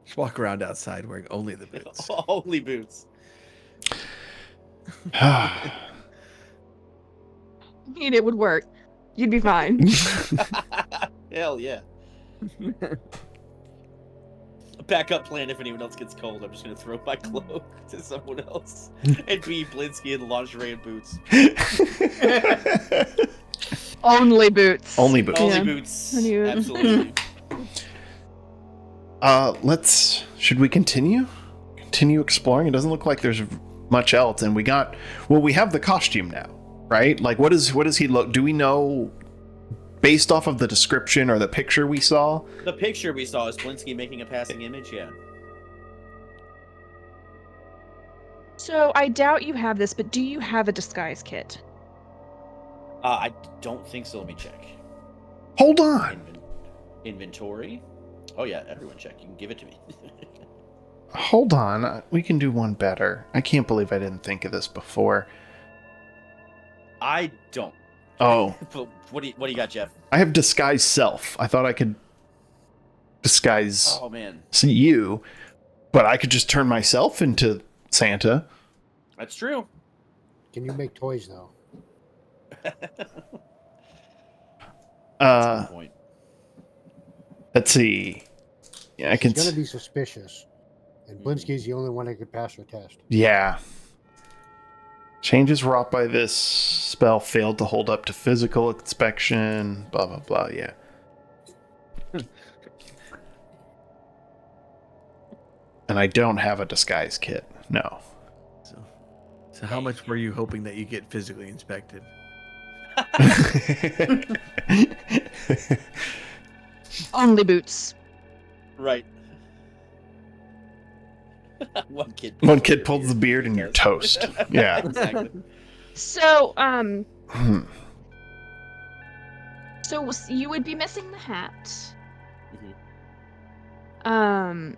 Just walk around outside wearing only the boots. Only boots. I mean, it would work. You'd be fine. Hell yeah. A backup plan if anyone else gets cold. I'm just gonna throw my cloak to someone else and be Blinsky in lingerie and boots. Only boots. Only boots. Only Yeah. boots. And you- Absolutely. Should we continue? Continue exploring? It doesn't look like there's much else, and we have the costume now, right? Like, what does he look? Do we know, based off of the description or the picture we saw? The picture we saw is Blinsky making a passing image, yeah. So I doubt you have this, but do you have a disguise kit? I don't think so. Let me check. Hold on. Inventory? Oh yeah, everyone check. You can give it to me. Hold on. We can do one better. I can't believe I didn't think of this before. I don't. Oh, But what do you got, Jeff? I have disguise self. I thought I could disguise Oh man, you, but I could just turn myself into Santa. that's true. Can you make toys though? That's a good point. Let's see. Yeah, I can. He's gonna be suspicious, and Blinsky's the only one that could pass the test. Yeah. Changes wrought by this spell failed to hold up to physical inspection. Blah blah blah. Yeah. And I don't have a disguise kit. No. So how much were you hoping that you get physically inspected? Only boots. Right. One kid. One kid pulls the beard and you're toast. Yeah. Exactly. So, Hmm. so you would be missing the hat. Mhm.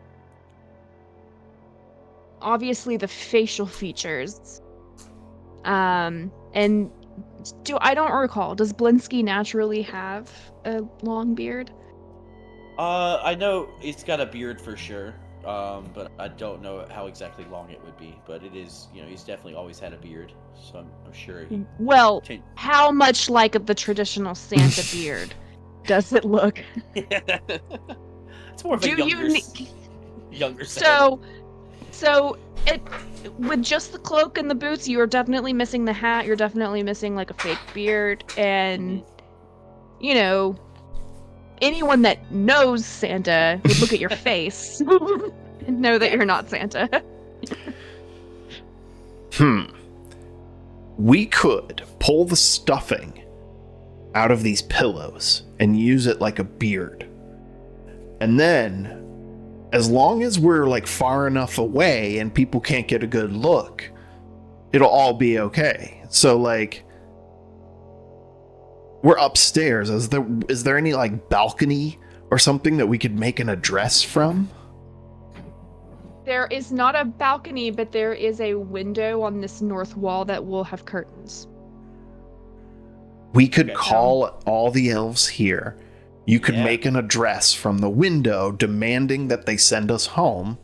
Obviously the facial features. And I don't recall. Does Blinsky naturally have a long beard? I know he's got a beard for sure. But I don't know how exactly long it would be. But it is, he's definitely always had a beard. So I'm sure he. Well, Change- how much like the traditional Santa beard does it look? It's more of a Do you younger, ne- younger Santa. So it with just the cloak and the boots, you are definitely missing the hat. You're definitely missing like a fake beard, and anyone that knows Santa would look at your face and know that you're not Santa. We could pull the stuffing out of these pillows and use it like a beard. And then, as long as we're like far enough away and people can't get a good look, it'll all be okay. So like, we're upstairs. Is there any like balcony or something that we could make an address from? There is not a balcony, but there is a window on this north wall that will have curtains. We could call all the elves here. You could Yeah. make an address from the window demanding that they send us home.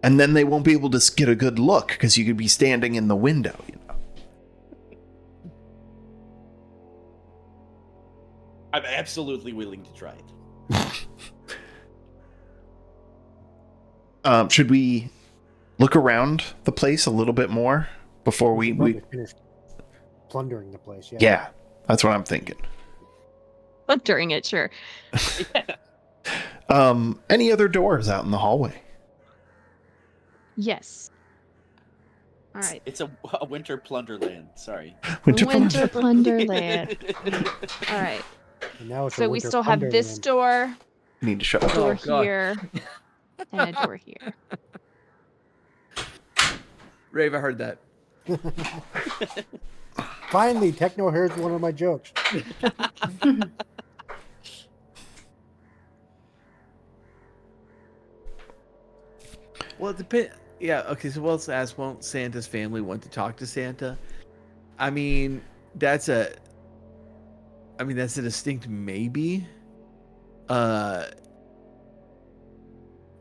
And then they won't be able to get a good look because you could be standing in the window, you know. I'm absolutely willing to try it. Should we look around the place a little bit more before we Probably finished plundering the place. Yeah. Yeah, that's what I'm thinking. But during it, sure. Any other doors out in the hallway? Yes. All right. It's a winter plunderland. Sorry. Winter Plunderland. All right. And now it's a So we winter still have this plunderland. door, Need to shut a up. door God. here, and a door here. Rave, I heard that. Finally, Techno heard one of my jokes. Well, it depends. Yeah, okay, so let's ask, won't Santa's family want to talk to Santa? I mean, that's a distinct maybe.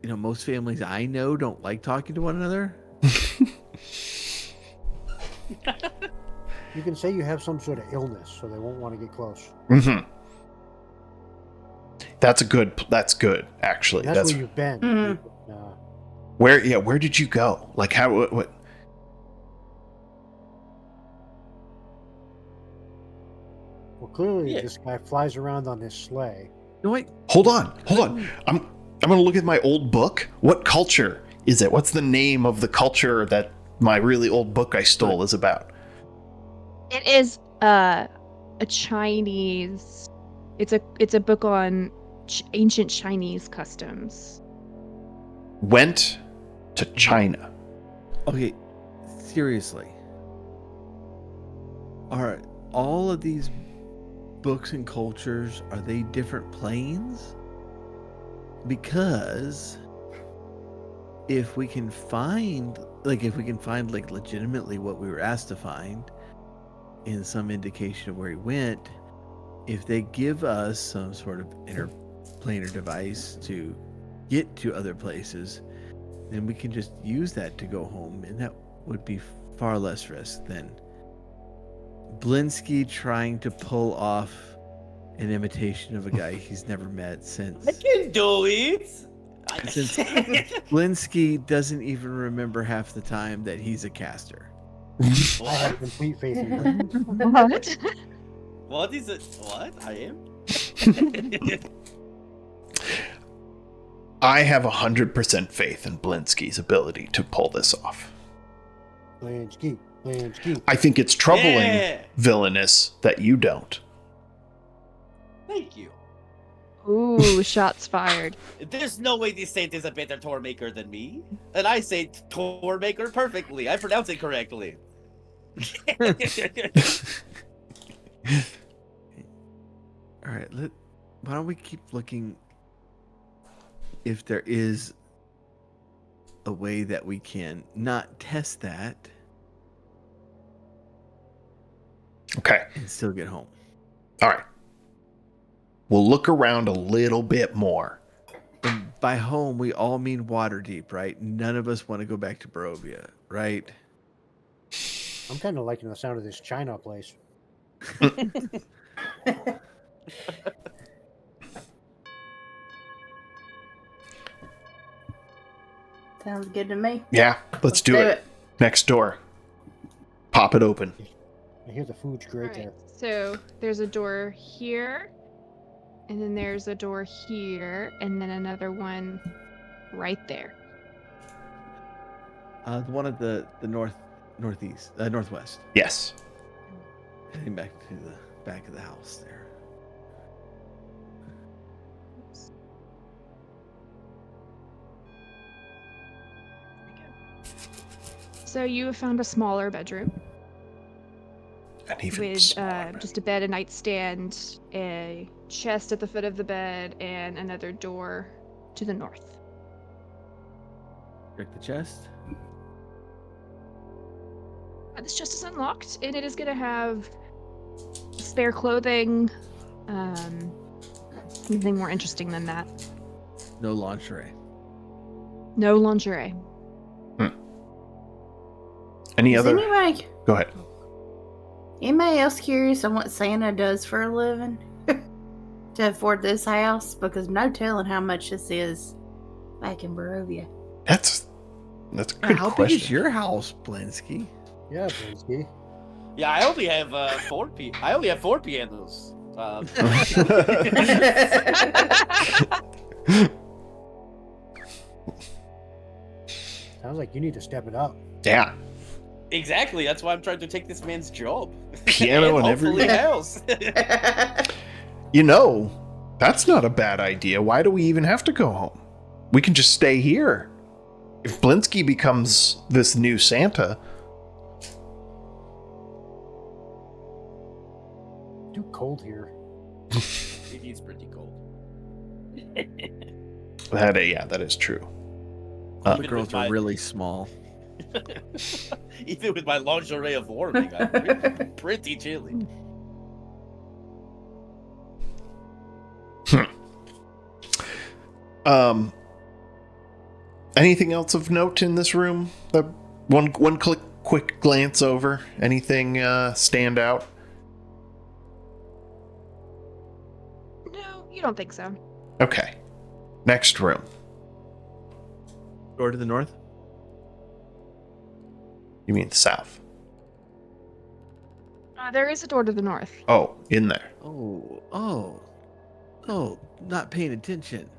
Most families I know don't like talking to one another. You can say you have some sort of illness, so they won't want to get close. Mm-hmm. That's good, actually. That's where you've been. Mhm. Where did you go? Like how what Well, clearly Yeah. this guy flies around on his sleigh. No, wait. Hold on. I'm gonna look at my old book. What culture is it? What's the name of the culture that my really old book I stole is about? It is a Chinese. It's a book on ancient Chinese customs. Went to China. Okay, seriously. Are all of these books and cultures, are they different planes? Because if we can find legitimately what we were asked to find in some indication of where he went, if they give us some sort of interplanar device to get to other places, then we can just use that to go home, and that would be far less risk than Blinsky trying to pull off an imitation of a guy he's never met since I can do it. Since Blinsky doesn't even remember half the time that he's a caster. I have complete faith in you. What? What is it? What? I am? I have 100% faith in Blinsky's ability to pull this off. Blansky. I think it's troubling, Yeah. villainous, that you don't. Thank you. Ooh, shots fired. There's no way this saint is a better tour maker than me. And I say tour maker perfectly. I pronounce it correctly. All right, why don't we keep looking if there is a way that we can not test that Okay. and still get home. All right. We'll look around a little bit more. And by home, we all mean Waterdeep, right? None of us want to go back to Barovia, right? I'm kind of liking the sound of this China place. Sounds good to me. Yeah, let's do it. Next door. Pop it open. I hear the food's great Alright, there. so there's a door here, And then there's a door here, and then another one right there. The one at the northwest. Yes. Heading back to the back of the house there. Oops. There we go. So you have found a smaller bedroom And even with smaller. just a bed, a nightstand, a chest at the foot of the bed, and another door to the north. Check the chest. This chest is unlocked, and it is going to have spare clothing. Anything more interesting than that? No lingerie. No lingerie. Any Is other? Go ahead. anybody else curious on what Santa does for a living to afford this house? Because no telling how much this is back in Barovia. That's a good How question. big is your house, Blinsky? Yeah, Blinsky. Yeah, I only have I only have 4 pianos. Sounds like you need to step it up. Yeah. Exactly. That's why I'm trying to take this man's job. Piano and hopefully everything. else. You know, that's not a bad idea. Why do we even have to go home? We can just stay here. If Blinsky becomes this new Santa, Too cold here. It is pretty cold. that is true. The Even girls with are my- really small. Even with my lingerie of warming, I'm pretty chilly. Anything else of note in this room? One quick glance over. Anything stand out? No, you don't think so. Okay. Next room. Door to the north. You mean south? There is a door to the north. Oh, in there. Oh, not paying attention.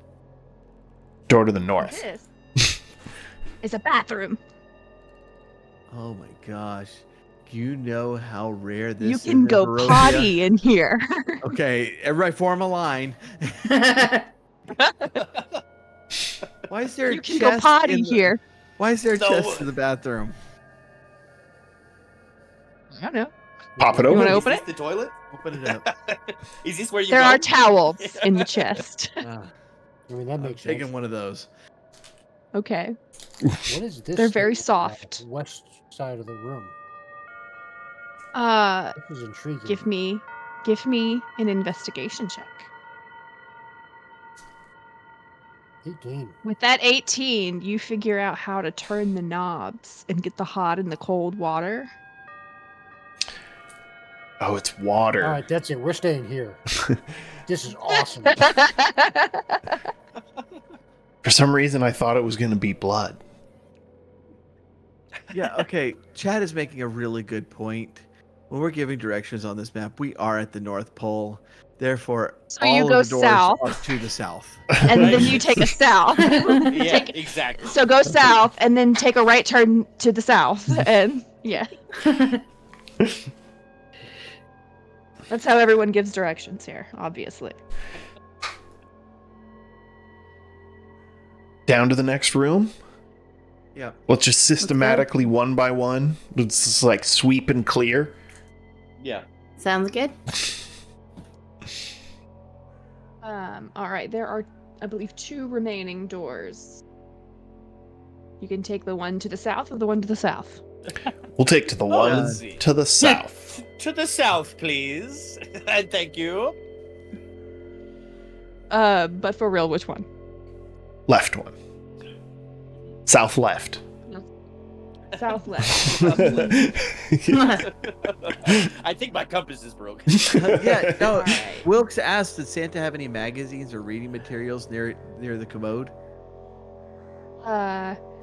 Door to the north. This is a bathroom. Oh my gosh. Do you know how rare this You is can in go Barovia? potty in here. Okay, everybody form a line. Why is there a You can go chest potty in the- here. Why is there a So- chest in the bathroom? I don't know. Pop it You open. wanna Is open this it? the toilet? Open it up. Is this where you There go? are towels in the chest. Ah, I mean, that I'm makes taking sense. one of those. Okay. What is this? They're very thing on the soft. West side of the room. Uh, This is intriguing. give me an investigation check. 18. With that 18, you figure out how to turn the knobs and get the hot and the cold water. Oh, it's water. All right, that's it. We're staying here. This is awesome. For some reason, I thought it was going to be blood. Yeah, okay. Chad is making a really good point. When we're giving directions on this map, we are at the North Pole. Therefore, So you all go of the doors south. are to the south. And then you take a south. Yeah, Take- exactly. so go south and then take a right turn to the south. And yeah. That's how everyone gives directions here, obviously. Down to the next room. Yeah. Let's just systematically, one by one, let's just like sweep and clear. Yeah. Sounds good. All right, there are, I believe, 2 remaining doors. You can take the one to the south or the one to the south. We'll take to the one let's see. to the south. To the south, please. And thank you. But for real, which one? Left one. South left. South left. I think my compass is broken. Yeah, no. Alright. Wilkes asked, did Santa have any magazines or reading materials near the commode?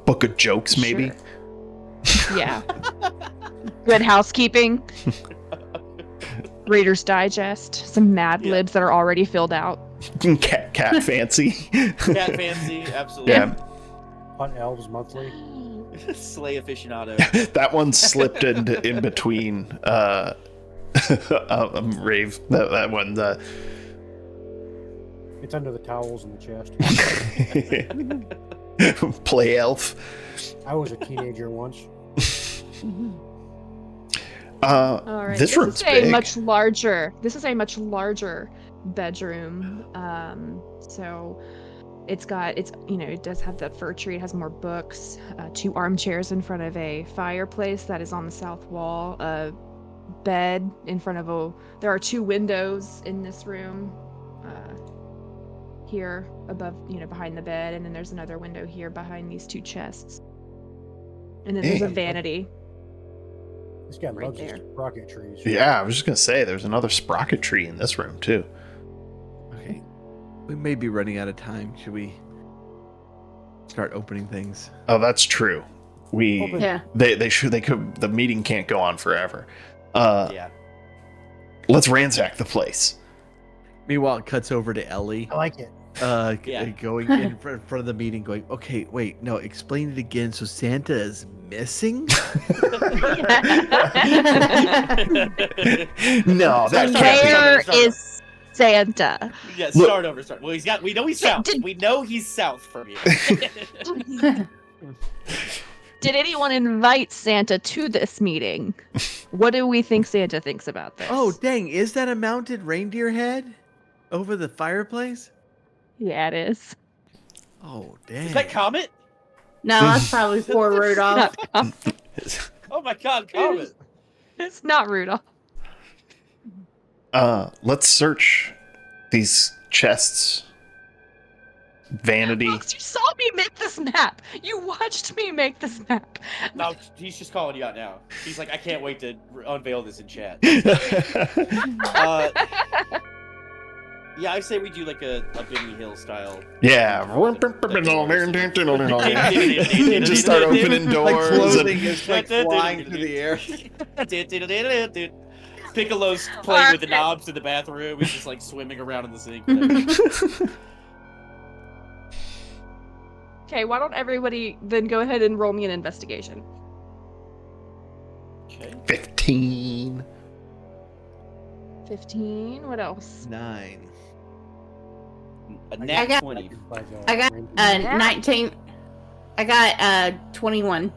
Book of jokes, maybe. Sure. Yeah. Good housekeeping. Reader's Digest. Some Mad Yeah. Libs that are already filled out. Cat fancy. Cat fancy, absolutely. Yeah. Hot Elves Monthly. Slay aficionado. That one slipped in between rave. That one It's under the towels in the chest. play elf. I was a teenager once. All right. This room's is big. a much larger. This is a much larger bedroom. So it does have the fir tree. It has more books. 2 armchairs in front of a fireplace that is on the south wall. A bed in front of a. There are 2 windows in this room. Here above, behind the bed, and then there's another window here behind these 2 chests. And then there's a Hey. vanity. This guy Right loves his there. rocket trees. Yeah, I was just gonna say there's another sprocket tree in this room too. Okay. We may be running out of time. Should we start opening things? Oh, that's true. Open. Yeah. They could. The meeting can't go on forever. Yeah. Let's ransack the place. Meanwhile, it cuts over to Ellie. I like it. Yeah. Going in front of the meeting, going, okay, wait, no, explain it again. So Santa is missing? No, that can't Where Start is Santa? Yeah, Look. start over. Well, we know he's south. We know he's south from you. Did anyone invite Santa to this meeting? What do we think Santa thinks about this? Oh, dang, is that a mounted reindeer head over the fireplace? yeah, it is. Oh, dang. Is that Comet? No, that's probably poor Rudolph. Oh my God, Comet! It's not Rudolph. Let's search these chests. Vanity. Fox, you saw me make this map. You watched me make this map. No, he's just calling you out now. He's like, I can't wait to unveil this in chat. Yeah, I say we do like a Benny Hill style. Yeah. Just start opening Like doors. clothing is like flying through the air. Piccolo's playing with the knobs in the bathroom. He's just like swimming around in the sink. Okay, why don't everybody then go ahead and roll me an investigation? Okay. 15. 15. What else? 9. A nat got- 20. I got 19. I got 21.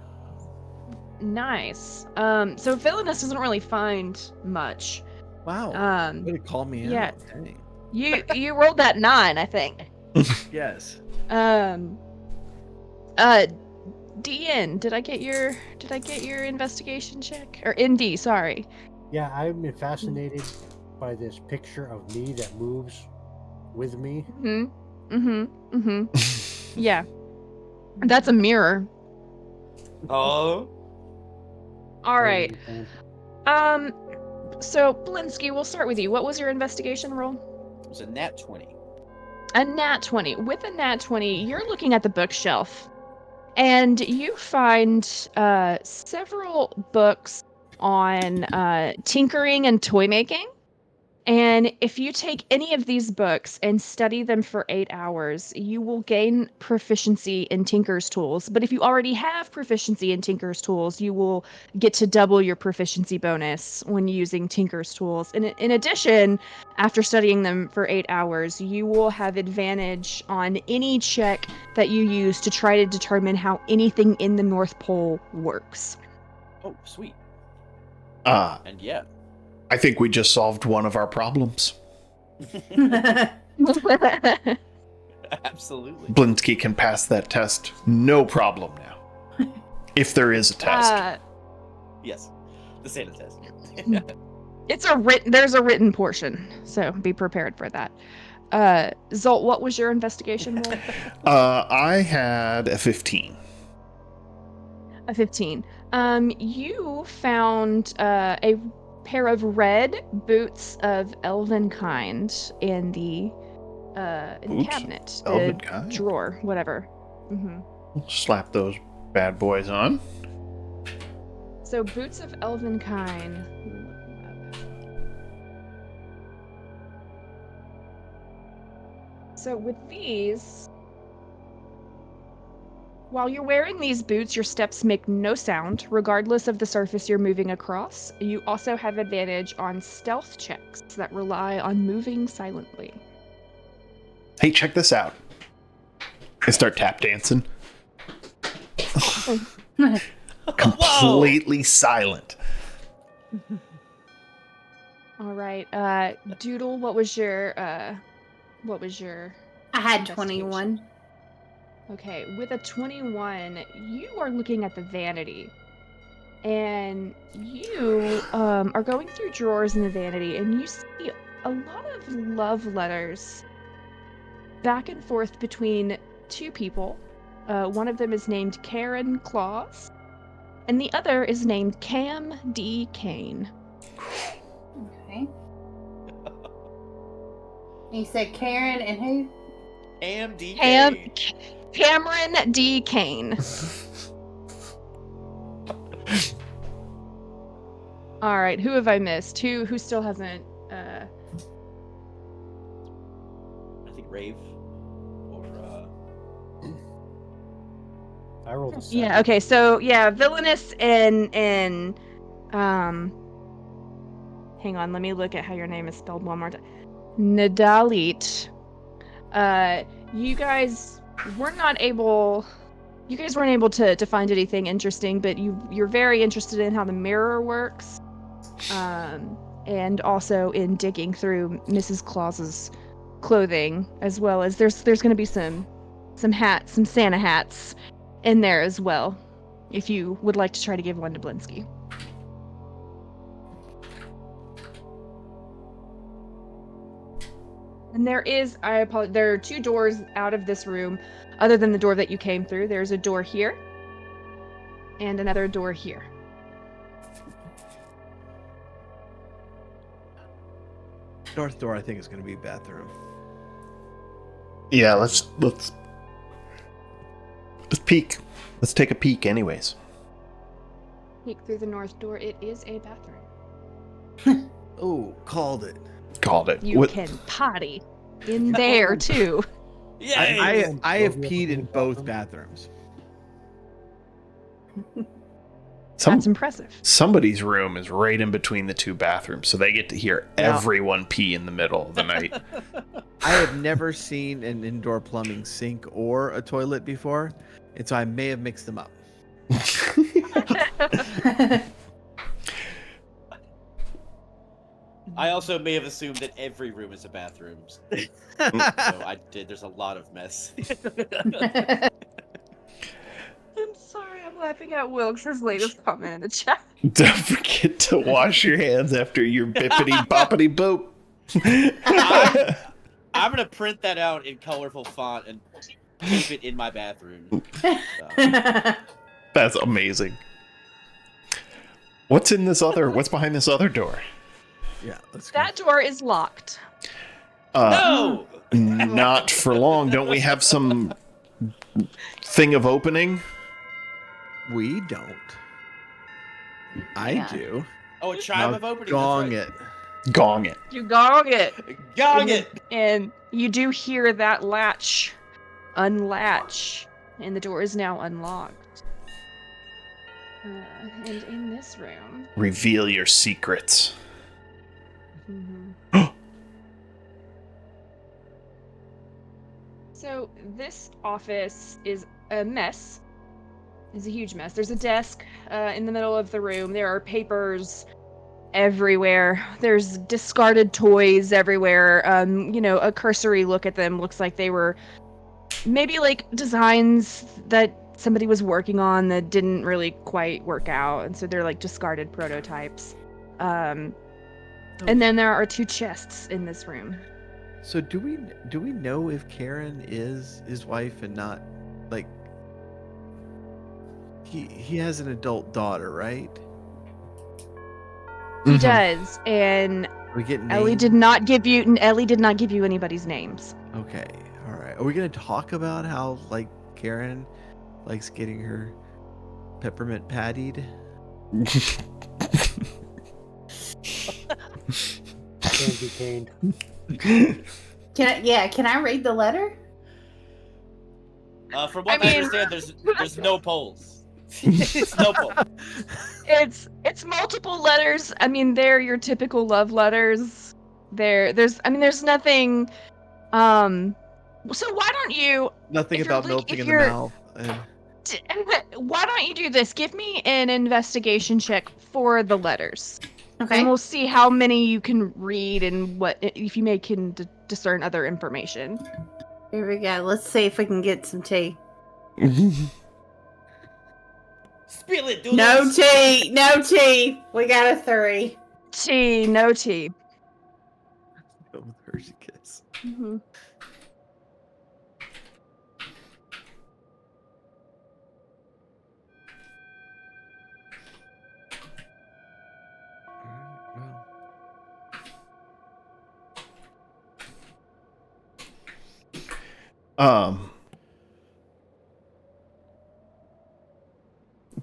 Nice. So Villainous doesn't really find much. Wow. Way to call me yeah. out. Dang. You rolled that 9, I think. Yes. DN, did I get your investigation check? Or ND, sorry. Yeah, I've been fascinated by this picture of me that moves with me. Yeah. That's a mirror. Oh. All right. So Blinsky, we'll start with you. What was your investigation roll? It was a nat 20. A nat 20. With a nat 20, you're looking at the bookshelf, and you find several books on tinkering and toy making. And if you take any of these books and study them for 8 hours, you will gain proficiency in Tinker's tools. But if you already have proficiency in Tinker's tools, you will get to double your proficiency bonus when using Tinker's tools. And in addition, after studying them for 8 hours, you will have advantage on any check that you use to try to determine how anything in the North Pole works. Oh, sweet. And yeah. I think we just solved one of our problems. Absolutely. Blinsky can pass that test no problem now. If there is a test. Yes. The Santa test. It's there's a written portion, so be prepared for that. Zolt, what was your investigation roll? I had a 15. A 15. You found a pair of red boots of elven kind in the cabinet, Elven the kind? drawer, whatever. Slap those bad boys on. So boots of elven kind. So with these, while you're wearing these boots, your steps make no sound, regardless of the surface you're moving across. You also have advantage on stealth checks that rely on moving silently. Hey, check this out. I start tap dancing. Completely silent. All right, Doodle, what was your I had investigation? 21. Okay, with a 21, you are looking at the vanity. And you are going through drawers in the vanity, and you see a lot of love letters back and forth between two people. One of them is named Karen Claus, and the other is named Cam D. Kane. Okay. You said Karen and who? Cameron D. Kane. All right, who have I missed? Who still hasn't? I think Rave or I rolled a 7. Yeah. Okay. So yeah, Villainous and hang on, let me look at how your name is spelled one more time. Nadalit. You guys weren't able to find anything interesting, but you're very interested in how the mirror works. And also in digging through Mrs. Claus's clothing, as well as there's going to be some hats, some Santa hats in there as well, if you would like to try to give one to Blinsky. And there are 2 doors out of this room, other than the door that you came through. There's a door here, and another door here. North door, I think, is going to be bathroom. Yeah, let's peek. Let's take a peek, anyways. Peek through the north door. It is a bathroom. Oh, called it. Called it. You can potty in there too. Yay! I have peed in both bathrooms. That's impressive. Somebody's room is right in between the 2 bathrooms, so they get to hear everyone pee in the middle of the night. I have never seen an indoor plumbing sink or a toilet before, and so I may have mixed them up. I also may have assumed that every room is a bathroom. So I did. There's a lot of mess. I'm sorry, I'm laughing at Wilkes' latest comment in the chat. Don't forget to wash your hands after your bippity boppity boop. I'm gonna print that out in colorful font and keep it in my bathroom. That's amazing. What's behind this other door? Yeah, let's go. That door is locked. No! Not for long. Don't we have some thing of opening? We don't. I Yeah. do. Oh, a chime of opening. Gong that's it. Gong it. You gong it. right. Gong it! And you do hear that latch unlatch, and the door is now unlocked. And in this room... Reveal your secrets. So this office is a mess. It's a huge mess. There's a desk in the middle of the room. There are papers everywhere. There's discarded toys everywhere. A cursory look at them looks like they were maybe like designs that somebody was working on that didn't really quite work out, and so they're like discarded prototypes. And then there are 2 chests in this room. So do we know if Karen is his wife and not, like, he has an adult daughter, right? He does, and We get names? Ellie did not give you anybody's names. Okay, all right. Are we gonna talk about how, like, Karen likes getting her peppermint pattied? Candy caned. Can I read the letter? From what I mean- understand, there's no polls. It's no polls. It's multiple letters. I mean, they're your typical love letters. There's nothing. So why don't you? Nothing If you're about like- melting if in the you're- mouth. And Why don't you do this? Give me an investigation check for the letters, Okay. and we'll see how many you can read and what if you can discern other information. Here we go. Let's see if we can get some tea. Spill it, dude. No tea. No tea. We got a 3. Tea, no tea. go with Hershey Kiss. Mm-hmm.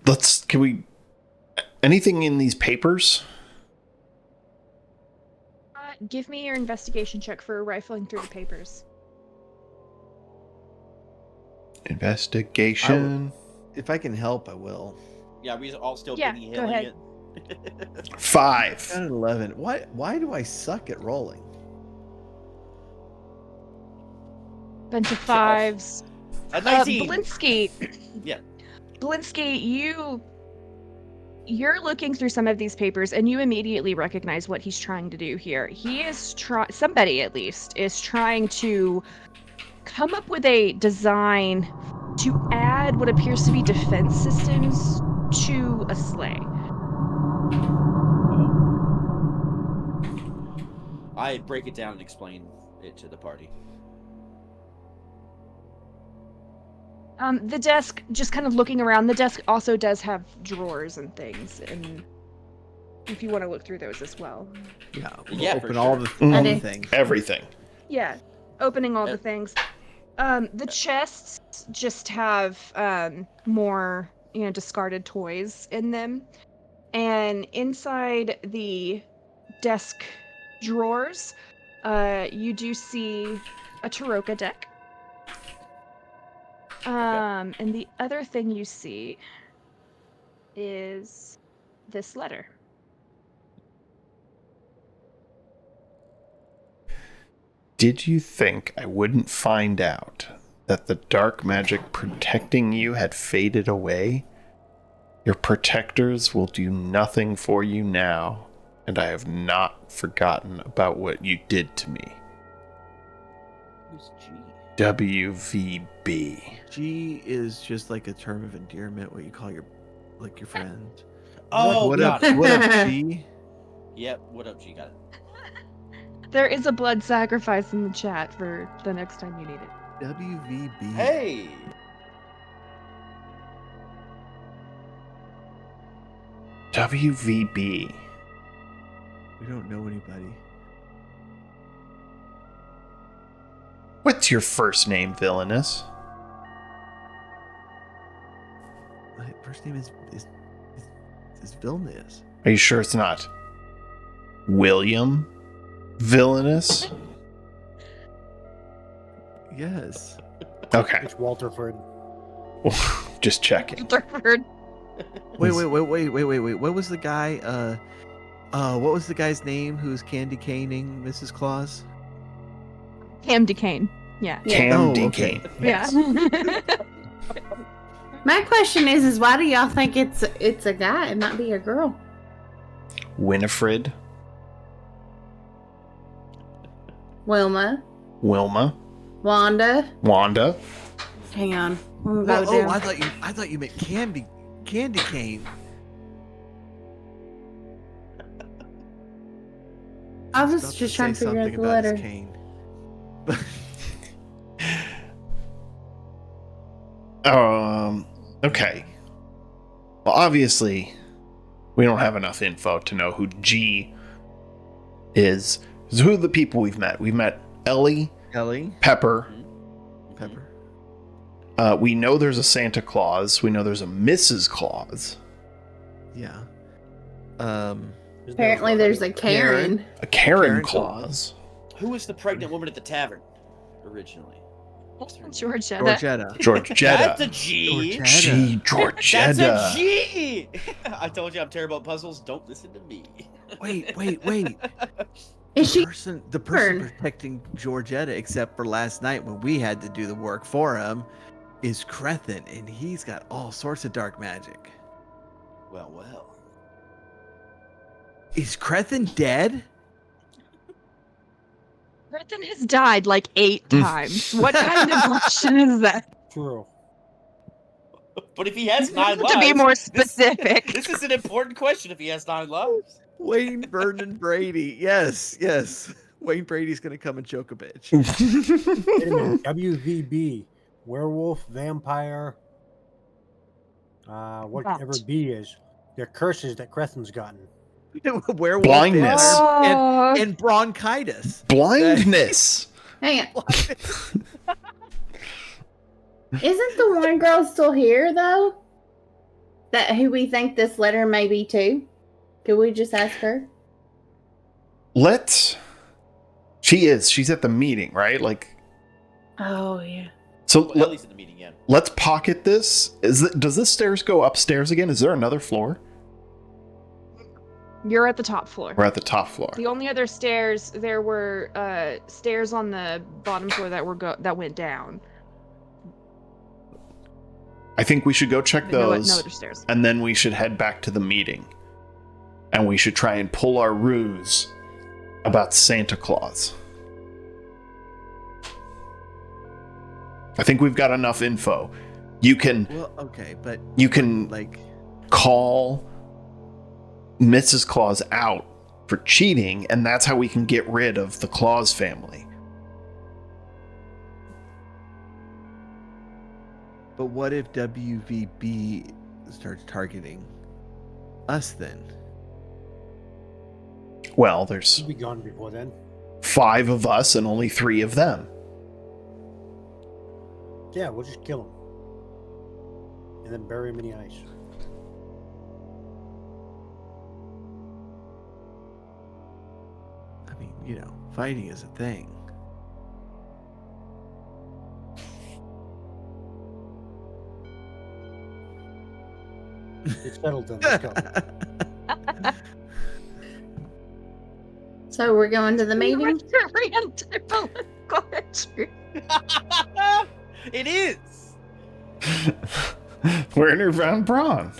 Well, Can we anything in these papers? Give me your investigation check for rifling through the papers. Investigation. if I can help, I will. Yeah, we all still Yeah, Benny go Hilling ahead. it. 5. Got an 11. Why do I suck at rolling? Bunch of 5s. At 19. Belinsky. Yeah. Belinsky, you're looking through some of these papers and you immediately recognize what he's trying to do here. He is somebody at least is trying to come up with a design to add what appears to be defense systems to a sleigh. I break it down and explain it to the party. The desk, just kind of looking around, the desk also does have drawers and things, and if you want to look through those as well. Yeah, Yeah, for open all sure. the I do. things. Everything. Yeah, opening all the things. The chests just have more, discarded toys in them. And inside the desk drawers, you do see a Taroka deck. And the other thing you see is this letter. Did you think I wouldn't find out that the dark magic protecting you had faded away? Your protectors will do nothing for you now, and I have not forgotten about what you did to me. Who's G? WVB. G is just like a term of endearment, what you call your friend. Oh, what got up? it. What up, G? Yep, what up, G? Got it. There is a blood sacrifice in the chat for the next time you need it. WVB. Hey! WVB. We don't know anybody. What's your first name, villainous? My first name is Vilnius. Are you sure it's not William Villainous? Yes. Okay. It's Walterford. Just checking. Third. Wait. What was the guy? What was the guy's name who was candy caning Mrs. Claus? Cam DeCane. Yeah. Cam Oh, DeCane. okay. Yeah. My question is why do y'all think it's a guy? It might be a girl. Winifred. Wilma, Wilma. Wanda. Wanda. Hang on. I'm Well, gonna go down. I thought you meant candy cane. I was About just say trying to figure out something the about his letter. cane. Okay. Well, obviously, we don't have enough info to know who G is. So who are the people we've met? We've met Ellie, Ellie, Pepper. Pepper. We know there's a Santa Claus. We know there's a Mrs. Claus. Yeah. Apparently there's a Karen. A Karen Karen Claus. Who was the pregnant woman at the tavern originally? Georgetta. Georgetta. That's a Georgetta. G. Gee, That's a Georgetta. G. I told you I'm terrible at puzzles. Don't listen to me. Wait. Is she? The person protecting Georgetta, except for last night when we had to do the work for him, is Crethin, and he's got all sorts of dark magic. Well. Is Crethin dead? Bretton has died like 8 times. What kind of question is that? True. But if he has You 9 have lives, to be more specific. This is an important question. If he has 9 lives, Wayne Vernon Brady. Yes. Wayne Brady's gonna come and choke a bitch. Wait a minute. WVB. Werewolf, vampire, whatever Bat. B is. They're curses that Crethin's gotten. Werewolf, Blindness. vampire, and bronchitis. Blindness. Hang on. Isn't the one girl still here though? That who we think this letter may be to? Could we just ask her? She is. She's at the meeting, right? Like, Oh yeah. so well, at least at the meeting, yeah. let's pocket this. Does this stairs go upstairs again? Is there another floor? You're at the top floor. We're at the top floor. The only other stairs, there were stairs on the bottom floor that went down. I think we should go check But those, no other stairs. and then we should head back to the meeting. And we should try and pull our ruse about Santa Claus. I think we've got enough info. You can Well, okay, but like call Mrs. Claus out for cheating, and that's how we can get rid of the Claus family. But what if WVB starts targeting us then? Well, there's We'll be gone before then. 5 of us and only 3 of them. Yeah, we'll just kill him. And then bury him in the ice. I mean, fighting is a thing. It's settled then. Let's go. So we're going to the meeting? It is. Werner von Braun.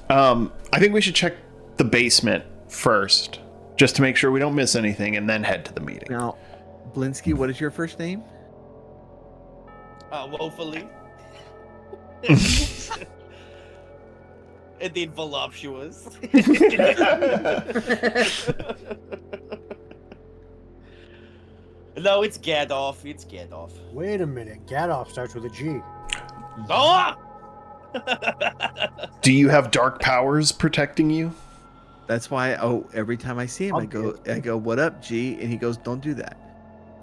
I think we should check the basement first, just to make sure we don't miss anything, and then head to the meeting. Now, Blinsky, what is your first name? Woefully. And then voluptuous. No, it's Gadolf. It's Gadolf. Wait a minute. Gadolf starts with a G. Oh! Do you have dark powers protecting you? That's why. Every time I see him, I go, "What up, G?" And he goes, "Don't do that."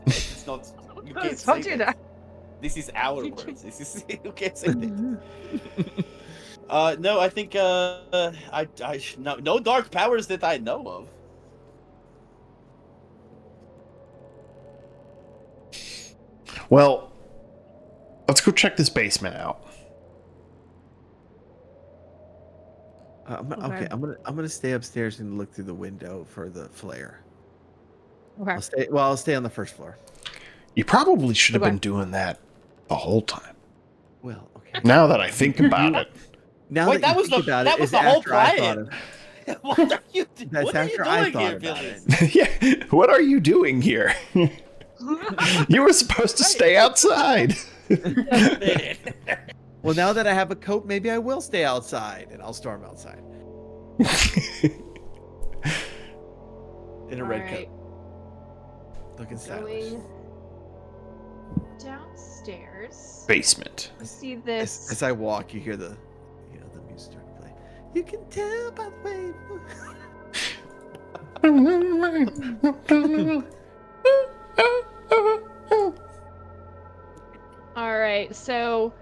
It's not. You can't Don't say do that. This is our words. This is you can't say that. No, I think no dark powers that I know of. Well, let's go check this basement out. Okay, I'm gonna stay upstairs and look through the window for the flare. Okay. I'll stay on the first floor. You probably should have Okay. been doing that the whole time. Well, okay. Now that I think about it. Now Wait, that you think about it, was is the whole after I plan. thought of- What are you, That's what are you after I doing thought here, about Billy? Yeah, what are you doing here? You were supposed to stay outside. Well, now that I have a coat, maybe I will stay outside, and I'll storm outside in a red coat, looking stylish. Going downstairs. Basement. You see this. As I walk, you hear the music starting to play. You can tell by the way. All right, so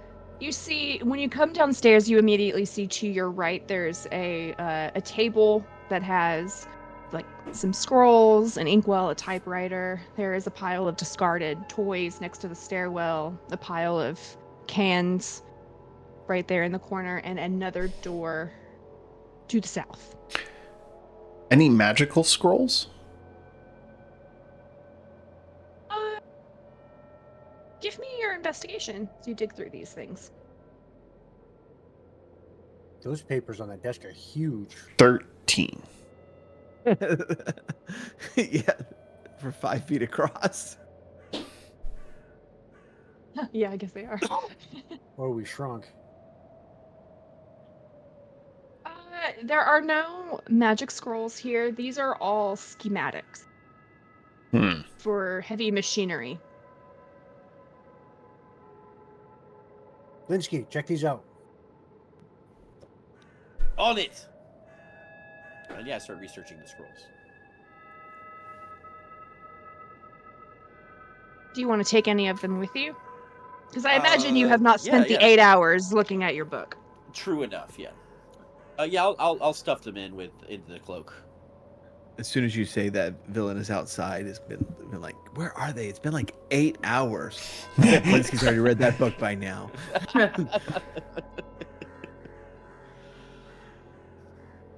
you see when you come downstairs, you immediately see to your right there's a table that has like some scrolls, an inkwell, a typewriter. There is a pile of discarded toys next to the stairwell, a pile of cans right there in the corner, and another door to the south. Any magical scrolls? Give me your investigation as you dig through these things. Those papers on that desk are huge. 13. Yeah, for 5 feet across. Yeah, I guess they are. Or we shrunk. There are no magic scrolls here. These are all schematics for heavy machinery. Linsky, check these out. On it! And yeah, I start researching the scrolls. Do you want to take any of them with you? Because I imagine you have not yeah, spent yeah. the 8 hours looking at your book. True enough, yeah. Yeah, I'll stuff them into the cloak. As soon as you say that, Villain is outside. It's been like, where are they? It's been like 8 hours. Blinsky's already read that book by now.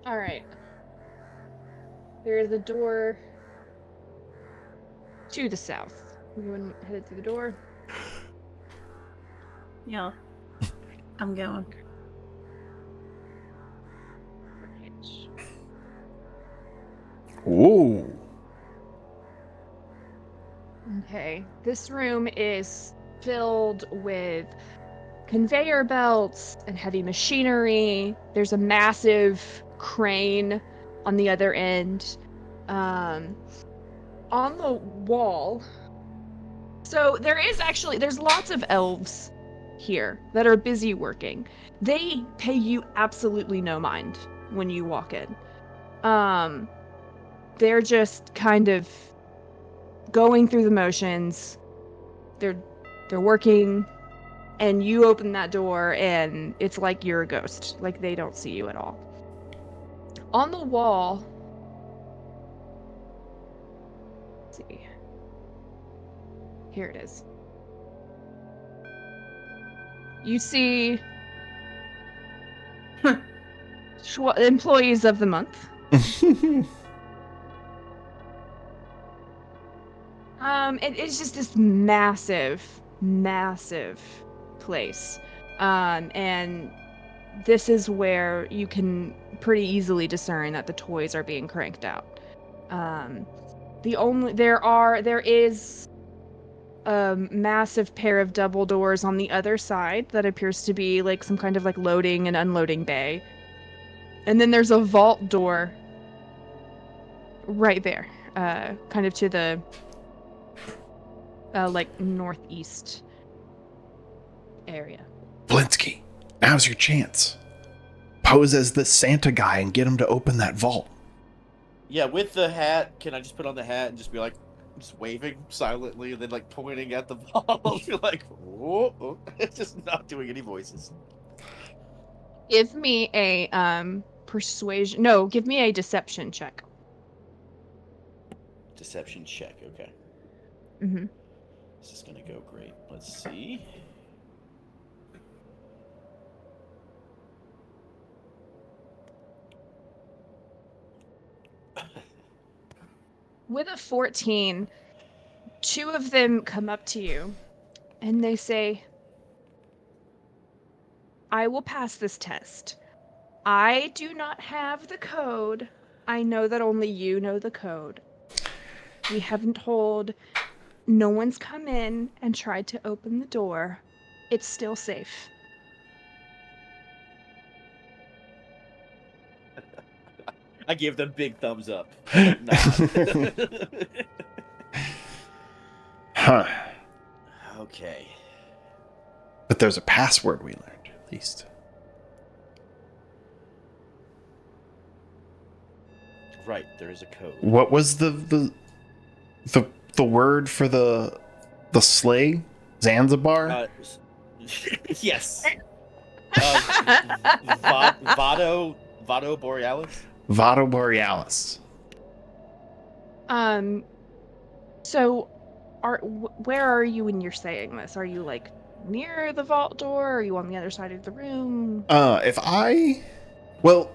All right. There is a door to the south. Everyone headed through the door. Yeah. I'm going. Ooh. Okay. This room is filled with conveyor belts and heavy machinery. There's a massive crane on the other end. On the wall. So there's lots of elves here that are busy working. They pay you absolutely no mind when you walk in. They're just kind of going through the motions. They're working, and you open that door and it's like you're a ghost. Like they don't see you at all. On the wall, let's see. Here it is. You see employees of the month. It's just this massive place. And this is where you can pretty easily discern that the toys are being cranked out. There is a massive pair of double doors on the other side that appears to be like some kind of like loading and unloading bay. And then there's a vault door right there, kind of to the like northeast area. Blinsky, now's your chance. Pose as the Santa guy and get him to open that vault. Yeah, with the hat, can I just put on the hat and just be like, just waving silently and then like pointing at the ball? You're like, whoa, it's just not doing any voices. Give me a persuasion. No, give me a deception check. Deception check, okay. Mm-hmm. This is gonna go great. Let's see. With a 14, 2 of them come up to you and they say, I will pass this test. I do not have the code. I know that only you know the code. We haven't told. No one's come in and tried to open the door. It's still safe. I give them big thumbs up. Huh. Okay. But there's a password we learned, at least. Right, there is a code. What was the word for the sleigh? Zanzibar? Yes. Vado Borealis? Vado Borealis. So, where are you when you're saying this? Are you like near the vault door? Are you on the other side of the room? Well,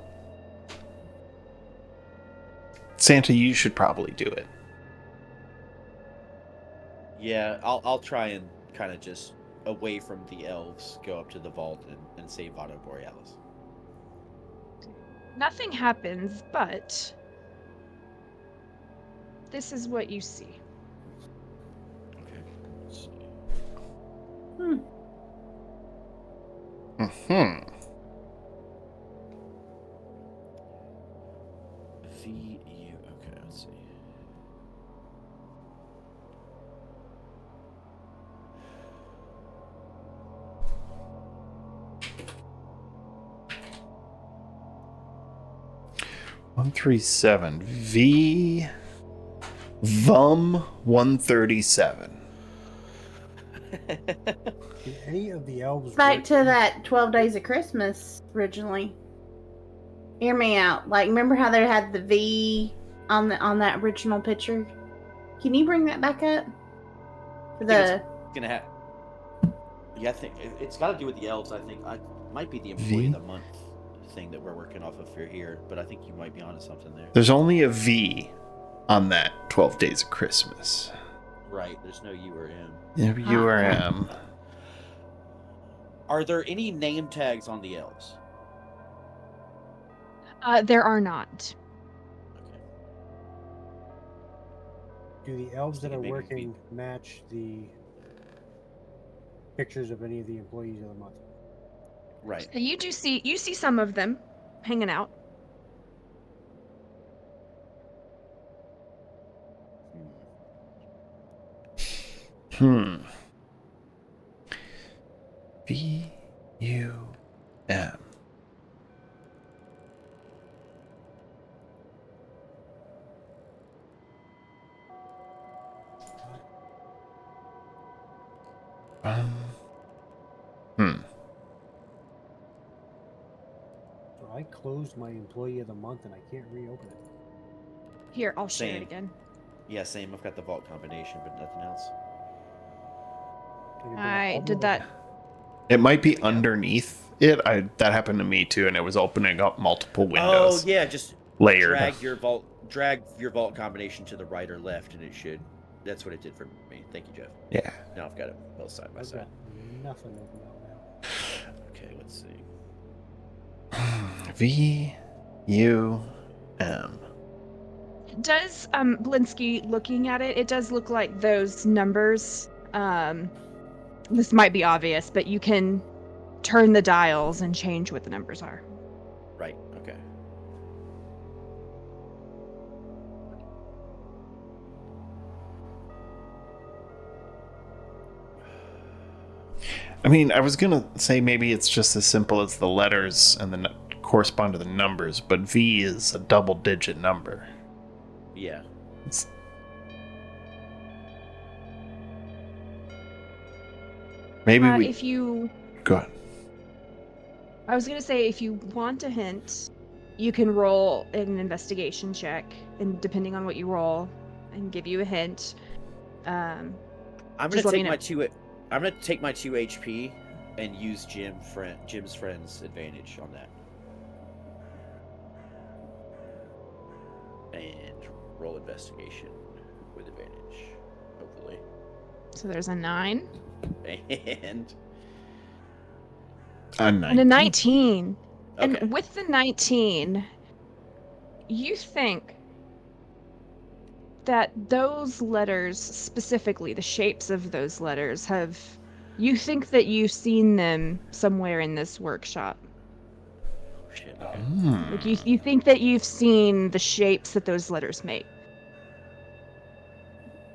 Santa, you should probably do it. Yeah, I'll try and kind of just away from the elves, go up to the vault and save Otto Borealis. Nothing happens, but this is what you see. Okay. Let's see. Mm-hmm. VU. Okay, let's see. $137 V VUM 137. Did any of the elves Back to that 12 Days of Christmas originally. Hear me out. Like, remember how they had the V on that original picture? Can you bring that back up? Gonna have. Yeah, I think it's got to do with the elves. I think I might be the employee of the month thing that we're working off of here, but I think you might be onto something there. There's only a V on that 12 Days of Christmas. Right. There's no U or M. Yeah, U or M. Are there any name tags on the elves? There are not. Okay. Do the elves that are Maybe working match the pictures of any of the employees of the month? Right. You see some of them hanging out. V U M. So I closed my employee of the month and I can't reopen it. Here, I'll share it Same. again. Yeah, same. I've got the vault combination, but nothing else. Can you bring up I all did the- that. It might be underneath it. That happened to me too, and it was opening up multiple windows. Oh yeah, just layered. drag your vault combination to the right or left, and it should. That's what it did for me. Thank you, Jeff. Yeah. Now I've got it both side by I've side. got nothing open out now. Okay, let's see. V U M. Does Blinsky, looking at it, it does look like those numbers. This might be obvious, but you can turn the dials and change what the numbers are. Right. Okay. I mean, I was gonna say maybe it's just as simple as the letters and the correspond to the numbers, but V is a double-digit number. Yeah. Maybe we. If you, Go ahead. I was gonna say, if you want a hint, you can roll an investigation check, and depending on what you roll, I can give you a hint. I'm Just gonna let me take know. I'm gonna take my 2 HP and use Jim's friend's advantage on that. And roll investigation with advantage, hopefully. So there's a 9 And and a 19. okay. And with the 19, you think that those letters, specifically the shapes of those letters, you think that you've seen them somewhere in this workshop. Oh, shit. Okay. Like you think that you've seen the shapes that those letters make.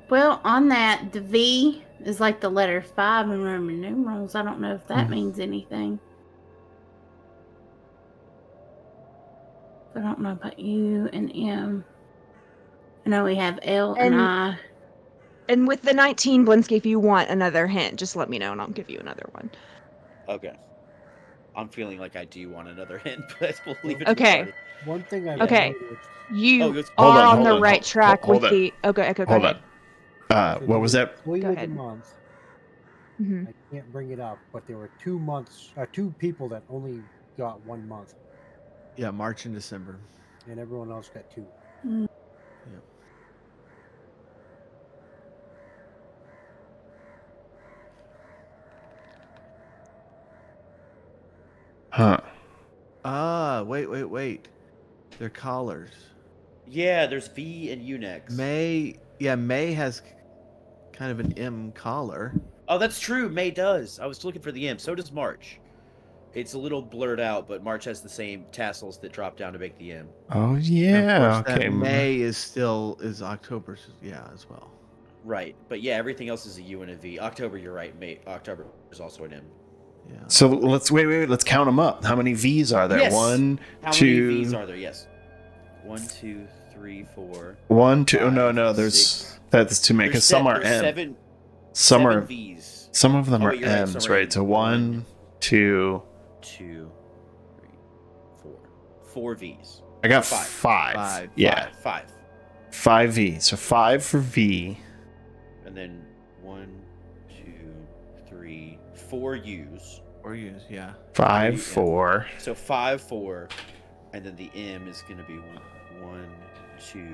Well, on that, the V is like the letter 5 in Roman numerals. I don't know if that means anything. I don't know about U and M. I know we have L and I. And with the 19, Blinsky, if you want another hint, just let me know and I'll give you another one. Okay. I'm feeling like I do want another hint, but we'll leave it Okay. to the party. One thing I've Okay. noticed You it's- are Hold on, on hold the on, right track hold with on. the. Okay, go Hold ahead. on. What was that? Employee Go of the ahead. month. hmm I can't bring it up, but there were 2 months, 2 people that only got 1 month, Yeah, March and December. and everyone else got 2. Yeah. Huh. Ah, wait. They're collars. Yeah, there's V and U necks. May has kind of an M collar. Oh, that's true. May does. I was looking for the M. So does March. It's a little blurred out, but March has the same tassels that drop down to make the M. Oh And yeah. of course, Okay. that May is October. As well. Right. But yeah, everything else is a U and a V. October, you're right. October is also an M. Yeah. So let's wait. Let's count them up. How many V's are there? Yes. One, How two. many V's are there? Yes. 1, 2, 3, 4. 1, 2. Oh, no, 5, there's 6. that's too many because some are there's M. seven Some are V's. some of them Oh, are wait, you're right, M's, some are right? M's. So 1, 2. 2, 3, 4. 4 V's. I got Five. 5. Yeah, 5. 5 V's. So 5 for V. And then 1, 2, 3, 4 U's. Or use, yeah. 5 Yeah. 4. So 5, 4. And then the M is going to be 1, 2,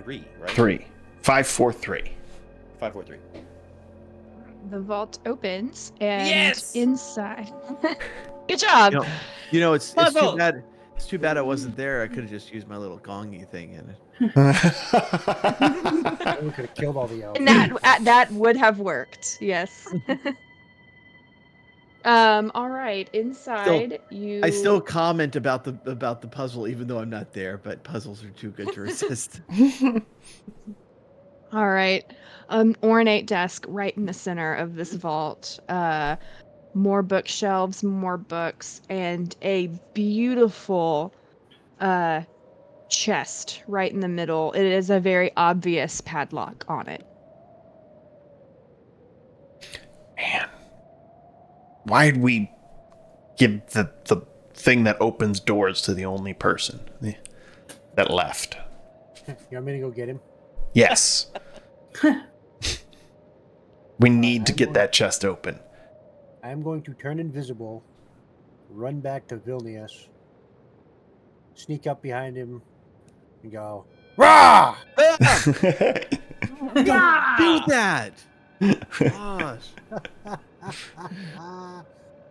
3, right? 3. 5 4 3. 5, 4, 3. The vault opens, and Yes! inside. Good job. You know, it's too Puzzle! bad. It's too bad I wasn't there. I could have just used my little gongy thing in it. We could have killed all the elves. And that would have worked. Yes. All right. Inside, you. I still comment about the puzzle even though I'm not there, but puzzles are too good to resist. All right. Ornate desk right in the center of this vault. More bookshelves, more books, and a beautiful chest right in the middle. It is a very obvious padlock on it. Man, why'd we give the thing that opens doors to the only person that left? You want me to go get him? Yes. We need to get that chest open. I am going to turn invisible, run back to Vilnius, sneak up behind him, and go, "Rah!" Don't do that. Gosh.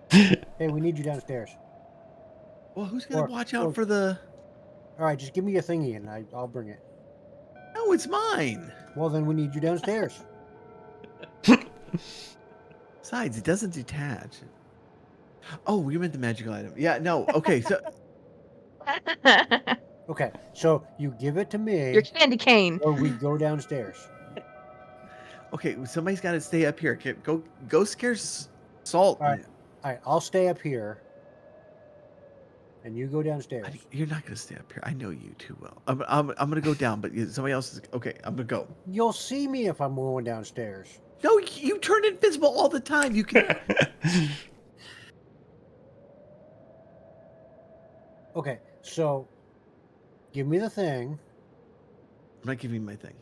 Hey, we need you downstairs. Well, who's gonna Or- watch out or- for the? All right, just give me your thingy and I'll bring it. No, it's mine. Well, then we need you downstairs. Besides, it doesn't detach. Oh, you meant the magical item. Yeah, no. Okay, so Okay, so you give it to me, Your candy cane. or we go downstairs. okay, somebody's got to stay up here. Okay, go scare Salt. All right. All right, I'll stay up here, and you go downstairs. You're not gonna stay up here. I know you too well. I'm gonna go down, but somebody else is okay. I'm gonna go. You'll see me if I'm going downstairs. No, you turn invisible all the time. You can. Okay, so give me the thing. I'm not giving you my thing.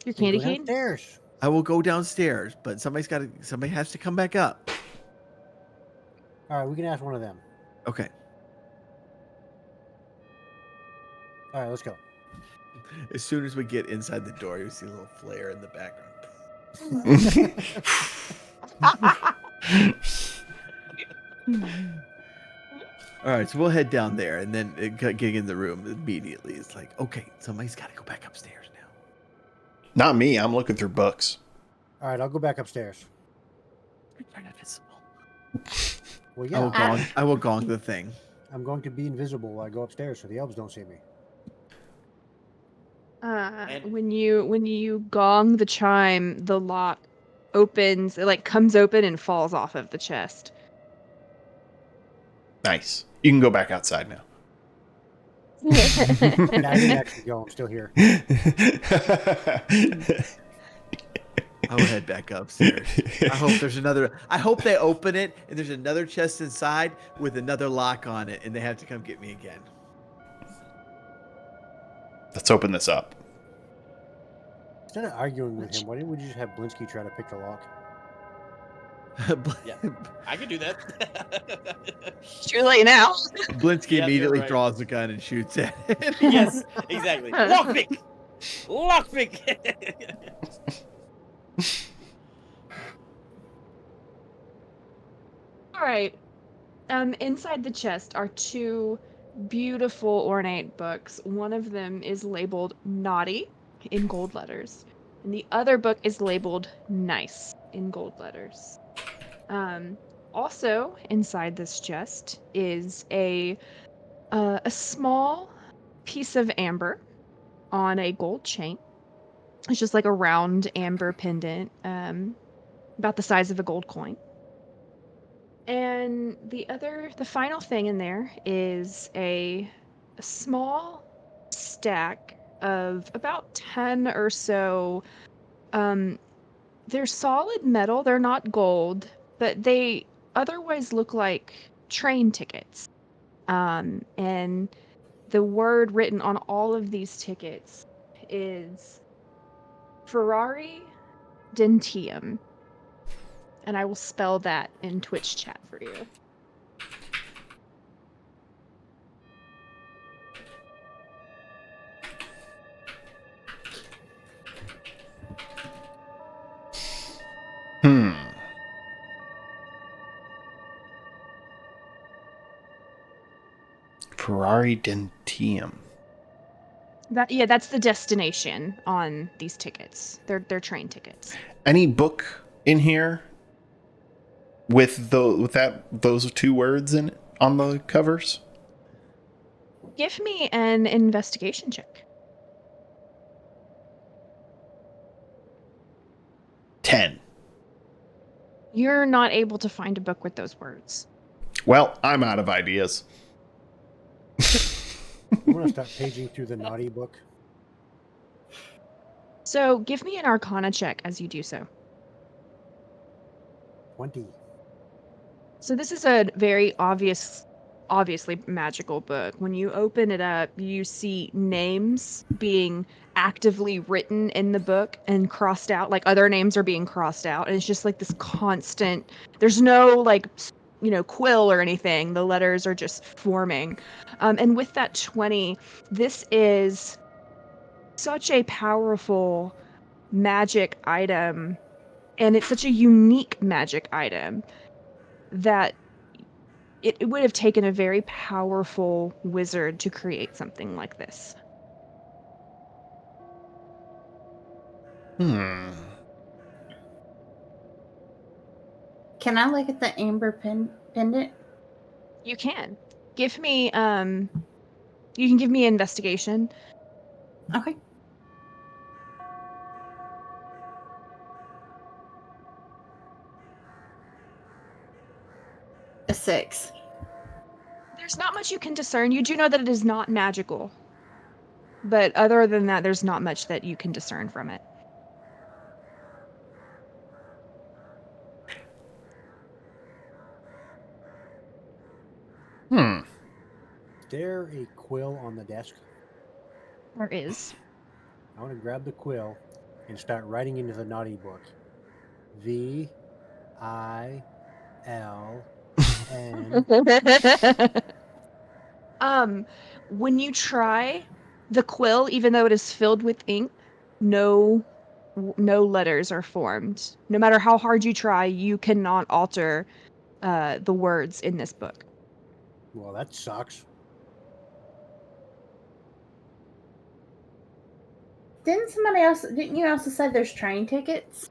Your and candy go cane? downstairs. I will go downstairs, but somebody has to come back up. All right, we can ask one of them. Okay. All right, let's go. As soon as we get inside the door, you see a little flare in the background. All right, so we'll head down there and then get in the room immediately. It's like, okay, somebody's got to go back upstairs now. Not me. I'm looking through books. All right, I'll go back upstairs. Turn invisible. Well, I will gong the thing. I'm going to be invisible while I go upstairs so the elves don't see me. When you gong the chime, the lock opens. It like comes open and falls off of the chest. Nice. You can go back outside now. And I didn't actually go. I'm still here. I will head back upstairs. I hope there's another. I hope they open it and there's another chest inside with another lock on it, and they have to come get me again. Let's open this up. Instead of arguing with him, why didn't we just have Blinsky try to pick the lock? Yeah. I could do that. It's too late now. Blinsky Yep, you're immediately right. draws a gun and shoots at it. Yes, exactly. Lockpick! Lockpick! All right. Inside the chest are two beautiful ornate books. One of them is labeled Naughty in gold letters, and the other book is labeled Nice in gold letters. Also inside this chest is a small piece of amber on a gold chain. It's just like a round amber pendant, about the size of a gold coin. And the final thing in there is a small stack of about 10 or so. They're solid metal, they're not gold, but they otherwise look like train tickets. And the word written on all of these tickets is Ferrari Dentium. And I will spell that in Twitch chat for you. Ferrari Dentium. That's the destination on these tickets. They're train tickets. Any book in here with those two words in it on the covers? Give me an investigation check. 10. You're not able to find a book with those words. Well, I'm out of ideas. I'm going to start paging through the naughty book. So give me an Arcana check as you do so. 20. So this is a very obviously magical book. When you open it up, you see names being actively written in the book and crossed out, like other names are being crossed out. And it's just like this constant, there's no like, quill or anything. The letters are just forming. And with that 20, this is such a powerful magic item. And it's such a unique magic item that it would have taken a very powerful wizard to create something like this. Can I look at the amber pendant? You can give me you can give me an investigation. Okay. A 6. There's not much you can discern. You do know that it is not magical. But other than that, there's not much that you can discern from it. Is there a quill on the desk? There is. I want to grab the quill and start writing into the naughty book. VILN. When you try the quill, even though it is filled with ink, no letters are formed. No matter how hard you try, you cannot alter the words in this book. Well, that sucks. Didn't you also say there's train tickets?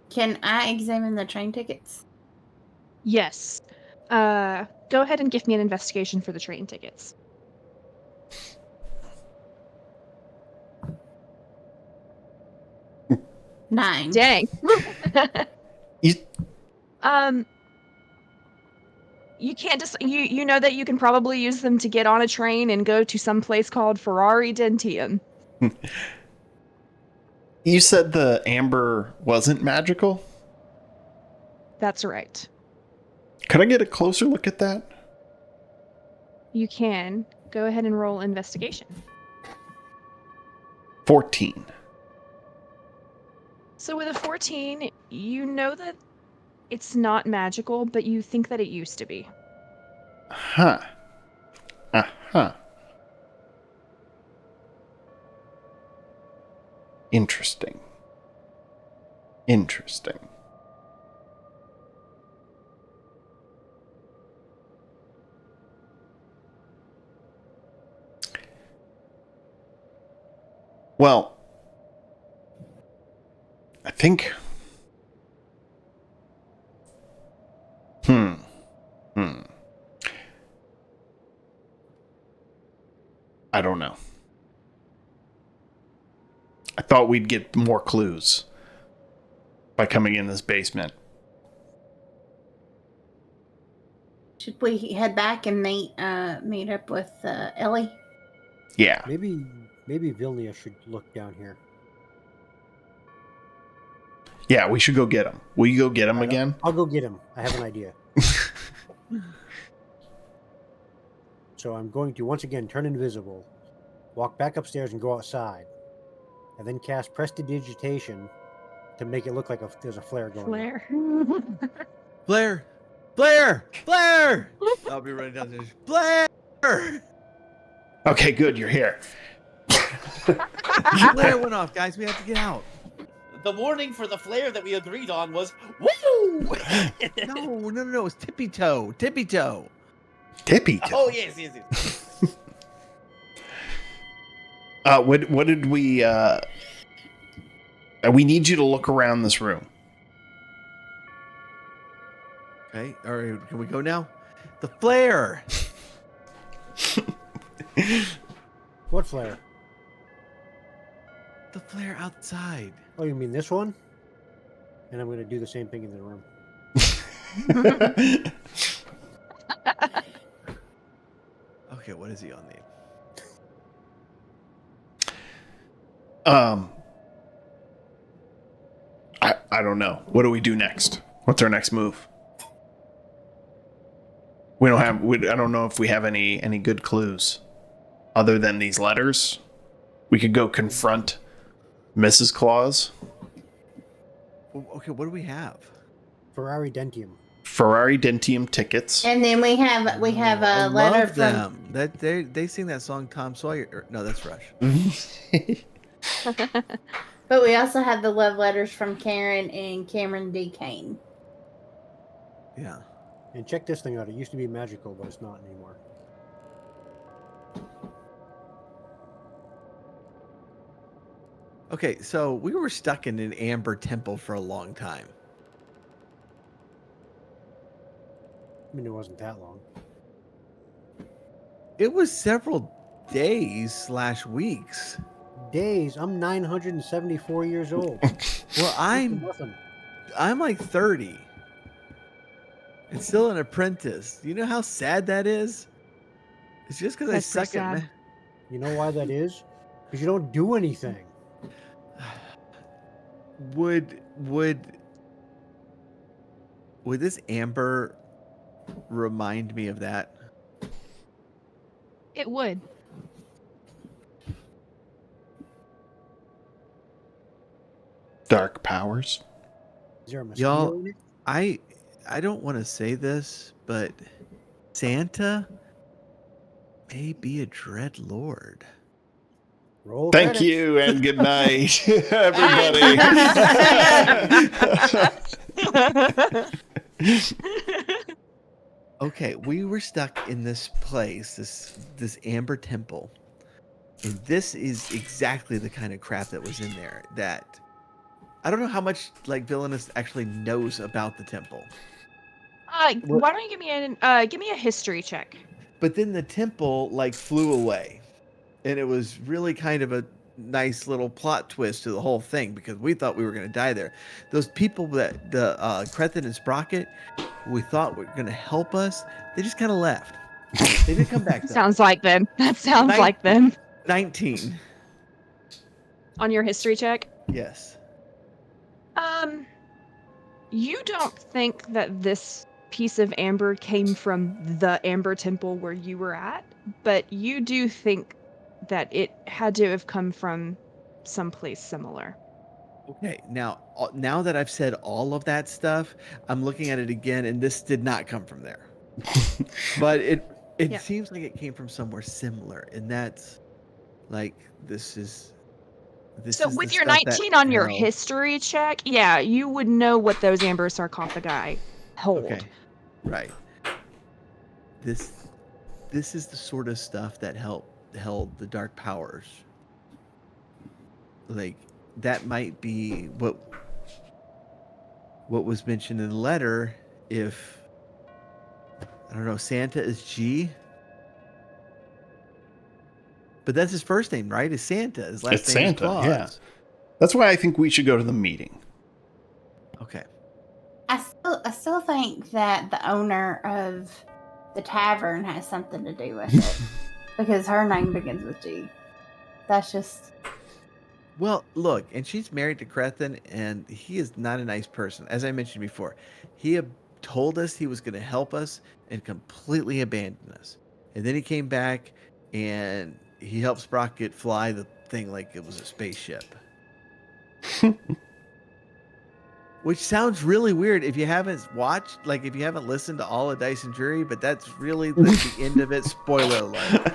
Can I examine the train tickets? Yes. Go ahead and give me an investigation for the train tickets. Nine. Dang. You- You can't just you know that you can probably use them to get on a train and go to some place called Ferrari Dentium. You said the amber wasn't magical? That's right. Could I get a closer look at that? You can. go ahead and roll investigation. 14. So with a 14, you know that it's not magical, but you think that it used to be. Huh. Uh-huh. Interesting. Interesting. Well, I think... Hmm. I don't know. I thought we'd get more clues by coming in this basement. Should we head back and meet up with Ellie? Yeah. Maybe Vilnia should look down here. Yeah, we should go get him. Will you go get him again? I'll go get him. I have an idea. So I'm going to once again turn invisible, walk back upstairs and go outside, and then cast Prestidigitation to make it look like there's a flare going on. Flare. Blair! I'll be running down the stairs. Blair! Okay, good. You're here. Blair went off, guys. We have to get out. The warning for the flare that we agreed on was woo! No. It's tippy toe. Tippy toe. Oh, yes. What did we... we need you to look around this room. Okay, all right. Can we go now? The flare. What flare? The flare outside. Oh, you mean this one? And I'm going to do the same thing in the room. Okay, what is he on the? I don't know. What do we do next? What's our next move? I don't know if we have any good clues other than these letters. We could go confront Mrs. Claus. Okay, what do we have? Ferrari Dentium. Ferrari Dentium tickets. And then we have I a letter love from. them. That they sing that song Tom Sawyer. No, that's Rush. But we also have the love letters from Karen and Cameron D. Kane. Yeah. And check this thing out. It used to be magical, but it's not anymore. Okay, so we were stuck in an amber temple for a long time. I mean, it wasn't that long. It was several days / weeks. Days. I'm 974 years old. Well, I'm like 30. And still an apprentice. Do you know how sad that is? It's just because I That's so suck at sad. You know why that is? Because you don't do anything. Would this amber remind me of that? It would. Dark powers. Is there a mosquito Y'all, in it? I don't want to say this, but Santa may be a dread lord. Roll Thank credits. you and good night, everybody. Okay, we were stuck in this place, this amber temple, and this is exactly the kind of crap that was in there. That I don't know how much like Villainous actually knows about the temple. Why don't you give me a history check? But then the temple like flew away, and it was really kind of a nice little plot twist to the whole thing because we thought we were going to die there. Those people that the Krethin and Sprocket, we thought were going to help us, they just kind of left. They didn't come back. Though. Sounds like them. That sounds like them. 19. On your history check? Yes. You don't think that this piece of amber came from the Amber Temple where you were at, but you do think that it had to have come from someplace similar. Okay, now that I've said all of that stuff, I'm looking at it again, and this did not come from there. But it Yeah. seems like it came from somewhere similar, and that's like this is So the with your stuff that 19 on your held. history check, yeah, you would know what those amber sarcophagi hold. Okay, right. This is the sort of stuff that held the dark powers. Like that might be what was mentioned in the letter. If I don't know, Santa is G, but that's his first name, right? Is Santa? His last It's name is Santa, Claus. yeah. That's why I think we should go to the meeting. Okay. I still think that the owner of the tavern has something to do with it because her name begins with G. That's just Well, look, and she's married to Crethin, and he is not a nice person. As I mentioned before, he had told us he was going to help us and completely abandoned us. And then he came back and he helped Sprocket fly the thing like it was a spaceship. Which sounds really weird if you haven't watched, like if you haven't listened to all of Dice and Jury, but that's really the end of it. Spoiler alert.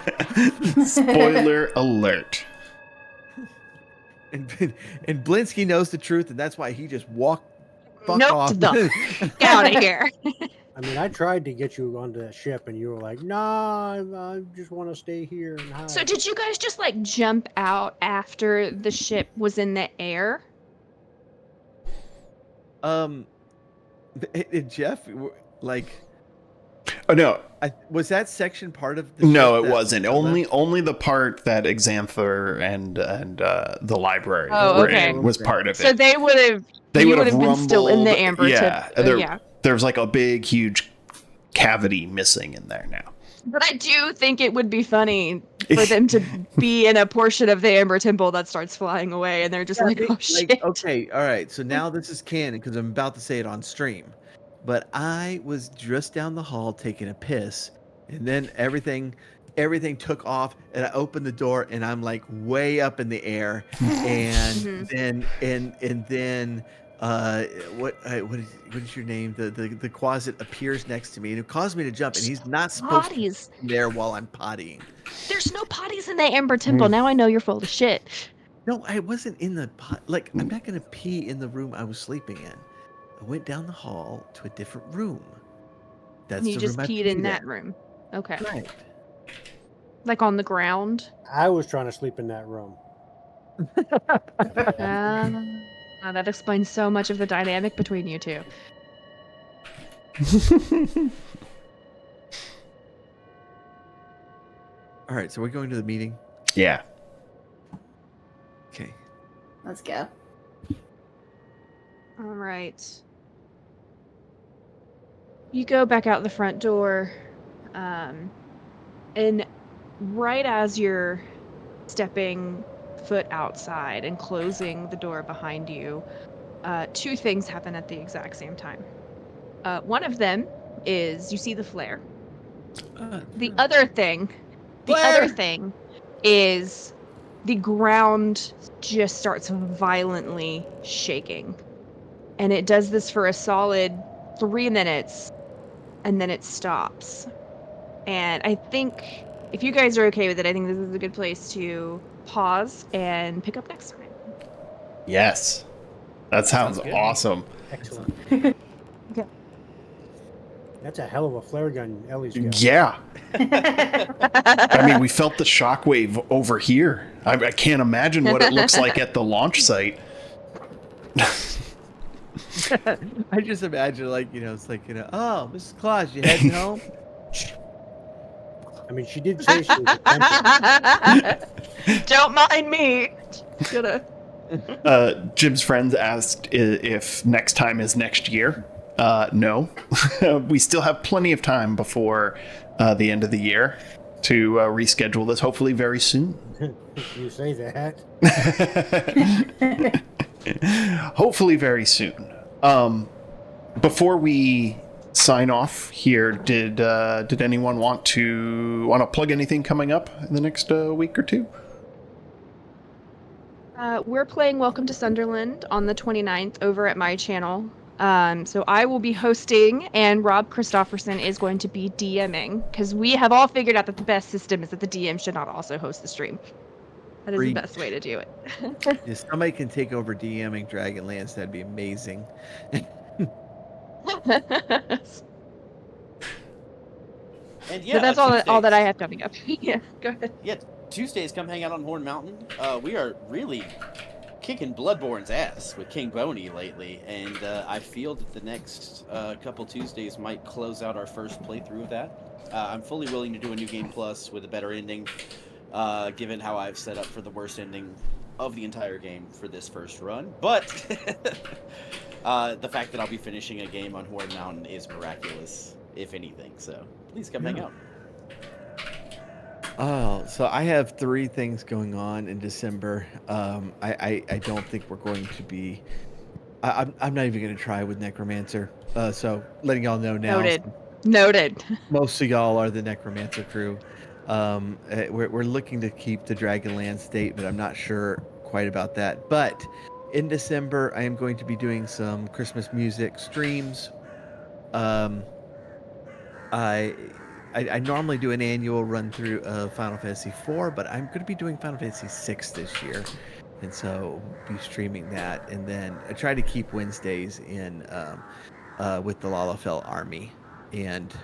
Spoiler alert. And Blinsky knows the truth, and that's why he just walked fuck Nope, off. Get out of here. I mean, I tried to get you onto that ship, and you were like, "Nah, I just want to stay here and hide." So did you guys just like jump out after the ship was in the air? Jeff, like, Oh no, was that section part of the no, ship it that wasn't. Only the part that Xanther and the library Oh, were okay. in was part of it. So they would have. They would would have been still in the rumbled. amber. Yeah, Yeah. There's like a big, huge cavity missing in there now. But I do think it would be funny for them to be in a portion of the Amber Temple that starts flying away, and they're just like, "Oh shit!" Okay, all right. So now this is canon because I'm about to say it on stream. But I was just down the hall taking a piss, and then everything took off, and I opened the door, and I'm like way up in the air, and then what is your name? The Quasit appears next to me, and it caused me to jump, and he's not supposed to be there while I'm pottying. There's no potties in the Amber Temple. Now I know you're full of shit. No, I wasn't in the pot. Like, I'm not gonna pee in the room I was sleeping in. I went down the hall to a different room. That's You the just room I peed in that room. Okay. Right. Like on the ground. I was trying to sleep in that room. That explains so much of the dynamic between you two. All right, so we're going to the meeting. Yeah. Okay. let's go. All right. You go back out the front door, and right as you're stepping foot outside and closing the door behind you, two things happen at the exact same time. One of them is you see the flare. The other thing is the ground just starts violently shaking. And it does this for a solid 3 minutes, and then it stops. And I think, if you guys are okay with it, I think this is a good place to pause and pick up next time. Yes. That sounds awesome. Excellent. Okay. That's a hell of a flare gun Ellie's got. Yeah. I mean, we felt the shockwave over here. I can't imagine what it looks like at the launch site. I just imagine, like, it's like, oh, Mrs. Claus, you heading home? I mean, she did say she was attempting. Don't mind me. Gonna. Jim's friends asked if next time is next year. No. We still have plenty of time before the end of the year to reschedule this, hopefully very soon. You say that. Hopefully very soon. Before we sign off here. Did anyone want to plug anything coming up in the next week or two? We're playing Welcome to Sunderland on the 29th over at my channel. So I will be hosting, and Rob Christofferson is going to be DMing, because we have all figured out that the best system is that the DM should not also host the stream. That is the best way to do it. If somebody can take over DMing Dragonlance, that'd be amazing. And yeah, But that's all that Tuesdays. I have coming up. Yeah, go ahead. Yeah, Tuesdays, come hang out on Horn Mountain. We are really kicking Bloodborne's ass with King Boney lately, and I feel that the next couple Tuesdays might close out our first playthrough of that. I'm fully willing to do a new game plus with a better ending, given how I've set up for the worst ending of the entire game for this first run. But the fact that I'll be finishing a game on Horn Mountain is miraculous, if anything. So please come hang out. Oh, so I have 3 things going on in December. I don't think we're going to be. I'm not even going to try with Necromancer. So letting y'all know now. Noted. Most of y'all are the Necromancer crew. We're looking to keep the Dragonland state, but I'm not sure quite about that. But in December, I am going to be doing some Christmas music streams. I normally do an annual run through of Final Fantasy IV, but I'm going to be doing Final Fantasy VI this year, and so be streaming that. And then I try to keep Wednesdays in with the Lalafell Army. And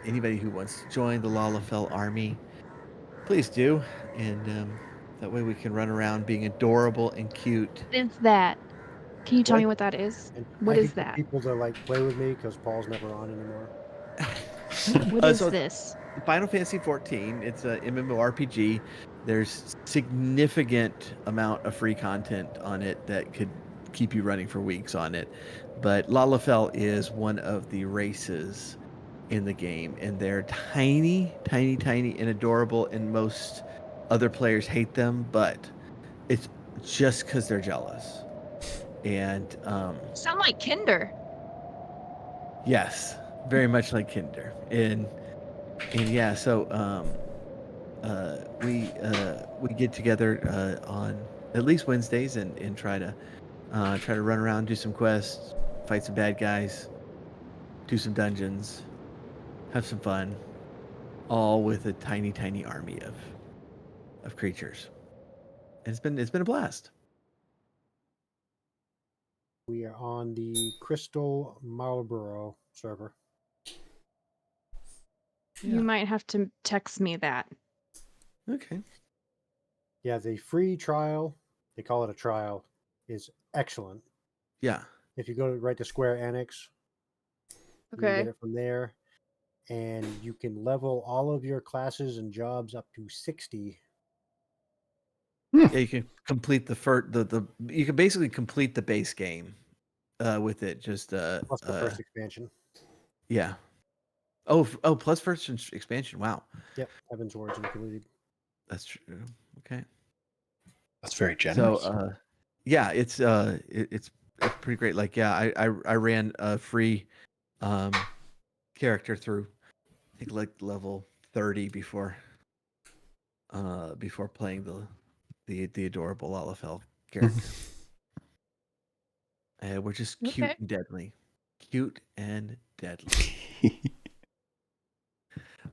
anybody who wants to join the Lalafell Army, please do. And that way we can run around being adorable and cute. What is that? Can you tell What? me what that is? And What I is can get that? people to like play with me because Paul's never on anymore. What is So this? Final Fantasy 14, it's a MMORPG. There's significant amount of free content on it that could keep you running for weeks on it. But Lalafell is one of the races in the game, and they're tiny, tiny, tiny, and adorable, and most other players hate them, but it's just because they're jealous. And Sound like Kinder. yes, very much like Kinder. And yeah, so we get together on at least Wednesdays and try to run around, do some quests, fight some bad guys, do some dungeons, have some fun, all with a tiny, tiny army of creatures. And it's been a blast. We are on the Crystal Marlborough server. You might have to text me that. Okay. Yeah, the free trial, they call it a trial, is excellent. Yeah. If you go right to Square Enix, you can Okay. get it from there. And you can level all of your classes and jobs up to 60. Yeah, you can complete the you can basically complete the base game with it. Just Plus the first expansion. Yeah. Oh, plus first expansion. Wow. Yep, Heaven's Words included. That's true. Okay. That's very generous. So yeah, it's pretty great. Like yeah, I ran a free character through I think like level 30 before playing the adorable Lalafell character. We're just cute Okay. and deadly. Cute and deadly.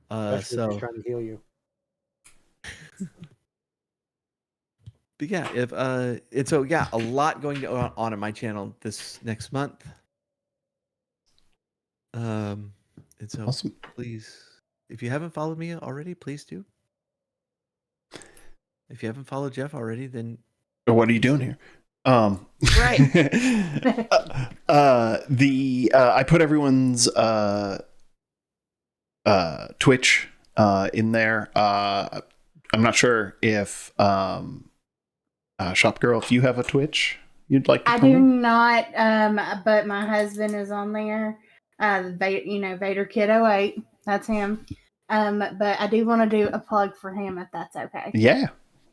Especially if So he's trying to heal you. but yeah, if it's so yeah, a lot going on in my channel this next month. And so Awesome. please, if you haven't followed me already, please do. If you haven't followed Jeff already, then What are you doing here? Right. I put everyone's Twitch in there. I'm not sure if Shop Girl, if you have a Twitch you'd like to I come do in? not, but my husband is on there. Vader Kid 08. That's him. But I do want to do a plug for him if that's okay. Yeah,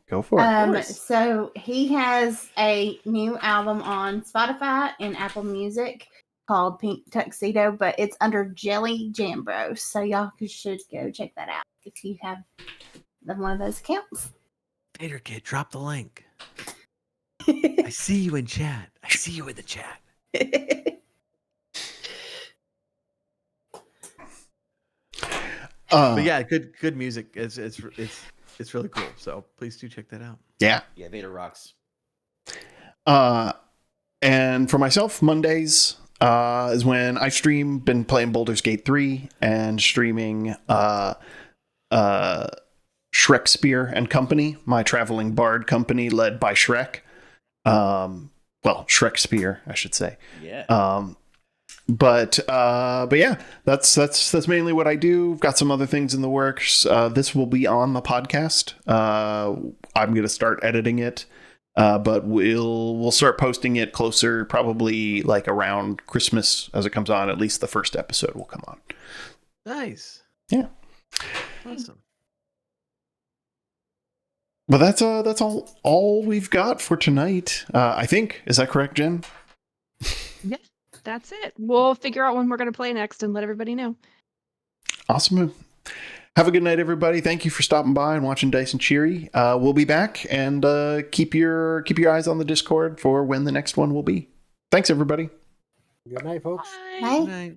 go for it. So he has a new album on Spotify and Apple Music called Pink Tuxedo, but it's under Jelly Jambro. So y'all should go check that out if you have one of those accounts. Tater Kid, drop the link. I see you in chat. I see you in the chat. But yeah, good music. It's really cool. So please do check that out. Yeah. Yeah, Vader rocks. And for myself, Mondays is when I stream. Been playing Baldur's Gate 3 and streaming Shrekspere and Company, my traveling bard company led by Shrek. Well, Shrekspere, I should say. Yeah. But yeah, that's mainly what I do. I've got some other things in the works. This will be on the podcast. I'm gonna start editing it, but we'll start posting it closer, probably like around Christmas as it comes on. At least the first episode will come on. Nice. Yeah. Awesome. But that's all we've got for tonight. I think, is that correct, Jen? Yeah, that's it. We'll figure out when we're going to play next and let everybody know. Awesome. Have a good night, everybody. Thank you for stopping by and watching Dice and Cheery. We'll be back, and keep your eyes on the Discord for when the next one will be. Thanks, everybody. Good night, folks. Bye. Bye. Good night.